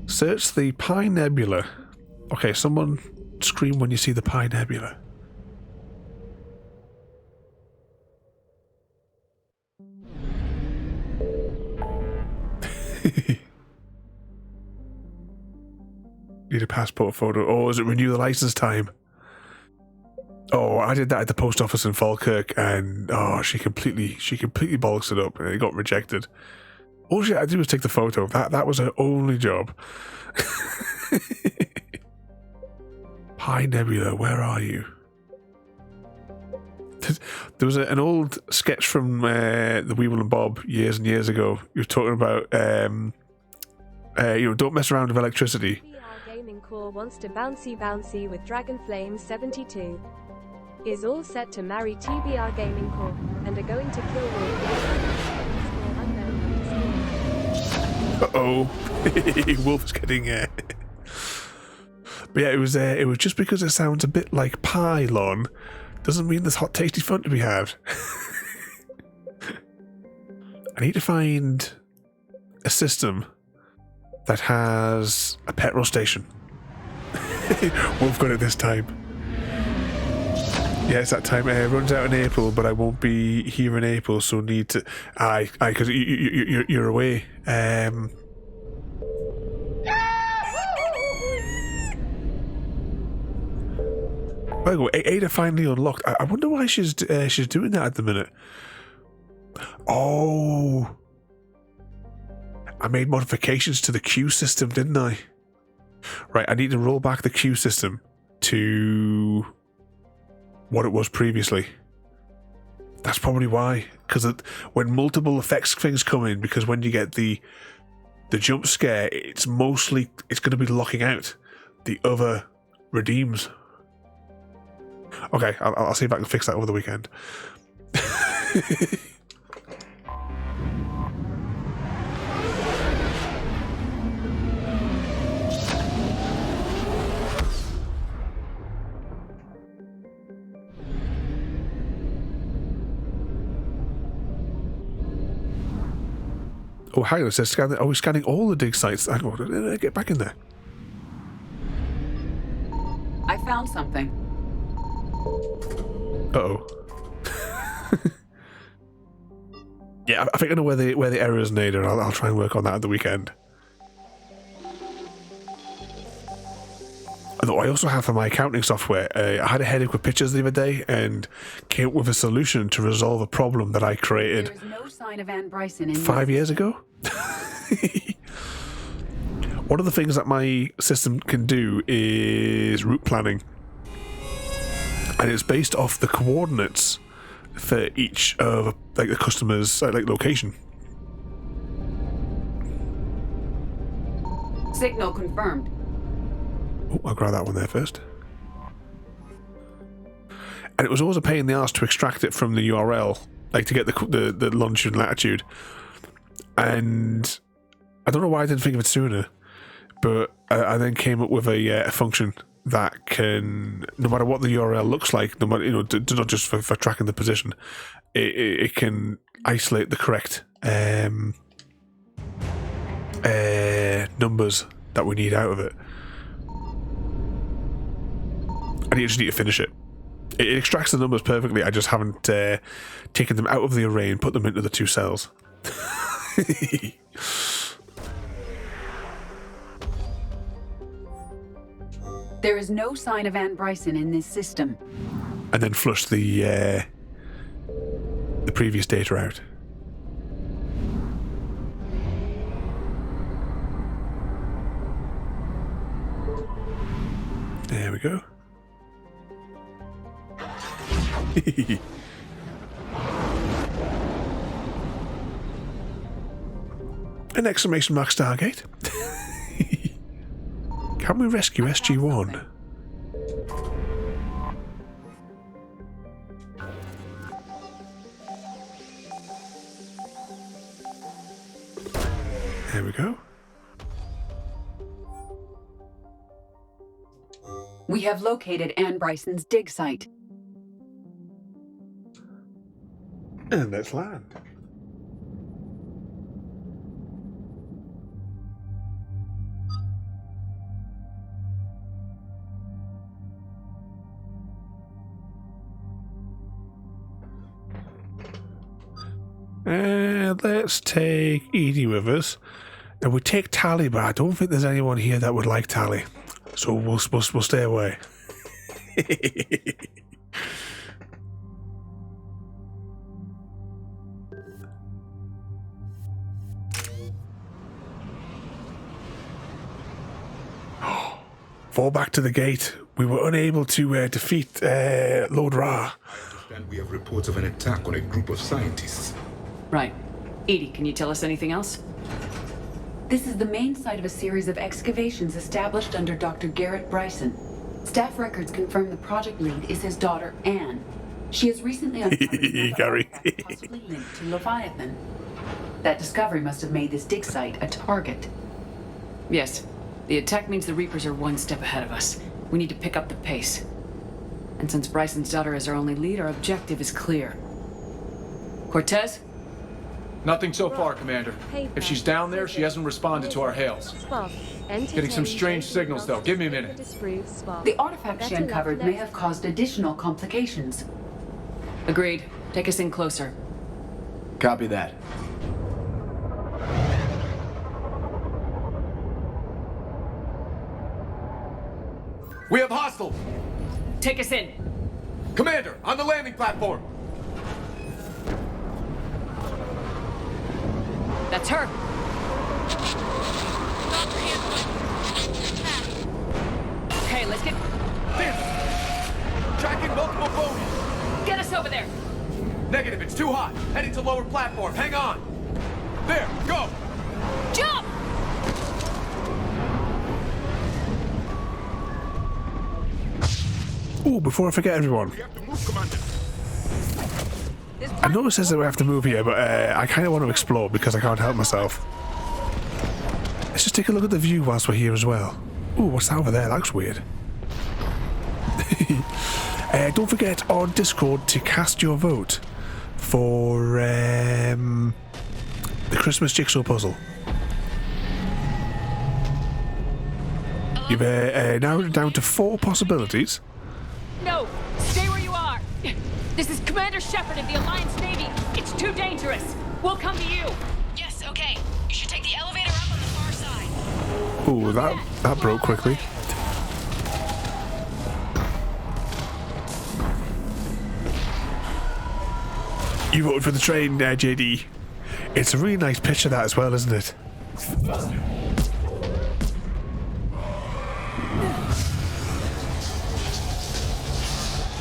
Search the Pi Nebula. Okay, someone scream when you see the Pi Nebula. Need a passport photo. Oh, is it renew the license time? Oh, I did that at the post office in Falkirk, and oh, she completely bollocks it up, and it got rejected. All she had to do was take the photo. That was her only job. Pi Nebula, where are you? There was an old sketch from the Weevil and Bob years and years ago. You were talking about, don't mess around with electricity. TBR Gaming Core wants to bouncy with Dragon Flame 72. Is all set to marry TBR Gaming Core and are going to kill Wolf. Uh-oh. Wolf's getting But yeah, it was just because it sounds a bit like pylon doesn't mean there's hot tasty fun to be had. I need to find a system that has a petrol station. Wolf got it this time. Yeah, it's that time. It runs out in April, but I won't be here in April, so need to. Because you're away. By the way, Ada finally unlocked. I wonder why she's doing that at the minute. Oh, I made modifications to the queue system, didn't I? Right, I need to roll back the queue system to what it was previously. That's probably why. Because when multiple effects things come in, because when you get the jump scare, it's going to be locking out the other redeems. Okay, I'll see if I can fix that over the weekend. Oh, hang on, it says scan. We're scanning all the dig sites. Hang on, get back in there. I found something. Uh-oh. Yeah, I think I know where the error is, Nada. I'll try and work on that at the weekend. Although I also have for my accounting software, I had a headache with pictures the other day and came up with a solution to resolve a problem that I created. There is no sign of Anne Bryson in 5 years ago. One of the things that my system can do is route planning, and it's based off the coordinates for each of the customer's location. Signal confirmed. Oh, I'll grab that one there first. And it was always a pain in the arse to extract it from the URL, to get the longitude and latitude. And I don't know why I didn't think of it sooner, but I then came up with a function that can, no matter what the URL looks like, no matter, not just for tracking the position, it can isolate the correct numbers that we need out of it. I just need to finish it. It extracts the numbers perfectly. I just haven't taken them out of the array and put them into the 2 cells. There is no sign of Anne Bryson in this system. And then flush the previous data out. There we go. An exclamation mark Stargate. Can we rescue SG-1? There we go. We have located Anne Bryson's dig site. And let's land. And let's take Edie with us. And we take Tally, but I don't think there's anyone here that would like Tally. So we'll stay away. Fall back to the gate. We were unable to defeat Lord Ra. I understand we have reports of an attack on a group of scientists. Right. Edie, can you tell us anything else? This is the main site of a series of excavations established under Dr. Garrett Bryson. Staff records confirm the project lead is his daughter, Anne. She has recently uncovered Gary. possibly linked to Leviathan. That discovery must have made this dig site a target. Yes. The attack means the Reapers are one step ahead of us. We need to pick up the pace. And since Bryson's daughter is our only lead, our objective is clear. Cortez? Nothing so far, Commander. If she's down there, she hasn't responded to our hails. Getting some strange signals, though. Give me a minute. The artifact she uncovered may have caused additional complications. Agreed. Take us in closer. Copy that. We have hostile! Take us in. Commander, on the landing platform! That's her. Okay, let's get... Tracking multiple bogies! Get us over there! Negative, it's too hot. Heading to lower platform. Hang on! There, go! Jump! Oh, before I forget, everyone. I know it says that we have to move here, but I kind of want to explore because I can't help myself. Let's just take a look at the view whilst we're here as well. Ooh, what's that over there? That looks weird. Don't forget on Discord to cast your vote for the Christmas jigsaw puzzle. You've narrowed it down to 4 possibilities. No! Stay where you are! This is Commander Shepard of the Alliance Navy. It's too dangerous. We'll come to you. Yes, okay. You should take the elevator up on the far side. Ooh, that broke quickly. You voted for the train, JD. It's a really nice picture, that as well, isn't it?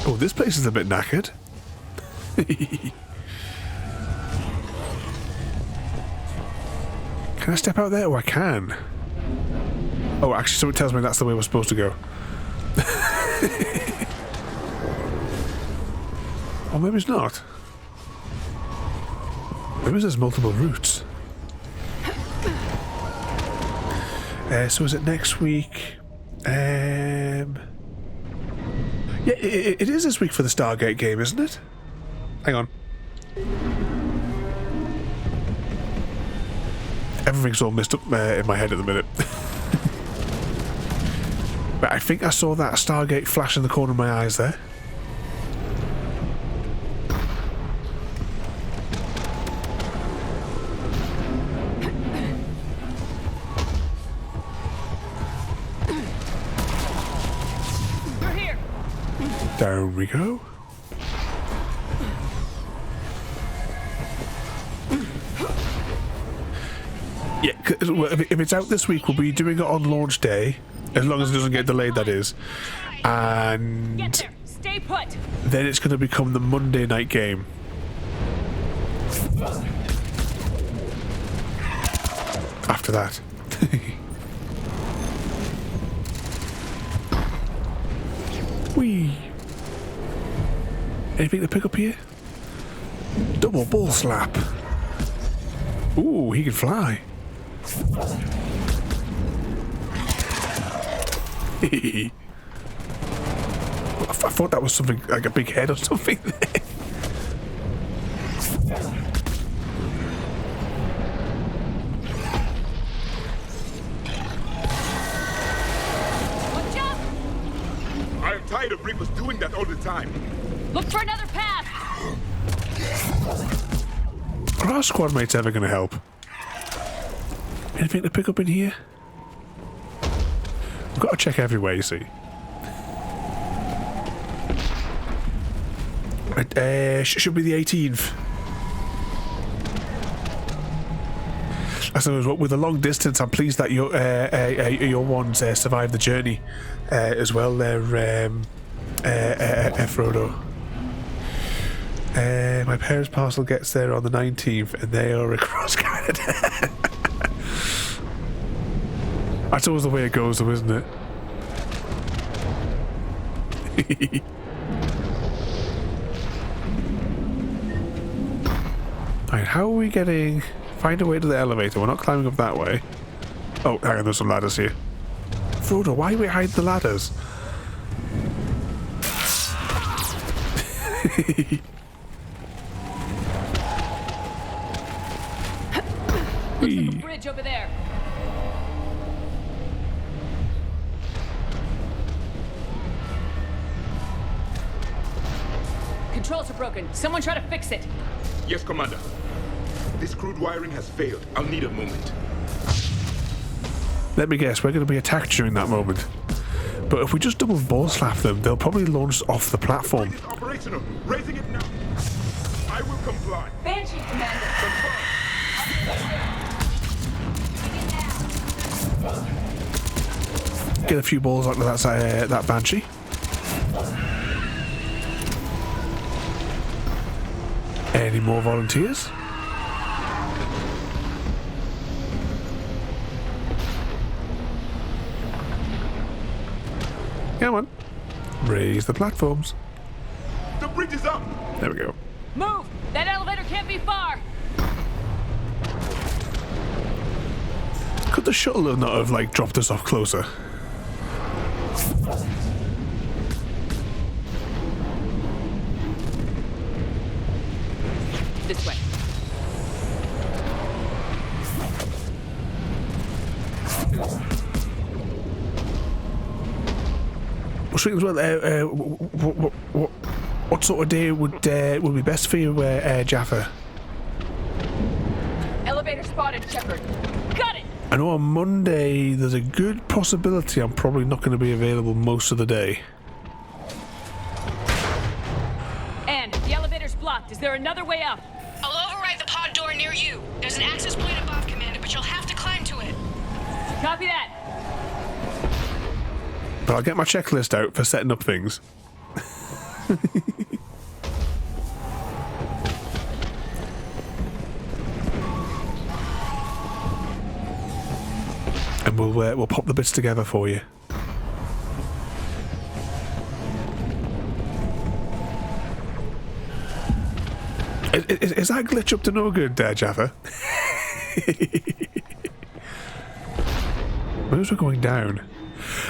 Oh, this place is a bit knackered. Can I step out there? Oh, I can. Oh, actually, someone tells me that's the way we're supposed to go. Or maybe it's not. Maybe there's multiple routes. So is it next week? Yeah, it is this week for the Stargate game, isn't it? Hang on. Everything's all messed up in my head at the minute. But I think I saw that Stargate flash in the corner of my eyes there. Down we go. Yeah, if it's out this week, we'll be doing it on launch day, as long as it doesn't get delayed, that is. And get there. Stay put. Then it's going to become the Monday night game. After that. Whee! Anything to pick up here? Double ball slap. Ooh, he can fly. I thought that was something like a big head or something there. Watch out! I'm tired of Reapers doing that all the time. Look for another path. Are our squad mates ever going to help? Anything to pick up in here? We've got to check everywhere, you see. Should be the 18th. I suppose with a long distance, I'm pleased that your ones survived the journey as well there, Frodo. My parents' parcel gets there on the 19th and they are across Canada. That's always the way it goes though, isn't it? Alright, how are we getting... Find a way to the elevator. We're not climbing up that way. Oh, hang on, there's some ladders here. Frodo, why are we hiding the ladders? Looks like a bridge over there. Controls are broken. Someone try to fix it. Yes, Commander. This crude wiring has failed. I'll need a moment. Let me guess, we're going to be attacked during that moment. But if we just double ball slap them, they'll probably launch off the platform. It's operational. Raising it now. I will comply. Banshee, Commander. Get a few balls onto that Banshee. Any more volunteers? Come on. Raise the platforms. The bridge is up. There we go. Move! That elevator can't be far. Could the shuttle not have, like, dropped us off closer? This way. What sort of day would be best for you, Jaffa? Elevator spotted, Shepard. Got it! I know on Monday there's a good possibility I'm probably not going to be available most of the day. And the elevator's blocked. Is there another way up? I'll override the pod door near you. There's an access point above, Commander, but you'll have to climb to it. Copy that. But I'll get my checklist out for setting up things. And we'll pop the bits together for you. Is that glitch up to no good, Jaffa? Where's we going down?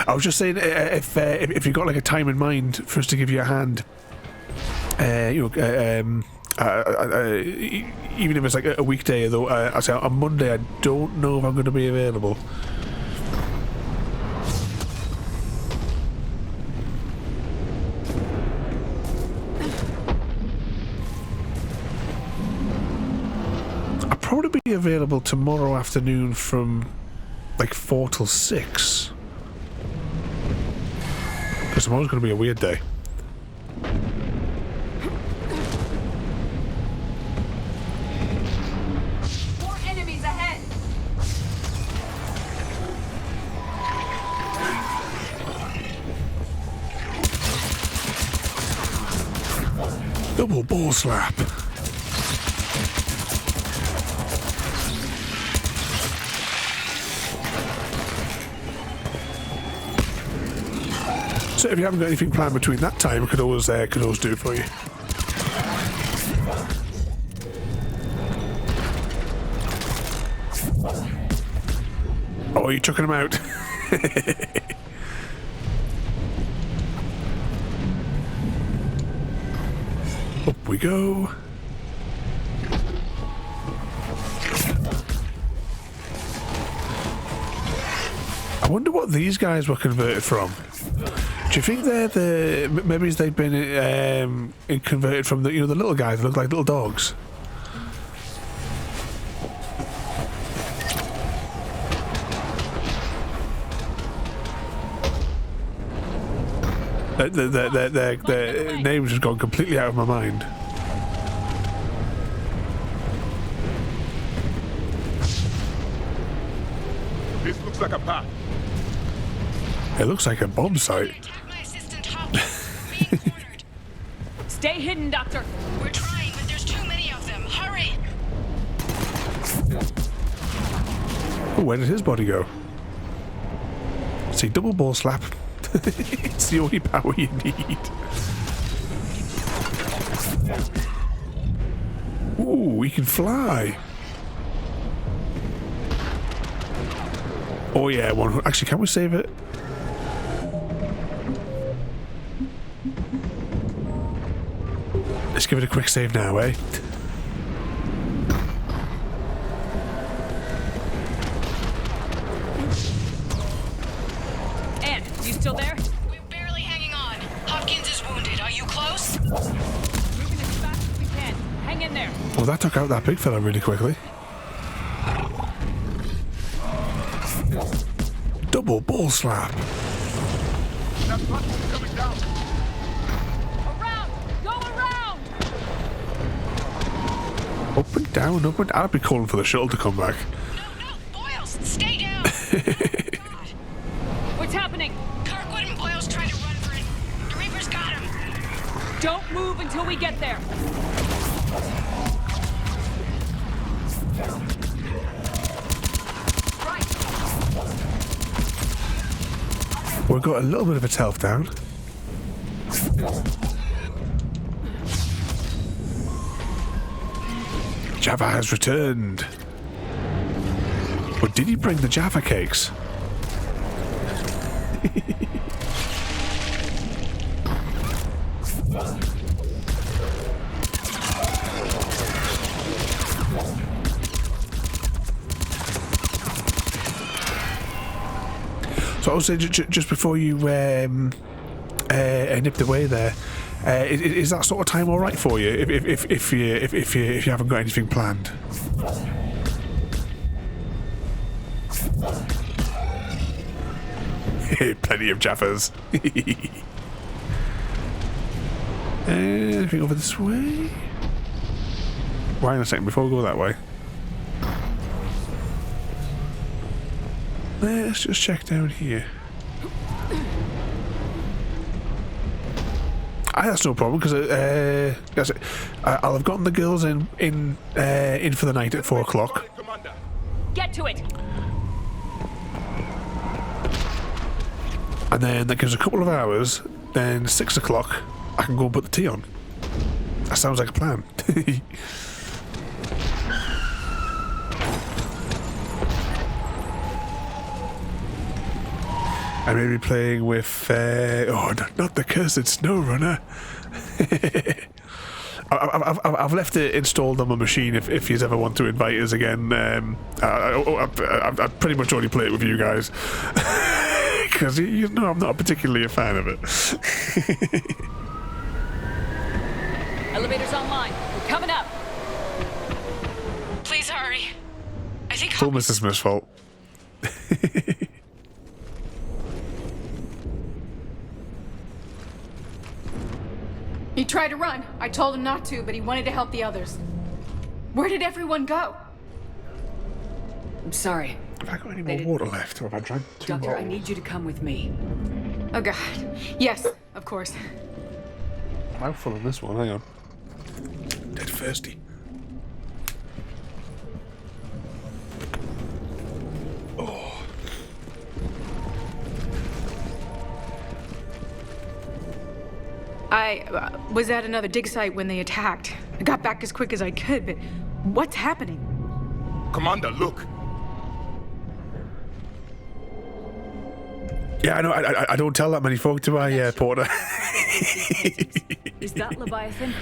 I was just saying, if you've got like a time in mind for us to give you a hand, even if it's like a weekday, though, I say on Monday, I don't know if I'm going to be available. I'll probably be available tomorrow afternoon from like 4 till 6. Because tomorrow's going to be a weird day. More enemies ahead. Double ball slap. So if you haven't got anything planned between that time, I could always do it for you. Oh, are you chucking them out? Up we go. I wonder what these guys were converted from. Do you think they're maybe they've been converted from the the little guys that look like little dogs? Their names have gone completely out of my mind. This looks like a path. It looks like a bomb site. Stay hidden, Doctor. We're trying, but there's too many of them. Hurry! Oh, where did his body go? See, double ball slap. It's the only power you need. Ooh, we can fly. Oh yeah, one. Actually, can we save it? Let's give it a quick save now, eh? Anne, you still there? We're barely hanging on. Hopkins is wounded. Are you close? Moving as fast as we can. Hang in there. Well, that took out that big fella really quickly. Double ball slap. That platform's coming down. Around! Go around! Up and down, up and down. I'd be calling for the shuttle to come back. No, Boyles, stay down! What's happening? Kirkwood and Boyles tried to run for it. The Reaper's got him. Don't move until we get there. We've got a little bit of its health down. Java has returned. But did he bring the Java cakes? So I was saying, just before you nipped away there, is that sort of time all right for you? If you haven't got anything planned. Plenty of Jaffas. Anything over this way? Wait a second before we go that way. Let's just check down here. That's no problem because I'll have gotten the girls in for the night at 4 o'clock. Get to it. And then that gives a couple of hours. Then 6 o'clock, I can go and put the tea on. That sounds like a plan. I may be playing with, not the cursed snow runner. I've left it installed on my machine if you ever want to invite us again. I pretty much only play it with you guys. Because, you know, I'm not particularly a fan of it. Elevator's online. We're coming up. Please hurry. I think It's all Mr. Smith's fault. He tried to run. I told him not to, but he wanted to help the others. Where did everyone go? I'm sorry. Have I got any more water left, or have I drank too much? Doctor, I need you to come with me. Oh god. Yes, of course. Mouthful on this one, hang on. Dead thirsty. Oh. I was at another dig site when they attacked. I got back as quick as I could, but what's happening? Commander, look. Yeah, I know. I don't tell that many folk, do I, Porter? Is that Leviathan?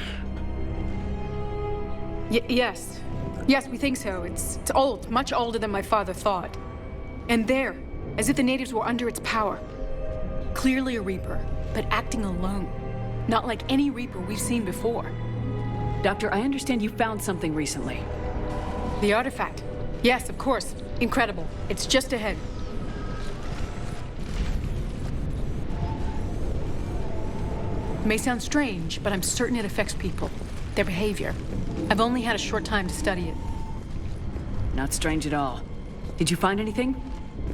Yes. Yes, we think so. It's old, much older than my father thought. And there, as if the natives were under its power. Clearly a Reaper, but acting alone. Not like any Reaper we've seen before. Doctor, I understand you found something recently. The artifact. Yes, of course. Incredible. It's just ahead. It may sound strange, but I'm certain it affects people. Their behavior. I've only had a short time to study it. Not strange at all. Did you find anything?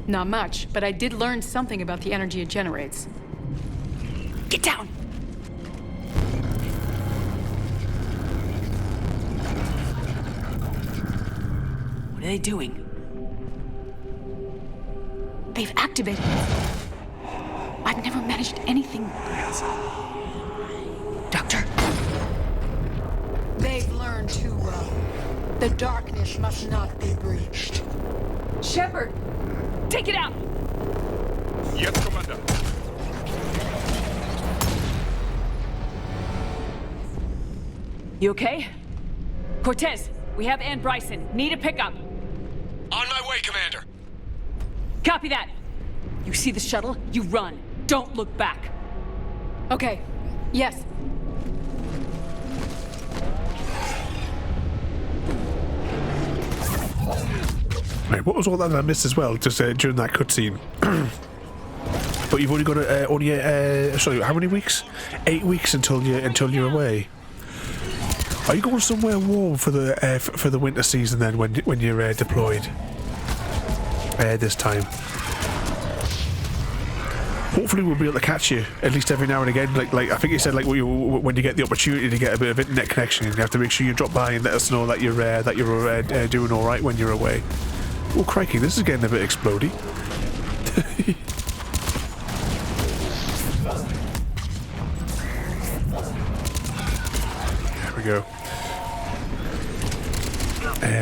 Not much, but I did learn something about the energy it generates. Get down! What are they doing? They've activated it. I've never managed anything. Doctor. They've learned too well. The darkness must not be breached. Shepard! Take it out! Yes, Commander. You okay? Cortez, we have Ann Bryson. Need a pickup. On my way, Commander. Copy that. You see the shuttle? You run. Don't look back. Okay. Yes. Right, what was all that I missed as well, just during that cutscene? But you've only got sorry, how many weeks? 8 weeks until you're away. Are you going somewhere warm for the winter season then, when you're deployed? This time. Hopefully we'll be able to catch you at least every now and again. Like I think you said, like when you get the opportunity to get a bit of internet connection, you have to make sure you drop by and let us know that you're doing all right when you're away. Oh crikey, this is getting a bit explodey. There we go.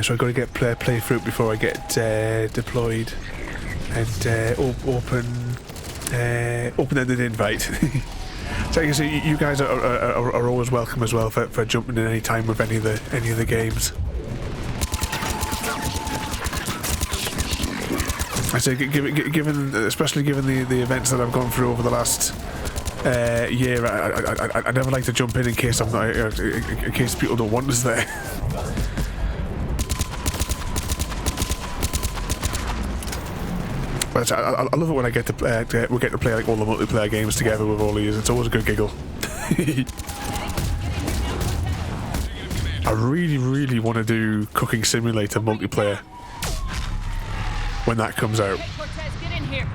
So I've got to get play through before I get deployed and open-ended invite. So you see, you guys are always welcome as well for jumping in any time with any of the games. I say, especially given the events that I've gone through over the last year, I never like to jump in case I'm not, in case people don't want us there. But I love it when I get to we get to play like all the multiplayer games together with all these. It's always a good giggle. I really want to do Cooking Simulator multiplayer when that comes out. Hey, Cortez, get in here.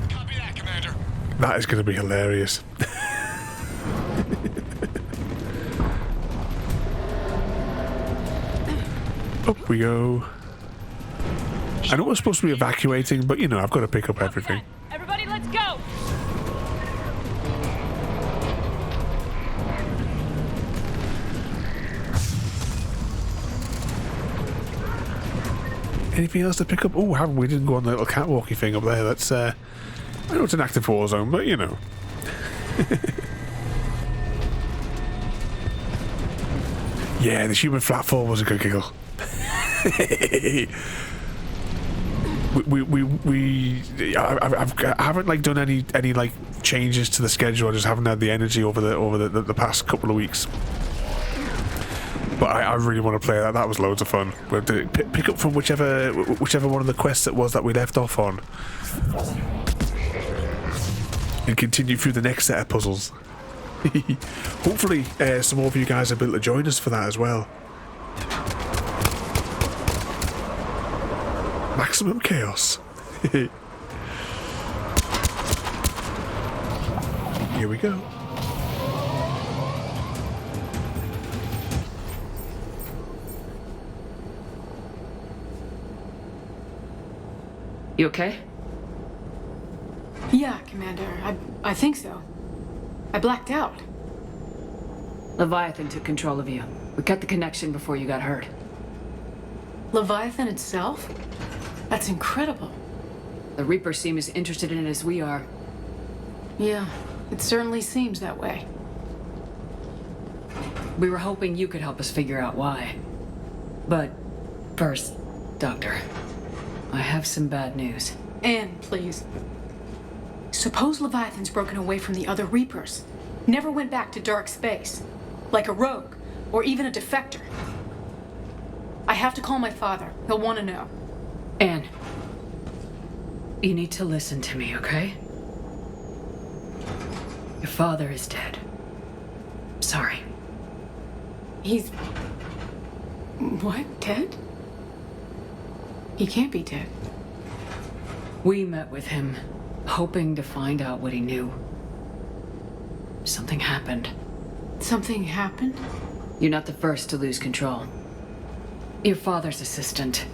Copy that, Commander. That is going to be hilarious. Up we go. I know we're supposed to be evacuating, but you know, I've got to pick up everything. Everybody, let's go! Anything else to pick up? Oh, haven't we? Didn't go on the little catwalky thing up there. Let's I know it's an active war zone, but you know. Yeah, the human flatfall was a good giggle. I haven't like done any like changes to the schedule. I just haven't had the energy over the past couple of weeks. But I really want to play that. That was loads of fun. We have to pick up from whichever one of the quests it was that we left off on, and continue through the next set of puzzles. Hopefully, some more of you guys will be able to join us for that as well. Maximum chaos. Here we go. You okay? Yeah, Commander. I think so. I blacked out. Leviathan took control of you. We cut the connection before you got hurt. Leviathan itself? That's incredible. The Reapers seem as interested in it as we are. Yeah, it certainly seems that way. We were hoping you could help us figure out why. But first, Doctor, I have some bad news. Anne, please. Suppose Leviathan's broken away from the other Reapers. Never went back to dark space. Like a rogue, or even a defector. I have to call my father. He'll want to know. Anne, you need to listen to me, okay? Your father is dead. Sorry. He's... what? Dead? He can't be dead. We met with him, hoping to find out what he knew. Something happened. Something happened? You're not the first to lose control. Your father's assistant.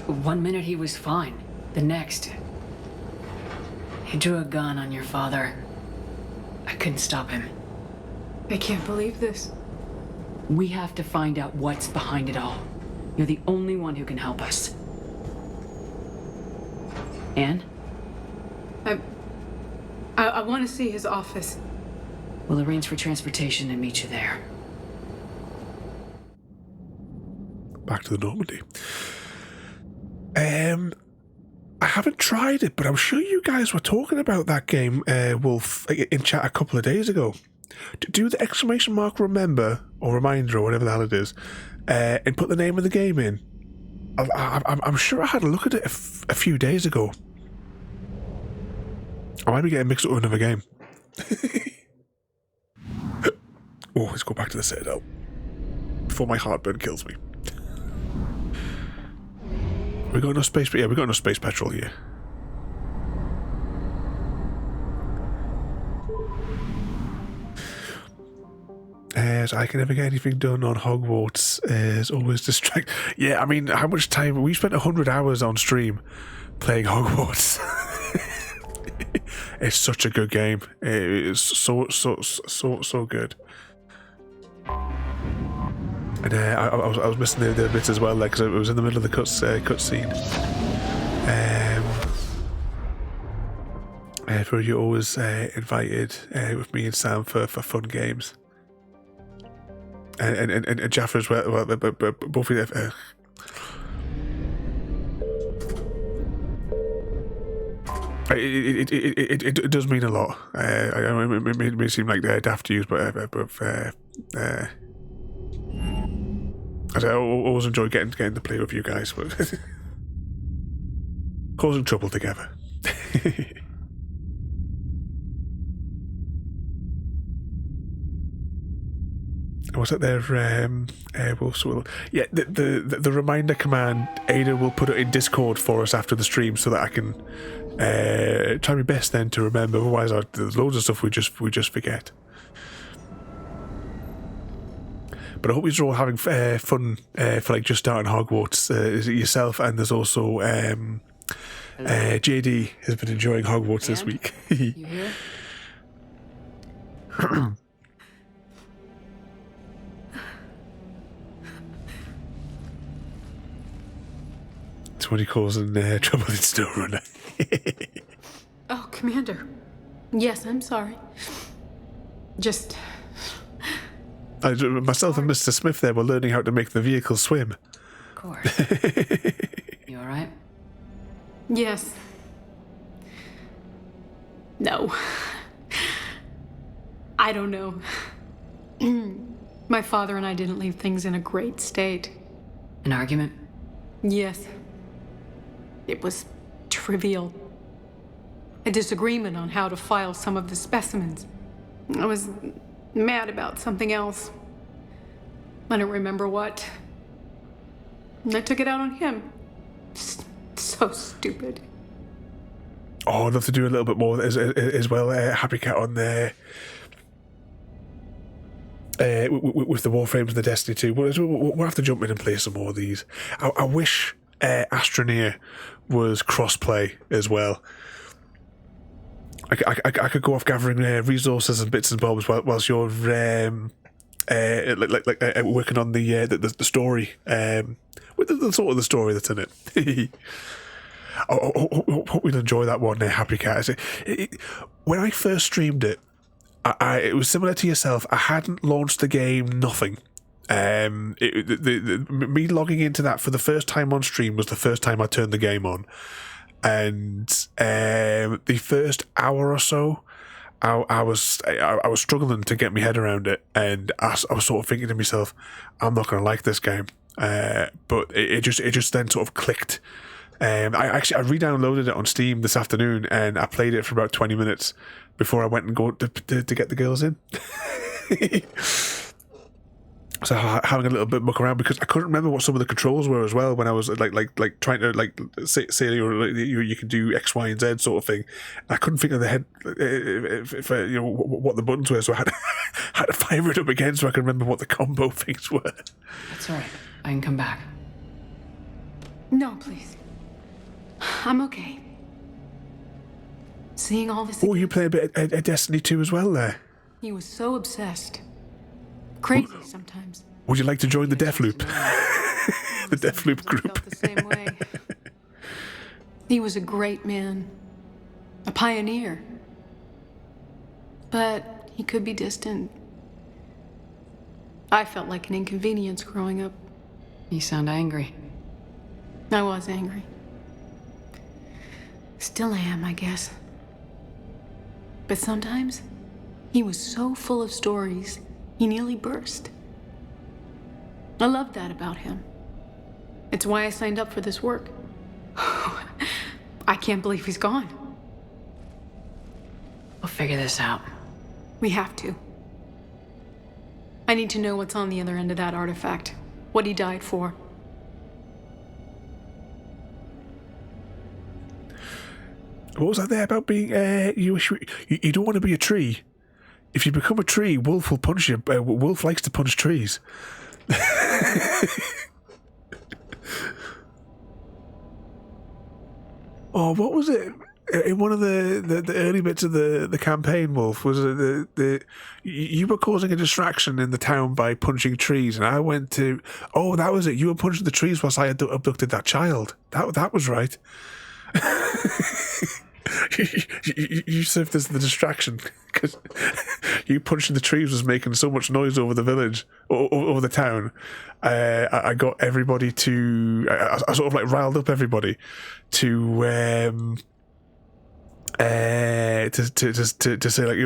One minute he was fine. The next, he drew a gun on your father. I couldn't stop him. I can't believe this. We have to find out what's behind it all. You're the only one who can help us. Anne? I want to see his office. We'll arrange for transportation and meet you there. Back to the Normandy. I haven't tried it, but I'm sure you guys were talking about that game, Wolf, in chat a couple of days ago. Do the exclamation mark remember, or reminder, or whatever the hell it is, and put the name of the game in. I'm sure I had a look at it a few days ago. I might be getting mixed up with another game. Oh, let's go back to the Citadel before my heartburn kills me. We got enough space, yeah, we got enough space petrol here. As I can never get anything done on Hogwarts, is always distract. Yeah, I mean, how much time we spent 100 hours on stream playing Hogwarts. It's such a good game. It's so good. And I was missing the bits as well, like, because it was in the middle of the cutscene. For you always invited with me and Sam for fun games. And Jaffer's well, both of you. It does mean a lot. It may seem like they're daft to use, but I always enjoy getting to play with you guys, but causing trouble together. Was it there? Yeah, the reminder command, Ada will put it in Discord for us after the stream so that I can try my best then to remember. Otherwise, there's loads of stuff we just forget. But I hope you're all having fun for like just starting Hogwarts. Is it yourself? And there's also JD has been enjoying Hogwarts this week. You here? 20 calls and trouble in Still Runner. Oh, Commander. Yes, I'm sorry. Just... myself and Mr. Smith there were learning how to make the vehicle swim. Of course. You alright? Yes. No. I don't know. My father and I didn't leave things in a great state. An argument? Yes. It was trivial. A disagreement on how to file some of the specimens. I was mad about something else. I don't remember what. And I took it out on him. So stupid. Oh, I'd love to do a little bit more as well, Happy Cat, on there. With the Warframes and the Destiny 2. We'll have to jump in and play some more of these. I wish Astroneer was cross-play as well. I could go off gathering resources and bits and bobs whilst you're working on the story, with the sort of the story that's in it. I hope you'll enjoy that one, Happy Cat. When I first streamed it, it was similar to yourself. I hadn't launched the game, nothing. Me logging into that for the first time on stream was the first time I turned the game on. And the first hour or so, I was struggling to get my head around it, and I was sort of thinking to myself, I'm not going to like this game. But it just then sort of clicked. I re-downloaded it on Steam this afternoon, and I played it for about 20 minutes before I went and go to get the girls in. So having a little bit muck around, because I couldn't remember what some of the controls were as well when I was like trying to say you can do X, Y, and Z sort of thing. I couldn't think of the head what the buttons were, so I had to fire it up again so I could remember what the combo things were. That's all right. I can come back. No, please. I'm okay. Seeing all this. Oh, you play a bit of Destiny 2 as well there. He was so obsessed. Crazy sometimes. Would you like to join the Deathloop? The Deathloop group. Felt the same way. He was a great man, a pioneer, but he could be distant. I felt like an inconvenience growing up. You sound angry. I was angry. Still am, I guess. But sometimes he was so full of stories. He nearly burst. I loved that about him. It's why I signed up for this work. I can't believe he's gone. We'll figure this out. We have to. I need to know what's on the other end of that artifact. What he died for. What was that there about being, you don't want to be a tree? If you become a tree, Wolf will punch you. Wolf likes to punch trees. Oh, what was it? In one of the early bits of the campaign, Wolf, was it you were causing a distraction in the town by punching trees, and I went to... Oh, that was it. You were punching the trees whilst I abducted that child. That was right. You served as the distraction because you punching the trees was making so much noise over the village, over the town. I got everybody to... I sort of like riled up everybody to say, like,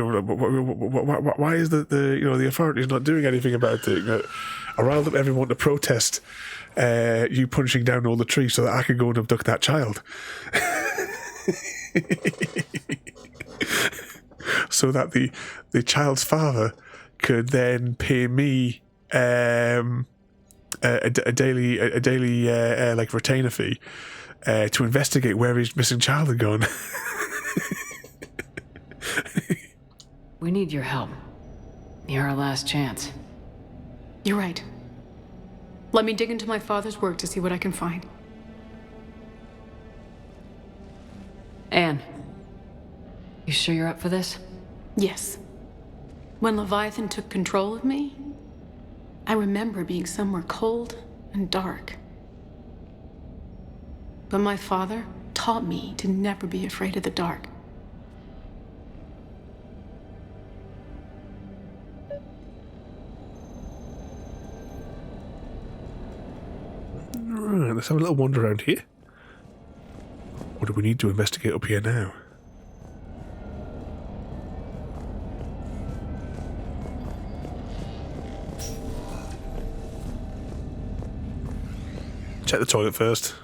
why is the authorities not doing anything about it? I riled up everyone to protest you punching down all the trees so that I could go and abduct that child. So that the child's father could then pay me a daily like retainer fee to investigate where his missing child had gone. We need your help. You're our last chance. You're right. Let me dig into my father's work to see what I can find. Anne, you sure you're up for this? Yes. When Leviathan took control of me, I remember being somewhere cold and dark. But my father taught me to never be afraid of the dark. let's have a little wander around here. What do we need to investigate up here now? Check the toilet first.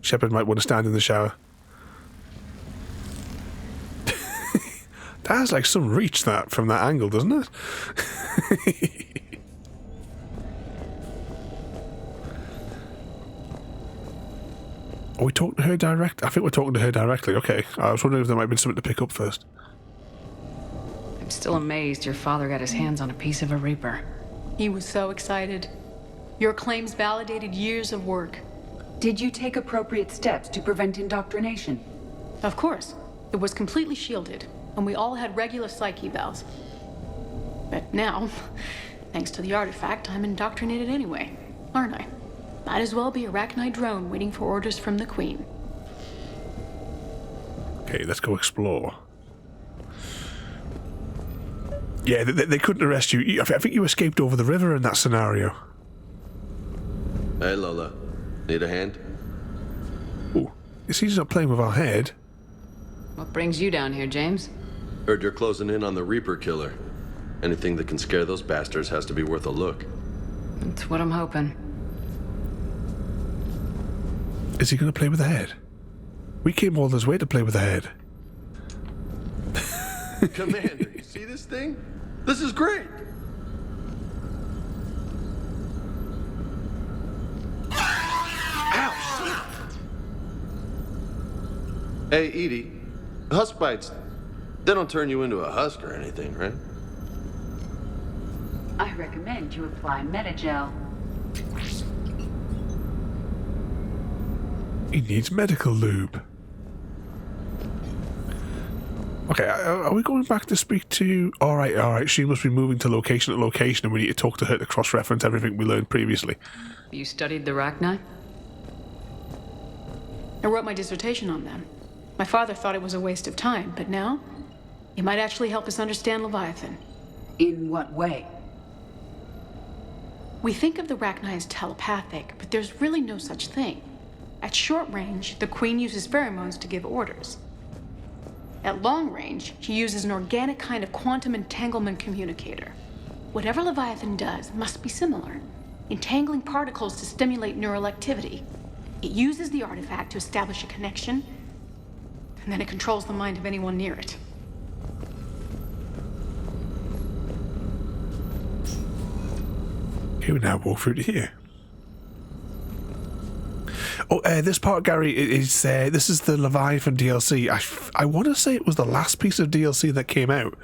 Shepard might want to stand in the shower. That has like some reach that from that angle, doesn't it? Are we talking to her direct? I think we're talking to her directly. Okay. I was wondering if there might have been something to pick up first. I'm still amazed your father got his hands on a piece of a Reaper. He was so excited. Your claims validated years of work. Did you take appropriate steps to prevent indoctrination? Of course. It was completely shielded, and we all had regular psych evals. But now, thanks to the artifact, I'm indoctrinated anyway, aren't I? Might as well be a Arachnite drone waiting for orders from the Queen. Okay, let's go explore. Yeah, they couldn't arrest you. I think you escaped over the river in that scenario. Hey, Lola. Need a hand? Ooh, it seems not playing with our head. What brings you down here, James? Heard you're closing in on the Reaper killer. Anything that can scare those bastards has to be worth a look. That's what I'm hoping. Is he going to play with the head? We came all this way to play with the head. Commander, you see this thing? This is great! Ow! Hey, Edie, husk bites, they don't turn you into a husk or anything, right? I recommend you apply Metagel. He needs medical lube. Okay, are we going back to speak to... Alright, she must be moving to location to location and we need to talk to her to cross-reference everything we learned previously. You studied the Arachnite? I wrote my dissertation on them. My father thought it was a waste of time, but now, it might actually help us understand Leviathan. In what way? We think of the Arachnite as telepathic, but there's really no such thing. At short range, the Queen uses pheromones to give orders. At long range, she uses an organic kind of quantum entanglement communicator. Whatever Leviathan does must be similar, entangling particles to stimulate neural activity. It uses the artifact to establish a connection, and then it controls the mind of anyone near it. Okay, we now walk through to here. Oh, this part, Gary, is this is the Leviathan DLC. I want to say it was the last piece of DLC that came out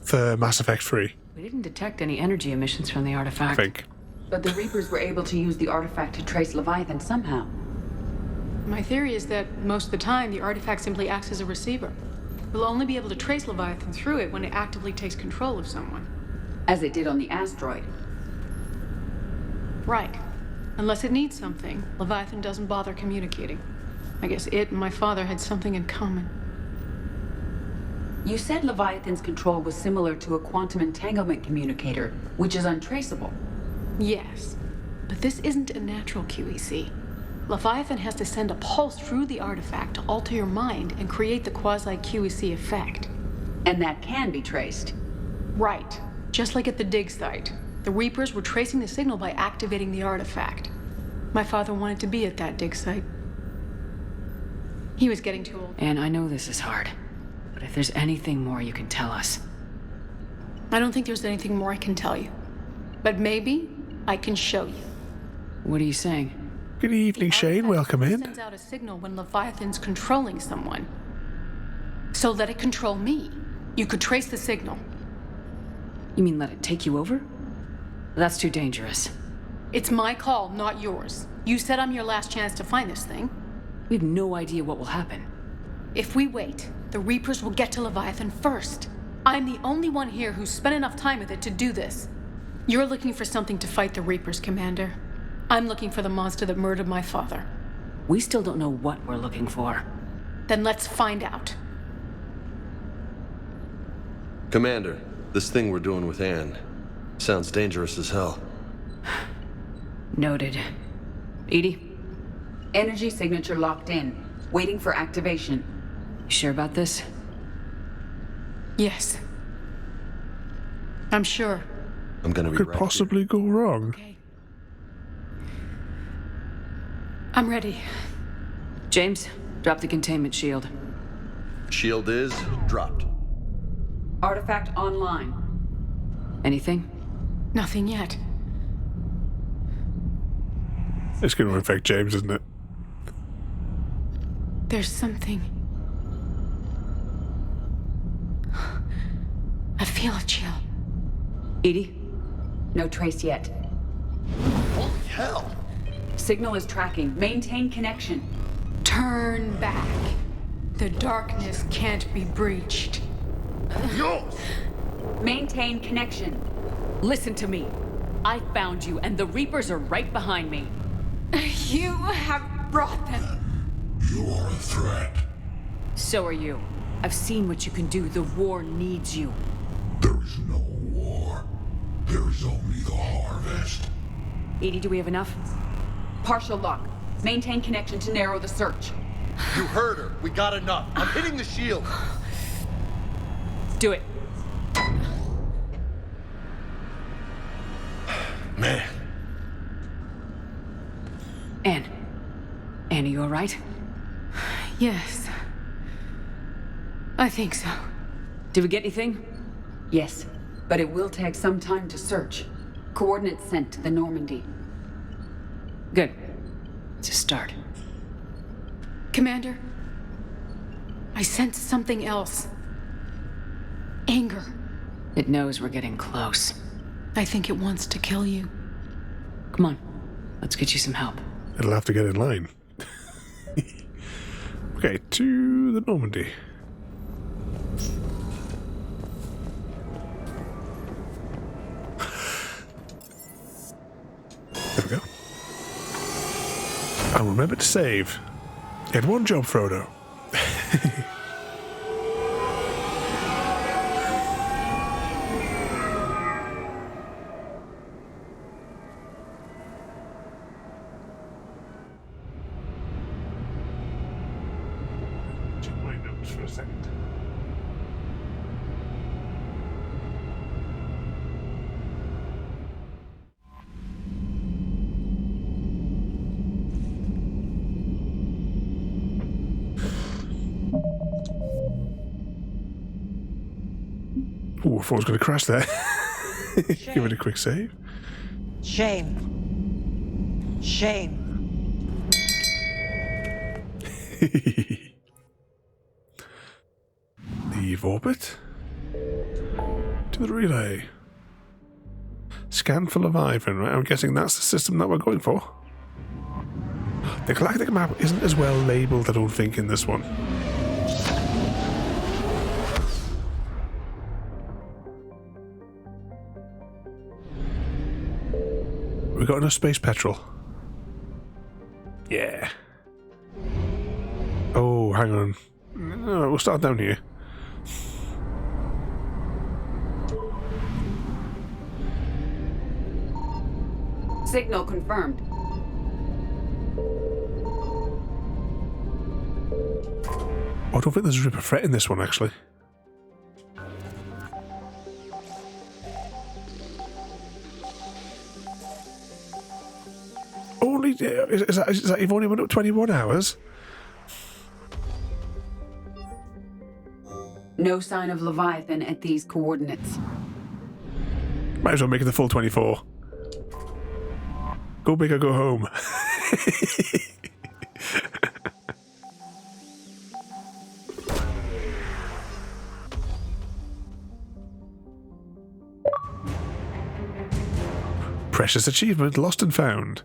for Mass Effect 3. We didn't detect any energy emissions from the artifact. I think. But the Reapers were able to use the artifact to trace Leviathan somehow. My theory is that most of the time, the artifact simply acts as a receiver. We'll only be able to trace Leviathan through it when it actively takes control of someone. As it did on the asteroid. Right. Unless it needs something, Leviathan doesn't bother communicating. I guess it and my father had something in common. You said Leviathan's control was similar to a quantum entanglement communicator, which is untraceable. Yes, but this isn't a natural QEC. Leviathan has to send a pulse through the artifact to alter your mind and create the quasi-QEC effect. And that can be traced. Right. Just like at the dig site. The Reapers were tracing the signal by activating the artifact. My father wanted to be at that dig site. He was getting too old. And I know this is hard, but if there's anything more you can tell us. I don't think there's anything more I can tell you. But maybe I can show you. What are you saying? Good evening, Shane. Welcome in. It sends out a signal when Leviathan's controlling someone. So let it control me. You could trace the signal. You mean let it take you over? That's too dangerous. It's my call, not yours. You said I'm your last chance to find this thing. We have no idea what will happen. If we wait, the Reapers will get to Leviathan first. I'm the only one here who's spent enough time with it to do this. You're looking for something to fight the Reapers, Commander. I'm looking for the monster that murdered my father. We still don't know what we're looking for. Then let's find out. Commander, this thing we're doing with Anne sounds dangerous as hell. Noted. Edie? Energy signature locked in. Waiting for activation. You sure about this? Yes. I'm sure. I'm gonna be Could right possibly go wrong. Okay. I'm ready. James, drop the containment shield. here. Shield is dropped. Artifact online. Anything? Nothing yet. It's going to infect James, isn't it? There's something. I feel a chill. Edie? No trace yet. Holy hell! Signal is tracking. Maintain connection. Turn back. The darkness can't be breached. Maintain connection. Listen to me. I found you, and the Reapers are right behind me. You have brought them. You are a threat. So are you. I've seen what you can do. The war needs you. There is no war. There is only the harvest. Edie, do we have enough? Partial lock. Maintain connection to narrow the search. You heard her. We got enough. I'm hitting the shield. Do it. Man. Anne, are you all right? Yes. I think so. Did we get anything? Yes, but it will take some time to search. Coordinates sent to the Normandy. Good. It's a start. Commander, I sense something else. Anger. It knows we're getting close. I think it wants to kill you. Come on, let's get you some help. It'll have to get in line. Okay, to the Normandy. There we go. And remember to save. You had one job, Frodo. Check my notes for a second. Ooh, I thought I was going to crash there. Give it a quick save. Shame. Shame. Leave orbit. To the relay. Scan for Leviathan, right? I'm guessing that's the system that we're going for. The galactic map isn't as well labelled, I don't think, in this one. We got enough space petrol. Yeah. Oh, hang on. No, we'll start down here. Signal confirmed. I don't think there's a Ripper threat in this one, actually. Only is that you've only went up 21 hours? No sign of Leviathan at these coordinates. Might as well make it the full 24. Go big or go home. Precious achievement lost and found.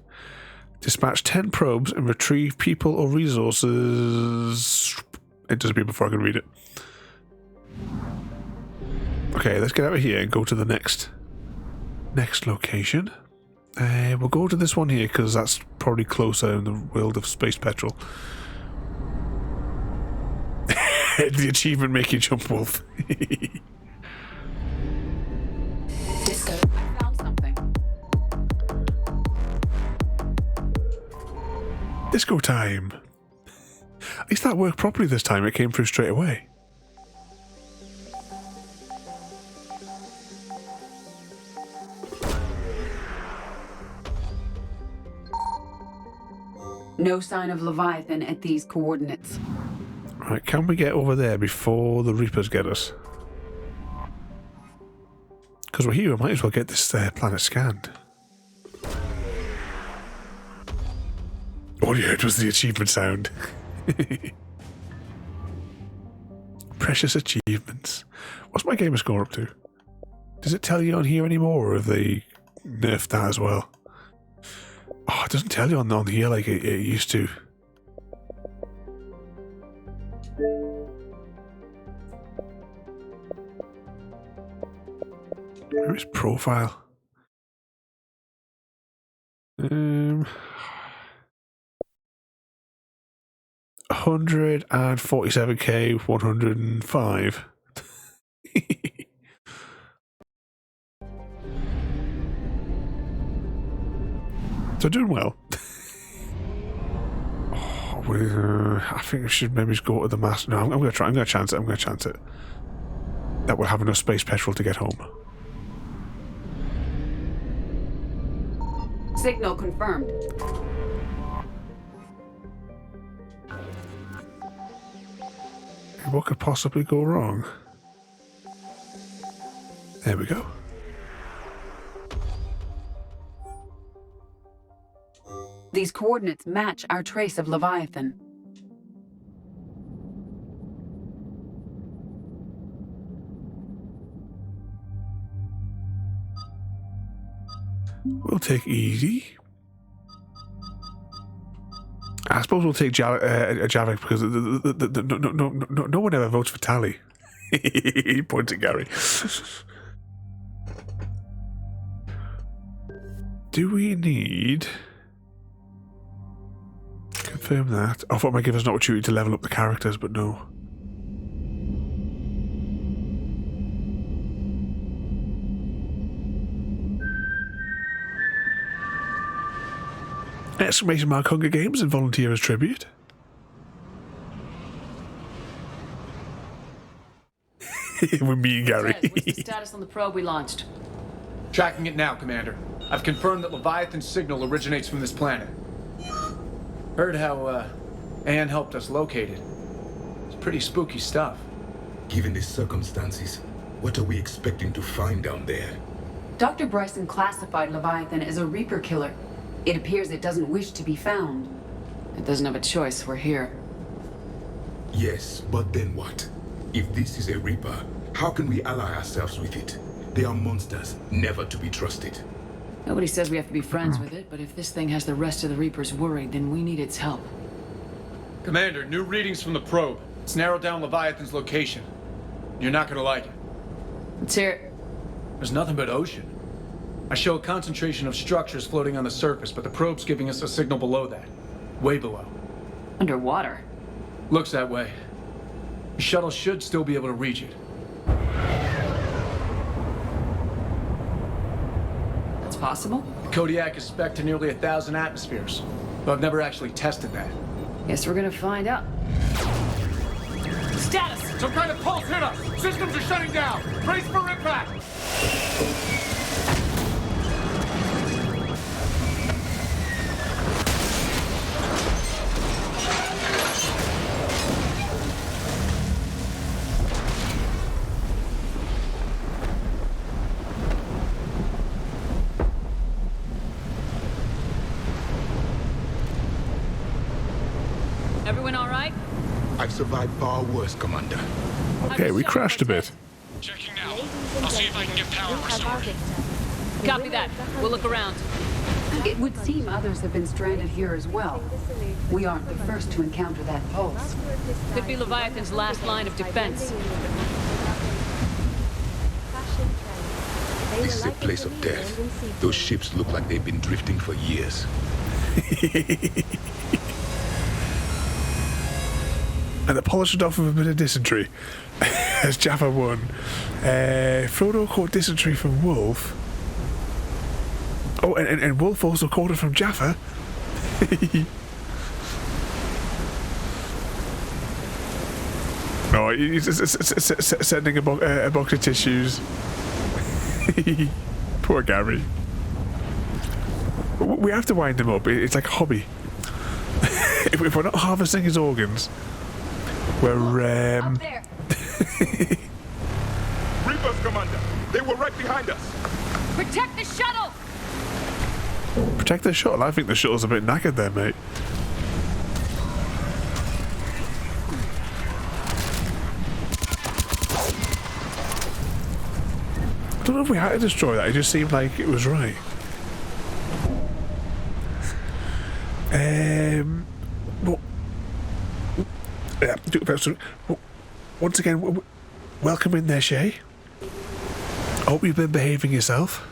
Dispatch 10 probes and retrieve people or resources. It disappeared before I could read it. Okay, let's get out of here and go to the next location. We'll go to this one here because that's probably closer in the world of space petrol. The achievement making jump wolf. Disco, I found something. Disco time. At least that worked properly this time. It came through straight away. No sign of Leviathan at these coordinates. Right, can we get over there before the Reapers get us? Because we're here, we might as well get this planet scanned. All you heard was the achievement sound. Precious achievements. What's my gamer score up to? Does it tell you on here anymore, or have they nerfed that as well? Oh, it doesn't tell you on here like it used to. Where is profile? 147k 105. So doing well. I think we should maybe just go to the master. No, I'm going to try. I'm going to chance it. That will have enough space petrol to get home. Signal confirmed. What could possibly go wrong? There we go. These coordinates match our trace of Leviathan. We'll take easy. I suppose we'll take Javik because no one ever votes for Tally. He points at Gary. Do we need... Confirm that. I thought it might give us an opportunity to level up the characters, but no. Exclamation mark Hunger Games and volunteer as tribute. We're meeting Gary. What's the status on the probe we launched? Tracking it now, Commander. I've confirmed that Leviathan's signal originates from this planet. Heard how, Anne helped us locate it. It's pretty spooky stuff. Given the circumstances, what are we expecting to find down there? Dr. Bryson classified Leviathan as a Reaper killer. It appears it doesn't wish to be found. It doesn't have a choice. We're here. Yes, but then what? If this is a Reaper, how can we ally ourselves with it? They are monsters, never to be trusted. Nobody says we have to be friends with it, but if this thing has the rest of the Reapers worried, then we need its help. Commander, new readings from the probe. It's narrowed down Leviathan's location. You're not gonna like it. Let's hear it. There's nothing but ocean. I show a concentration of structures floating on the surface, but the probe's giving us a signal below that. Way below. Underwater? Looks that way. The shuttle should still be able to reach it. That's possible? The Kodiak is spec'd to nearly 1,000 atmospheres, but I've never actually tested that. Guess we're gonna find out. Status! Some kind of pulse hit us! Systems are shutting down! Brace for impact! Everyone all right? I've survived far worse, Commander. Okay, we crashed a bit. Checking now. I'll see if I can get power restored. Copy that. We'll look around. It would seem others have been stranded here as well. We aren't the first to encounter that pulse. Could be Leviathan's last line of defense. This is a place of death. Those ships look like they've been drifting for years. And the polished off of a bit of dysentery as Jaffa won. Frodo caught dysentery from Wolf. Oh, and Wolf also caught it from Jaffa. he's sending a box of tissues. Poor Gary. We have to wind him up. It's like a hobby. If we're not harvesting his organs, we're Reapers, Commander. They were right behind us. Protect the shuttle. Protect the shuttle. I think the shuttle's a bit knackered there, mate. I don't know if we had to destroy that. It just seemed like it was right. Well, yeah, once again, welcome in there, Shay. I hope you've been behaving yourself.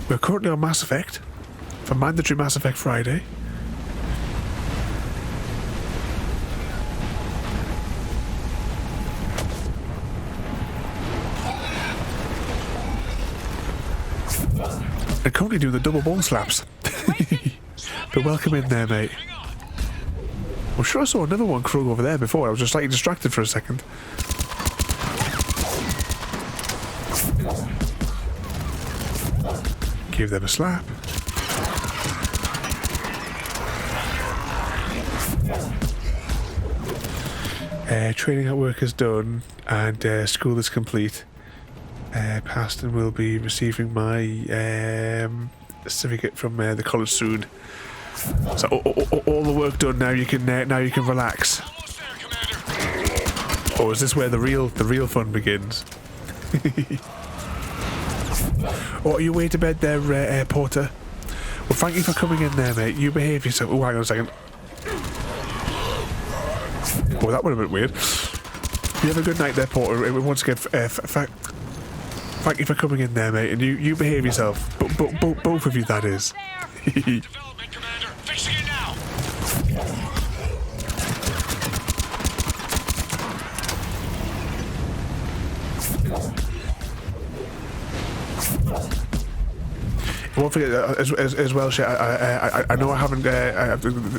We're currently on Mass Effect for mandatory Mass Effect Friday. And currently doing the double ball slaps. But welcome in there, mate. I'm sure I saw another one Krug over there before. I was just slightly distracted for a second. Give them a slap. Training at work is done and school is complete. Passed and will be receiving my certificate from the college soon. So all the work done. Now you can relax. Or is this where the real fun begins? Or are you way to bed there, Porter? Well, thank you for coming in there, mate. You behave yourself. Oh, hang on a second. Oh, that would have been weird. You have a good night there, Porter. Once again, thank you for coming in there, mate. And you behave yourself. Both of you, that is. Development, Commander. Fixing it now. One thing as well, Shay, I know I haven't.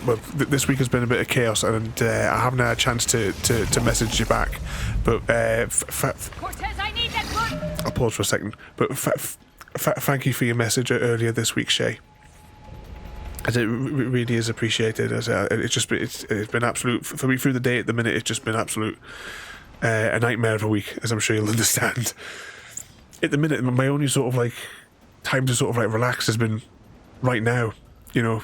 Well, this week has been a bit of chaos, and I haven't had a chance to message you back. But Cortez, I need that book. I'll pause for a second. But thank you for your message earlier this week, Shay. As it really is appreciated. As it's been absolute for me through the day at the minute. It's just been absolute a nightmare of a week, as I'm sure you'll understand. At the minute, my only sort of like time to sort of like relax has been right now, you know,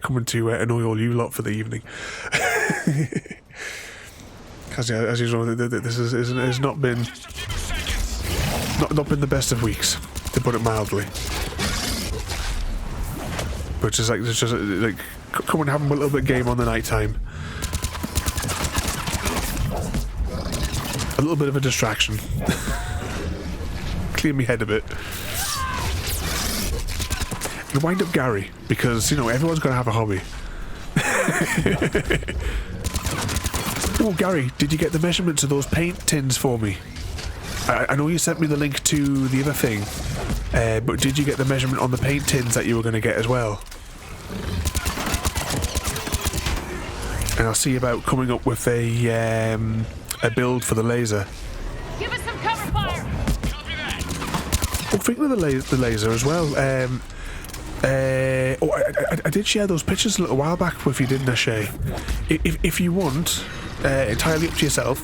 coming to annoy all you lot for the evening. Because yeah, as usual, this has not been the best of weeks, to put it mildly. But just like come and have a little bit of game on the night time, a little bit of a distraction, clear me head a bit. You wind up Gary, because, you know, everyone's got to have a hobby. Oh, Gary, did you get the measurements of those paint tins for me? I know you sent me the link to the other thing, but did you get the measurement on the paint tins that you were going to get as well? And I'll see about coming up with a build for the laser. Give us some cover fire. Oh, thinking of the laser as well. I did share those pictures a little while back with you, didn't I, Shay? If you want, entirely up to yourself,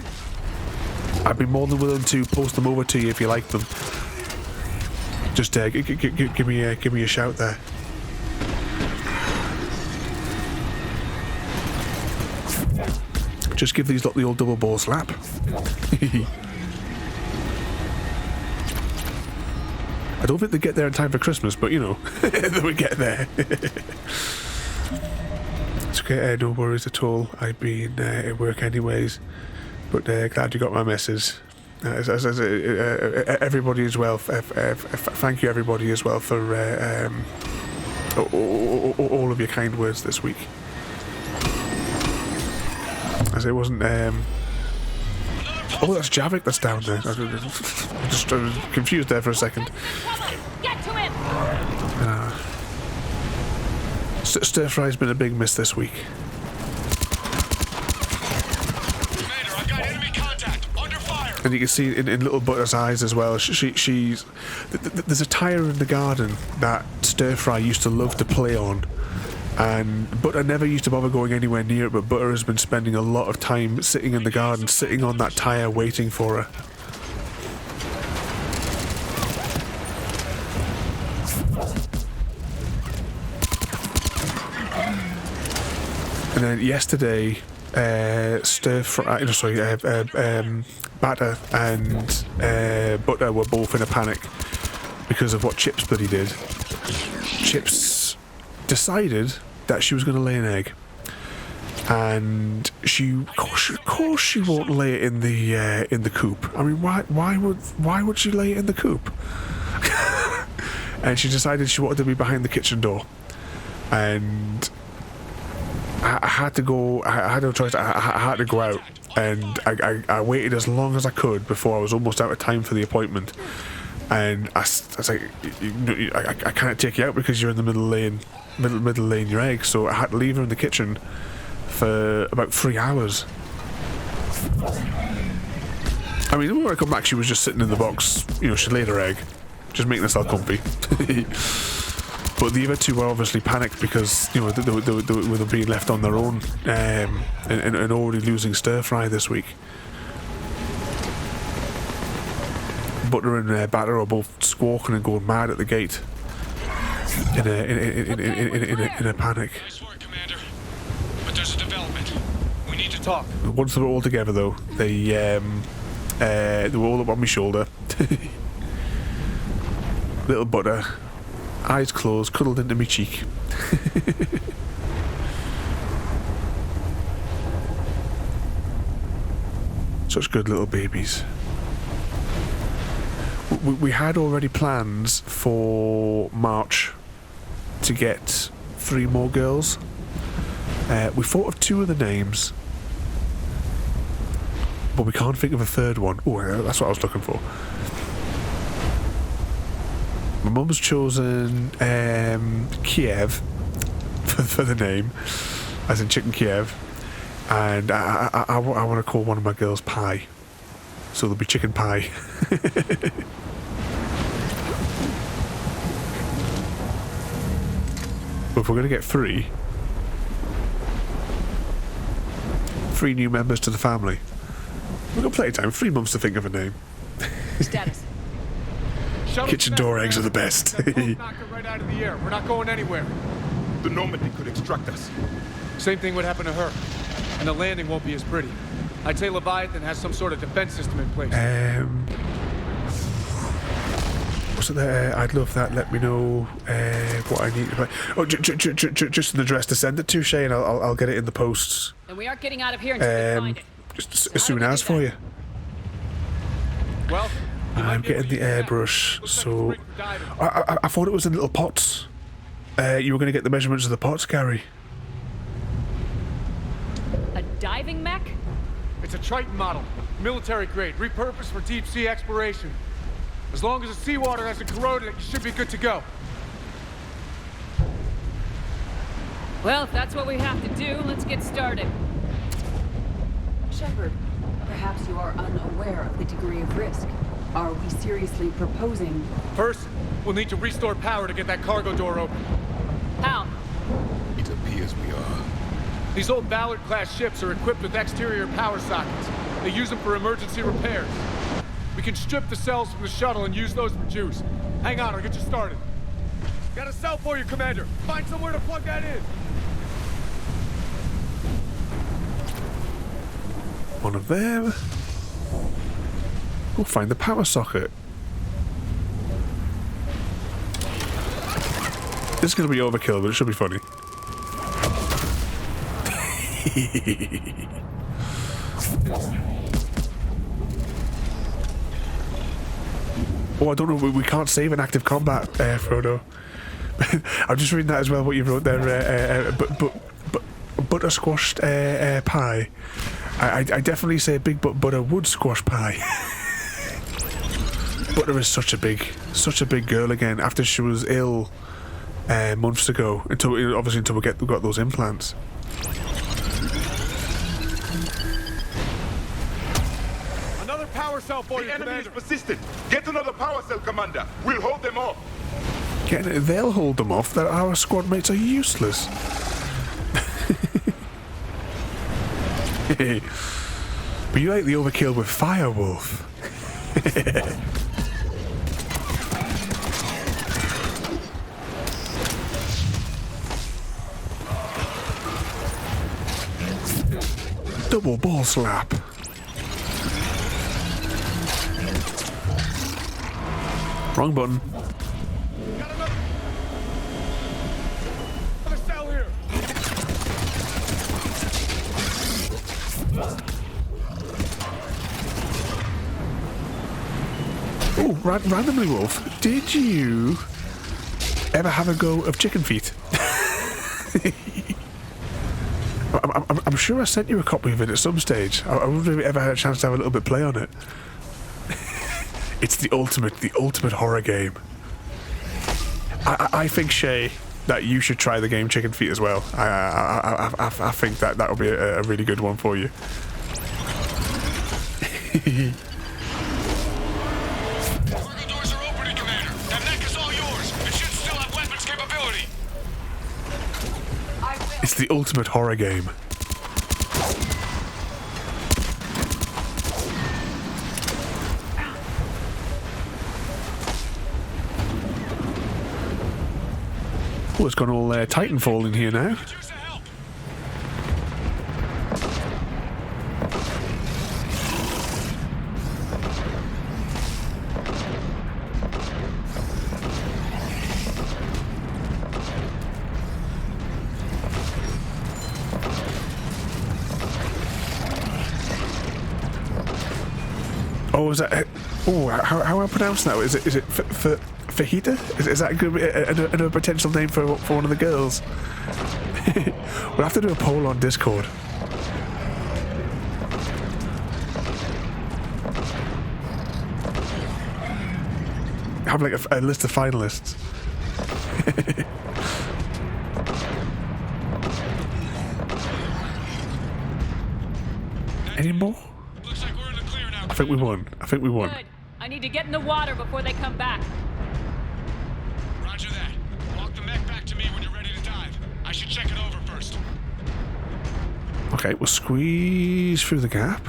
I'd be more than willing to post them over to you if you like them. Just give me a shout there. Just give these lot the old double ball slap. I don't think they get there in time for Christmas, but you know, they would get there. It's okay, no worries at all. I've been at work anyways, but glad you got my message. Everybody as well. Thank you, everybody as well, for all of your kind words this week. As it wasn't. Oh, that's Javik that's down there. I was confused there for a second. Get to him. Stir fry's been a big miss this week. Commander, I've got enemy contact. Under fire. And you can see in Little Butter's eyes as well. She's there's a tire in the garden that Stir Fry used to love to play on, and Butter never used to bother going anywhere near it. But Butter has been spending a lot of time sitting in the garden, sitting on that tire, waiting for her. And then yesterday, Batter and Butter were both in a panic because of what Chips bloody did. Chips decided that she was going to lay an egg, and of course she won't lay it in the coop. I mean, why would she lay it in the coop? And she decided she wanted to be behind the kitchen door, and I had to go. I had no choice. I had to go out, and I waited as long as I could before I was almost out of time for the appointment. And I was like, I can't take you out because you're in the middle laying your eggs. So I had to leave her in the kitchen for about 3 hours. I mean, when I come back, she was just sitting in the box. You know, she laid her egg, just making herself comfy. But the other two were obviously panicked because, you know, they were being left on their own and already losing Stir Fry this week. Butter and Batter are both squawking and going mad at the gate in a panic. Nice work, Commander. But there's a development. We need to talk. Once they were all together, though, they were all up on my shoulder. Little Butter, eyes closed, cuddled into my cheek. Such good little babies. We had already plans for March to get 3 more girls. We thought of 2 of the names, but we can't think of a third one. Oh, that's what I was looking for. My mum's chosen Kiev for the name, as in Chicken Kiev, and I want to call one of my girls Pie, so there'll be Chicken Pie. But if we're going to get 3 new members to the family, we've got plenty of time. 3 months to think of a name. Status. Kitchen door eggs are the best. Knocked her right out of the air. We're not going anywhere. The Normandy could extract us. Same thing would happen to her, and the landing won't be as pretty. I'd say Leviathan has some sort of defense system in place. What's it there? I'd love that. Let me know what I need to. Oh, just an address to send it to, Shay, and I'll get it in the posts. And we aren't getting out of here until we find it. Just as soon as for you. Well, I'm getting the airbrush, so I thought it was in little pots. You were going to get the measurements of the pots, Gary. A diving mech? It's a Triton model, military grade, repurposed for deep sea exploration. As long as the seawater hasn't corroded it, you should be good to go. Well, if that's what we have to do, let's get started. Shepard, perhaps you are unaware of the degree of risk. Are we seriously proposing? First, we'll need to restore power to get that cargo door open. How? It appears we are. These old Ballard-class ships are equipped with exterior power sockets. They use them for emergency repairs. We can strip the cells from the shuttle and use those for juice. Hang on, I'll get you started. Got a cell for you, Commander. Find somewhere to plug that in. One of them. We'll find the power socket. This is going to be overkill, but it should be funny. Oh, I don't know. We can't save in active combat, Frodo. I'm just reading that as well. What you wrote there, butter squashed pie. I definitely say big butter would squash pie. Butter is such a big girl again. After she was ill months ago. Until we got those implants. Another power cell for you, The enemy is Commander. persistent. Get another power cell, Commander. We'll hold them off. They'll hold them off. Our squad mates are useless. But you like the overkill with Firewolf. Double ball slap. Wrong button. Another cell here. Oh, randomly, Wolf. Did you ever have a go of chicken feet? I'm sure I sent you a copy of it at some stage. I wonder if you ever had a chance to have a little bit play on it. It's the ultimate horror game. I think, Shay, that you should try the game Chicken Feet as well. I think that will be a really good one for you. Cargo doors are opening, Commander. That mech is all yours. It should still have weapons capability. It's the ultimate horror game. Oh, it's gone all Titanfall in here now. Oh, is that? Oh, how I pronounce that? Is it fajita? Is that good? A potential name for one of the girls? We'll have to do a poll on Discord. Have like a list of finalists. Any more? Looks like we're in the clear now. I think we won. Good. I need to get in the water before they come back. Roger that. Walk the mech back to me when you're ready to dive. I should check it over first. Okay, we'll squeeze through the gap.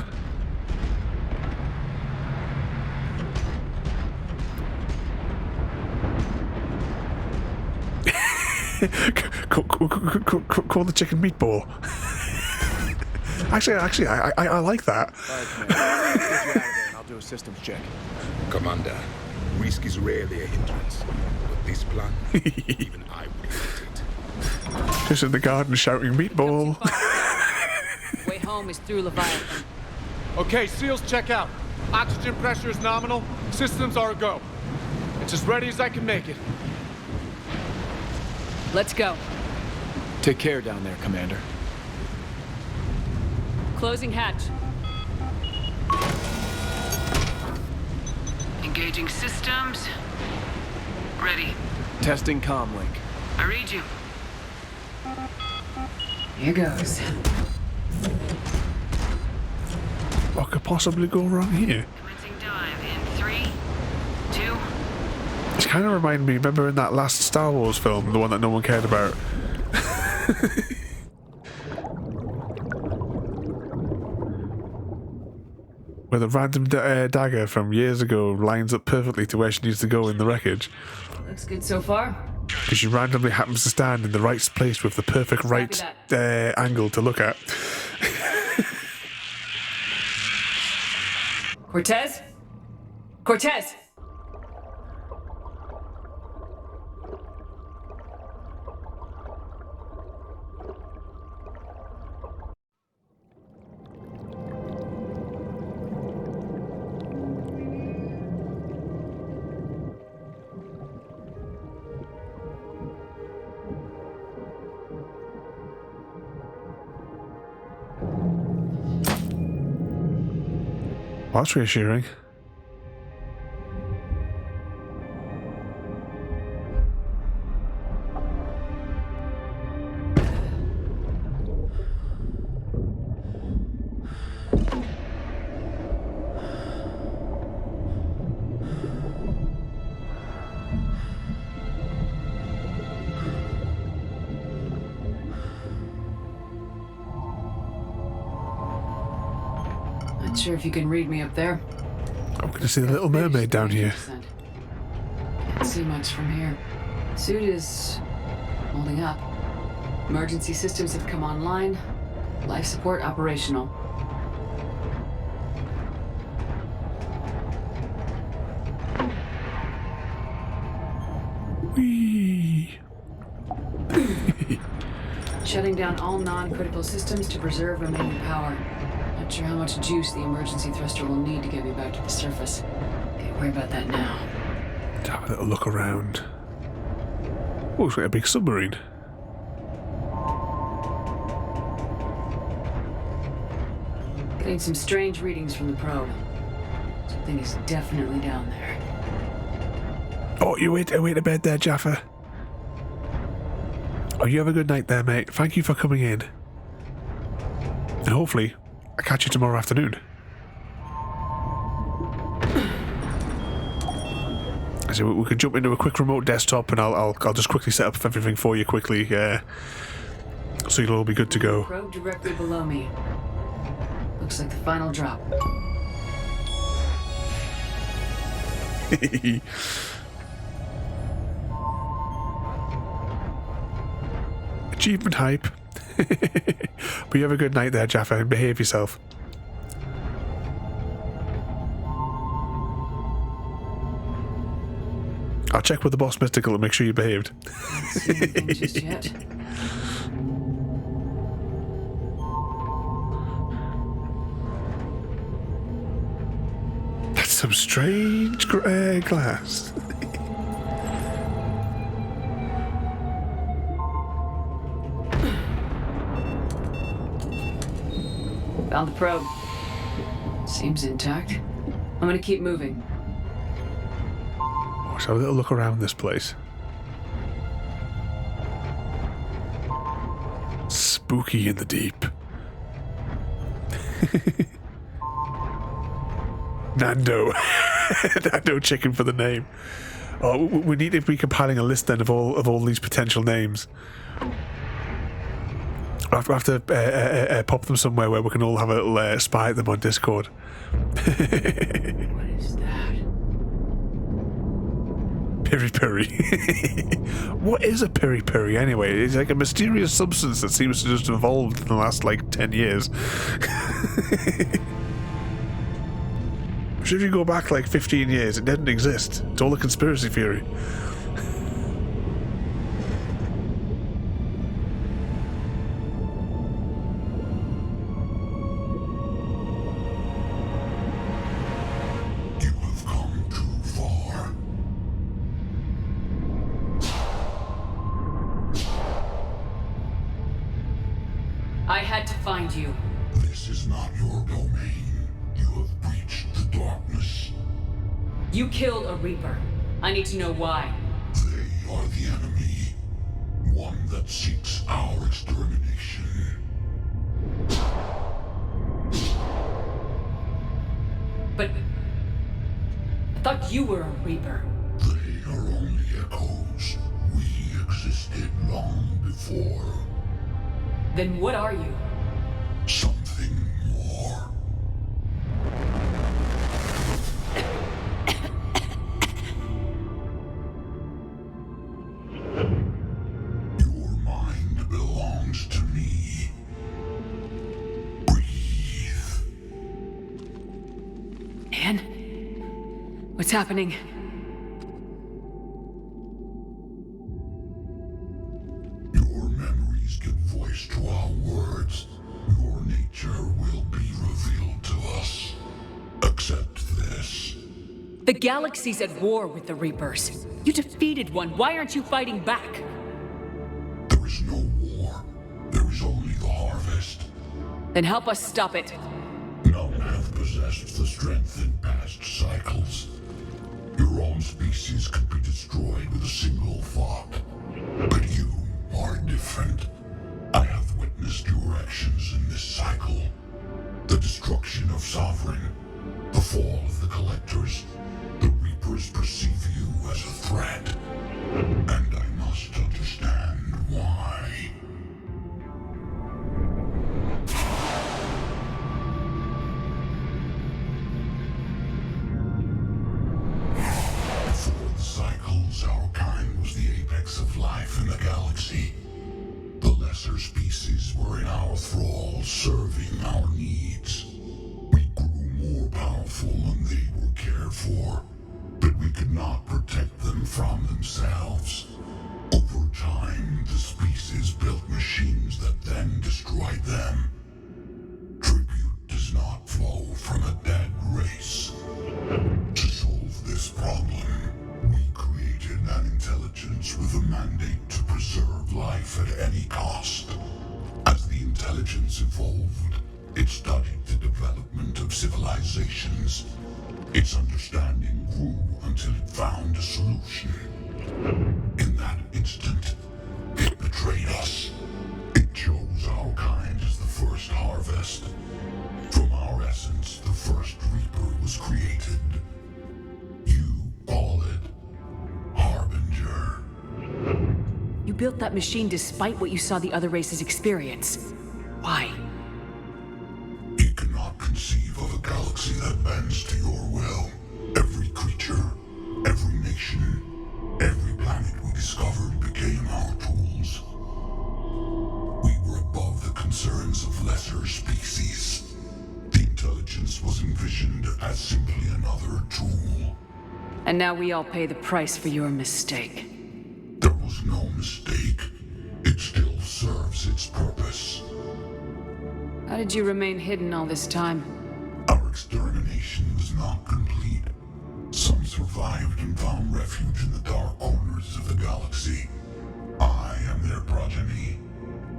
Call the chicken meatball. Actually, I like that. I'll do a systems check. Commander, risk is rarely a hindrance, but this plan, even I would hesitate. Just in the garden shouting meatball. Way home is through Leviathan. Okay, SEALs check out. Oxygen pressure is nominal. Systems are a go. It's as ready as I can make it. Let's go. Take care down there, Commander. Closing hatch. Engaging systems. Ready. Testing comm link. I read you. Here goes. What could possibly go wrong here? Commencing dive in 3, 2. It's kind of reminded me, remember in that last Star Wars film, the one that no one cared about? Where the random dagger from years ago lines up perfectly to where she needs to go in the wreckage. Looks good so far. Because she randomly happens to stand in the right place with the perfect right angle to look at. Cortez? Cortez! Well, that's reassuring. Not sure if you can read me up there. I'm going to see the Little Mermaid down here. Can't see much from here. Suit is holding up. Emergency systems have come online. Life support operational. Whee! Shutting down all non-critical systems to preserve remaining power. Not sure how much juice the emergency thruster will need to get me back to the surface. Can't worry about that now. Let's have a little look around. Oh, it's like a big submarine. Getting some strange readings from the probe. Something is definitely down there. Oh, you wait to bed there, Jaffa. Oh, you have a good night there, mate. Thank you for coming in. And hopefully, I'll catch you tomorrow afternoon. So we could jump into a quick remote desktop, and I'll just quickly set up everything for you quickly, so you'll all be good to go. Probe directly below me. Looks like the final drop. Achievement hype. But you have a good night there, Jaffa, and behave yourself. I'll check with the boss mystical and make sure you behaved. Just yet. That's some strange glass. Found the probe. Seems intact. I'm gonna keep moving. Let's have a little look around this place. Spooky in the deep. Nando. Nando chicken for the name. Oh, we need to be compiling a list then of all these potential names. I have to pop them somewhere where we can all have a little spy at them on Discord. What is that? Piri-piri. What is a piri-piri anyway? It's like a mysterious substance that seems to just have evolved in the last, 10 years. I'm sure if you go back 15 years, it didn't exist. It's all a conspiracy theory. I had to find you. This is not your domain. You have breached the darkness. You killed a Reaper. I need to know why. They are the enemy. One that seeks our extermination. But I thought you were a Reaper. They are only echoes. We existed long before. Then what are you? Something more. Your mind belongs to me. Breathe. Anne? What's happening? Your memories give voice to our words. Your nature will be revealed to us. Accept this. The galaxy's at war with the Reapers. You defeated one. Why aren't you fighting back? There is no war. There is only the harvest. Then help us stop it. None have possessed the strength in past cycles. Your own species could be destroyed with a single thought. But you are different. I have witnessed your actions in this cycle. The destruction of Sovereign. The fall of the Collectors. The Reapers perceive you as a threat. And I must understand why. life in the galaxy. The lesser species were in our thrall, serving our needs. We grew more powerful and they were cared for, but we could not protect them from themselves. Over time, the species built machines that then destroyed them. Tribute does not flow from a dead race. To solve this problem, we created an intelligence with a mandate to preserve life at any cost. As the intelligence evolved, it studied the development of civilizations. Its understanding grew until it found a solution. In that instant, it betrayed us. It chose our kind as the first harvest. From our essence, the first Reaper was created. You call it Harbinger. You built that machine despite what you saw the other races experience. Why? You cannot conceive of a galaxy that bends to your will. Every creature, every nation, every planet we discovered became our tools. We were above the concerns of lesser species. The intelligence was envisioned as simply another tool. And now we all pay the price for your mistake. There was no mistake. It still serves its purpose. How did you remain hidden all this time? Our extermination was not complete. Some survived and found refuge in the dark corners of the galaxy. I am their progeny.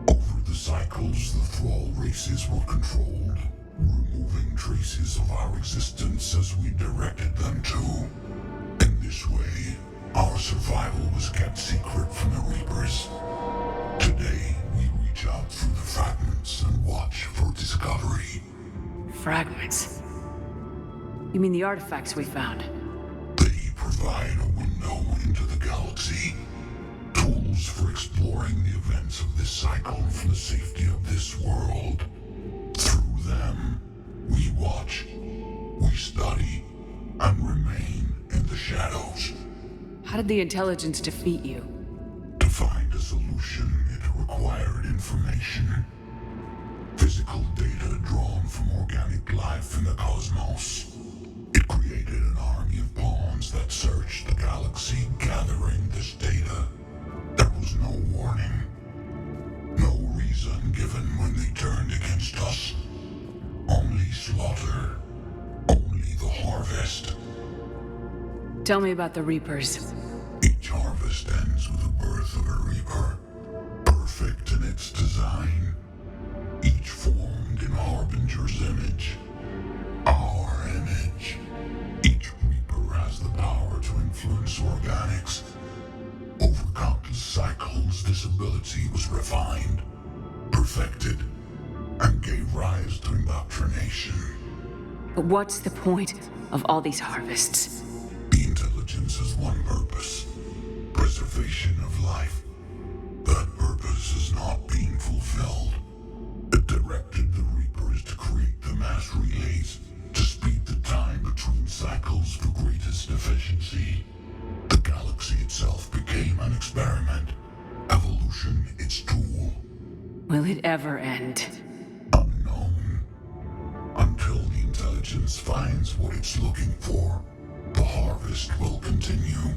Over the cycles, the thrall races were controlled, removing traces of our existence as we directed them to. In this way, our survival was kept secret from the Reapers. Today, we reach out through the fragments and watch for discovery. Fragments? You mean the artifacts we found? They provide a window into the galaxy. Tools for exploring the events of this cycle from the safety of this world. Through them, we watch, we study, and remain in the shadows. How did the intelligence defeat you? To find a solution, it required information. Physical data drawn from organic life in the cosmos. It created an army of pawns that searched the galaxy, gathering this data. There was no warning. No reason given when they turned against us. Only slaughter. Only the harvest. Tell me about the Reapers. Each harvest ends with the birth of a Reaper. Perfect in its design. Each formed in Harbinger's image. Our image. Each Reaper has the power to influence organics. Over countless cycles, this ability was refined, perfected, and gave rise to indoctrination. But what's the point of all these harvests? The intelligence has one purpose. Preservation of life. That purpose is not being fulfilled. It directed the Reapers to create the mass relays, to speed the time between cycles for greatest efficiency. The galaxy itself became an experiment. Evolution its tool. Will it ever end? Unknown. Until the intelligence finds what it's looking for, the harvest will continue.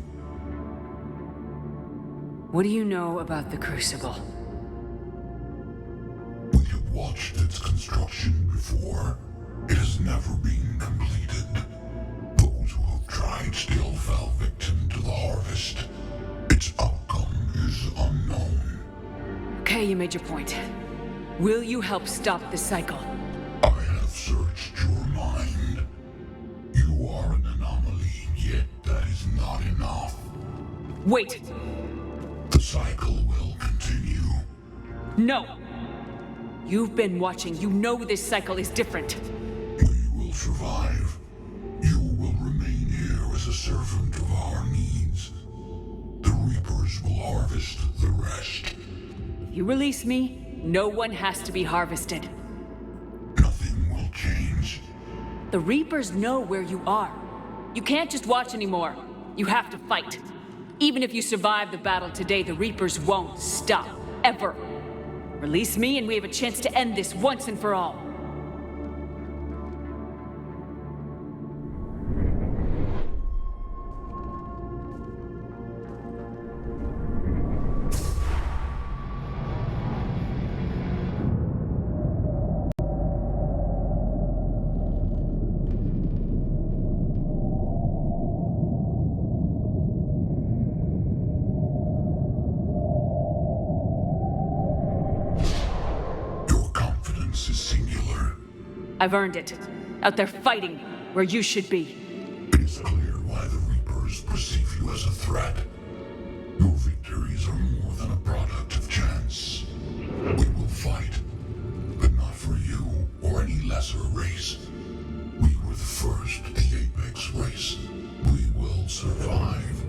What do you know about the Crucible? We have watched its construction before. It has never been completed. Those who have tried still fell victim to the harvest. Its outcome is unknown. Okay, you made your point. Will you help stop the cycle? I have searched your mind. You are an anomaly, yet that is not enough. Wait! The cycle will continue. No! You've been watching. You know this cycle is different. We will survive. You will remain here as a servant of our needs. The Reapers will harvest the rest. If you release me, no one has to be harvested. Nothing will change. The Reapers know where you are. You can't just watch anymore. You have to fight. Even if you survive the battle today, the Reapers won't stop. Ever. Release me and we have a chance to end this once and for all. I've earned it. Out there fighting, where you should be. It is clear why the Reapers perceive you as a threat. Your victories are more than a product of chance. We will fight, but not for you or any lesser race. We were the first, the Apex race. We will survive.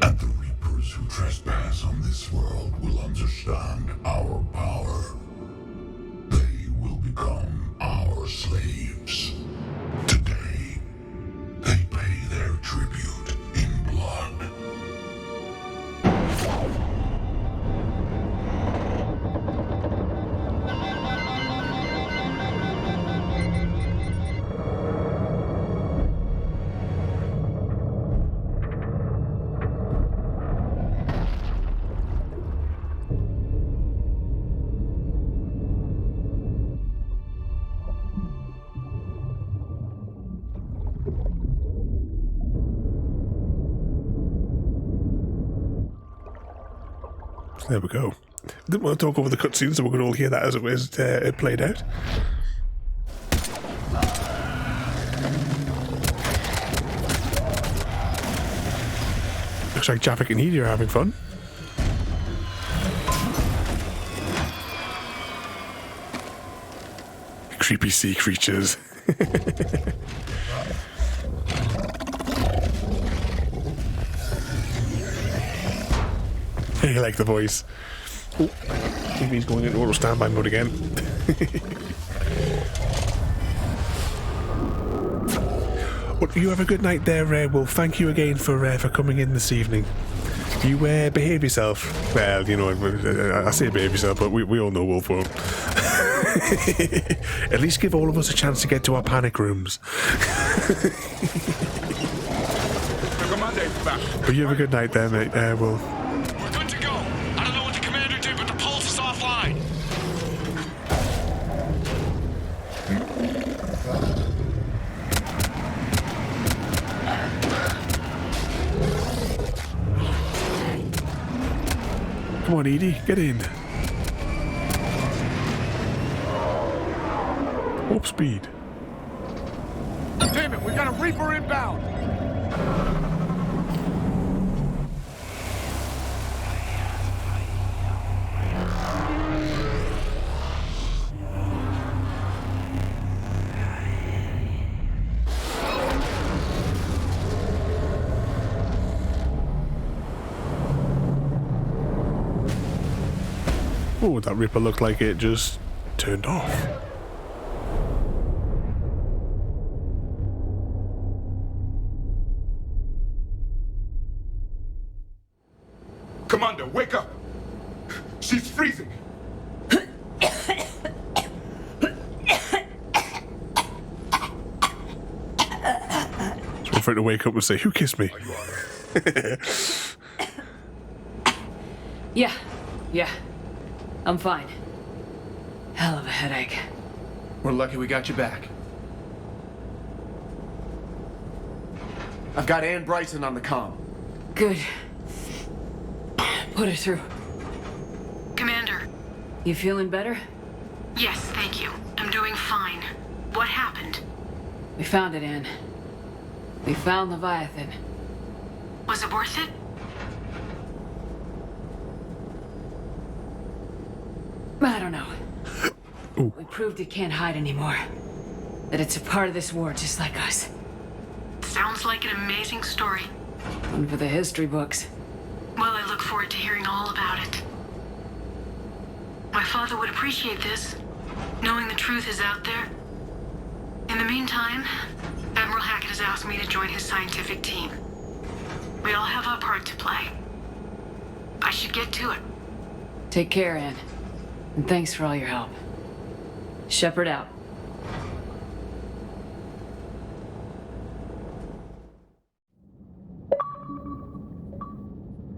And the Reapers who trespass on this world will understand our power. They will become our slaves. Today, they pay their tribute in blood. There we go. Didn't want to talk over the cutscenes, so we could all hear that as it played out. Looks like Javik and Edie are having fun. Creepy sea creatures. I like the voice. Oh, maybe he's going into auto standby mode again. Well, you have a good night there, Wolf. Thank you again for coming in this evening. You behave yourself. Well, you know, I say behave yourself, but we all know Wolf won't. At least give all of us a chance to get to our panic rooms. But you have a good night there, mate, Wolf. Come on, Edie, get in. Warp speed. Damn it, we got a Reaper inbound! Oh, that Reaper looked like it just turned off. Commander, wake up! She's freezing! So for her to wake up and say, "Who kissed me?" Yeah. I'm fine. Hell of a headache. We're lucky we got you back. I've got Ann Bryson on the comm. Good. Put her through. Commander. You feeling better? Yes, thank you. I'm doing fine. What happened? We found it, Ann. We found Leviathan. Was it worth it? I don't know. Ooh. We proved it can't hide anymore. That it's a part of this war just like us. Sounds like an amazing story. One for the history books. Well, I look forward to hearing all about it. My father would appreciate this, knowing the truth is out there. In the meantime, Admiral Hackett has asked me to join his scientific team. We all have our part to play. I should get to it. Take care, Anne. And thanks for all your help. Shepard out.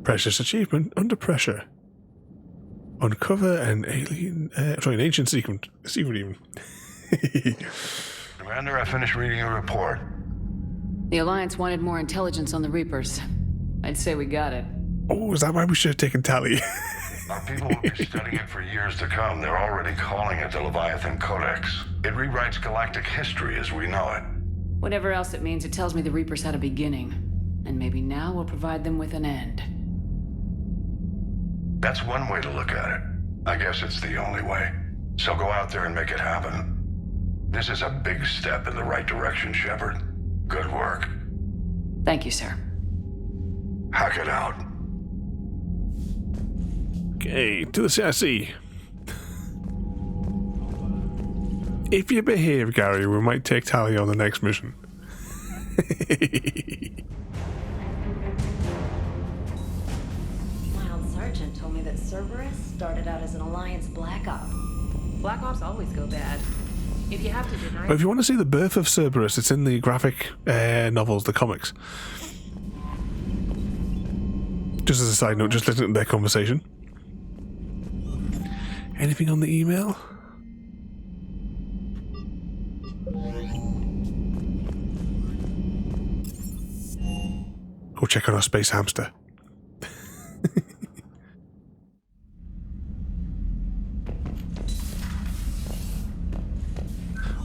Precious achievement under pressure. Uncover an an ancient secret even. Commander, I finished reading your report. The Alliance wanted more intelligence on the Reapers. I'd say we got it. Oh, is that why we should have taken Tally? Our people will be studying it for years to come. They're already calling it the Leviathan Codex. It rewrites galactic history as we know it. Whatever else it means, it tells me the Reapers had a beginning. And maybe now we'll provide them with an end. That's one way to look at it. I guess it's the only way. So go out there and make it happen. This is a big step in the right direction, Shepard. Good work. Thank you, sir. Hack it out. Okay, to the CIC. If you behave, Gary, we might take Tally on the next mission. Mild Sergeant told me that Cerberus started out as an Alliance Black Op. Black Ops always go bad. If you have to deny... But if you want to see the birth of Cerberus, it's in the graphic novels, the comics. Just as a side note, just listening to their conversation. Anything on the email? Go check on our space hamster.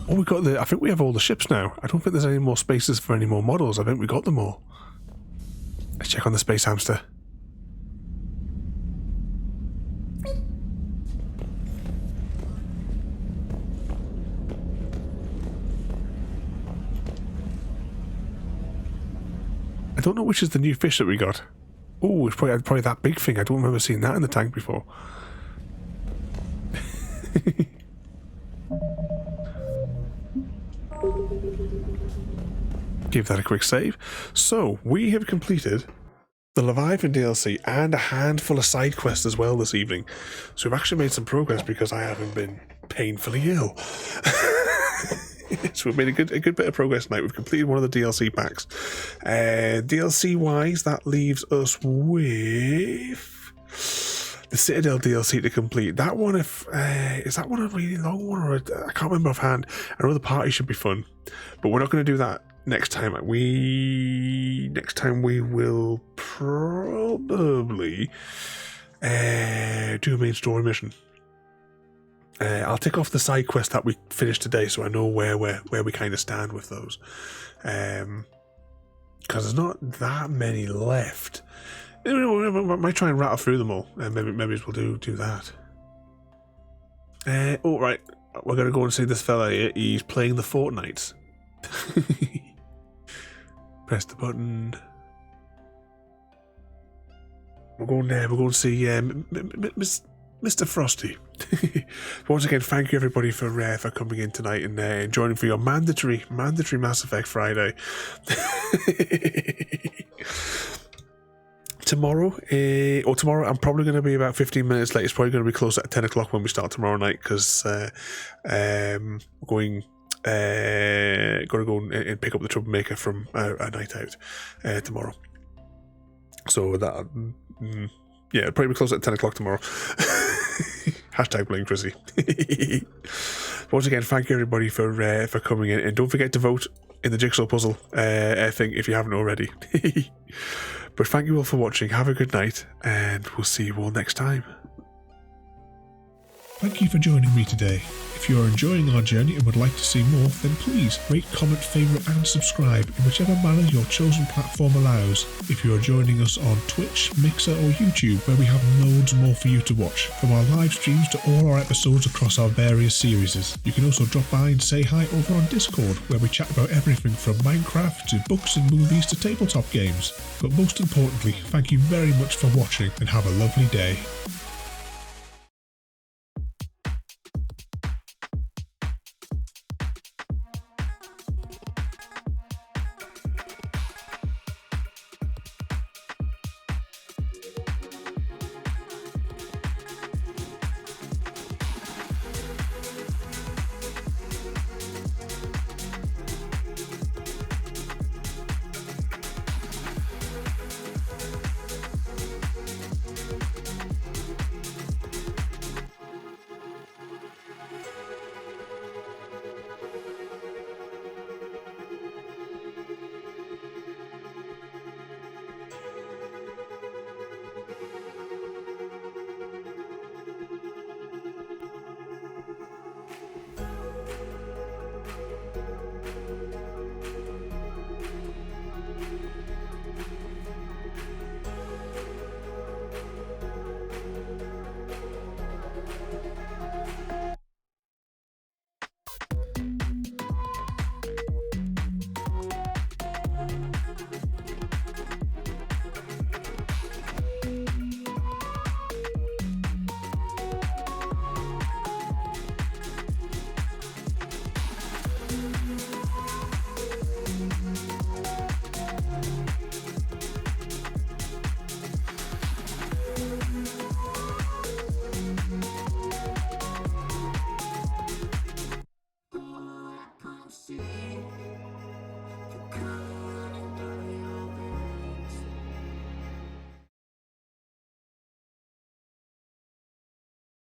Oh, we got the... I think we have all the ships now. I don't think there's any more spaces for any more models. I think we got them all. Let's check on the space hamster. I don't know which is the new fish that we got. Oh, it's probably that big thing. I don't remember seeing that in the tank before. Give that a quick save. So, we have completed the Leviathan DLC and a handful of side quests as well this evening. So we've actually made some progress because I haven't been painfully ill. So we've made a good bit of progress tonight. We've completed one of the DLC packs. DLC-wise, that leaves us with the Citadel DLC to complete. That one, is that one a really long one? Or I can't remember offhand. I know the party should be fun, but we're not going to do that next time. Next time we will probably do a main story mission. I'll tick off the side quest that we finished today, so I know where we kind of stand with those. Because there's not that many left. I might try and rattle through them all. Maybe we'll do that. Oh right, we're gonna go and see this fella here. He's playing the Fortnite. Press the button. We're going to see Mr. Frosty. Once again, thank you everybody for coming in tonight and joining for your mandatory Mass Effect Friday. Tomorrow I'm probably going to be about 15 minutes late. It's probably going to be close at 10 o'clock when we start tomorrow night, because we're going got to go and pick up the Troublemaker from a night out tomorrow. So that yeah, it'll probably be close at 10 o'clock tomorrow. Hashtag blame Chrissy. Once again, thank you everybody for coming in, and don't forget to vote in the jigsaw puzzle thing if you haven't already. But thank you all for watching. Have a good night, and we'll see you all next time. Thank you for joining me today. If you are enjoying our journey and would like to see more, then please rate, comment, favourite and subscribe in whichever manner your chosen platform allows. If you are joining us on Twitch, Mixer or YouTube, where we have loads more for you to watch, from our live streams to all our episodes across our various series. You can also drop by and say hi over on Discord, where we chat about everything from Minecraft to books and movies to tabletop games. But most importantly, thank you very much for watching and have a lovely day.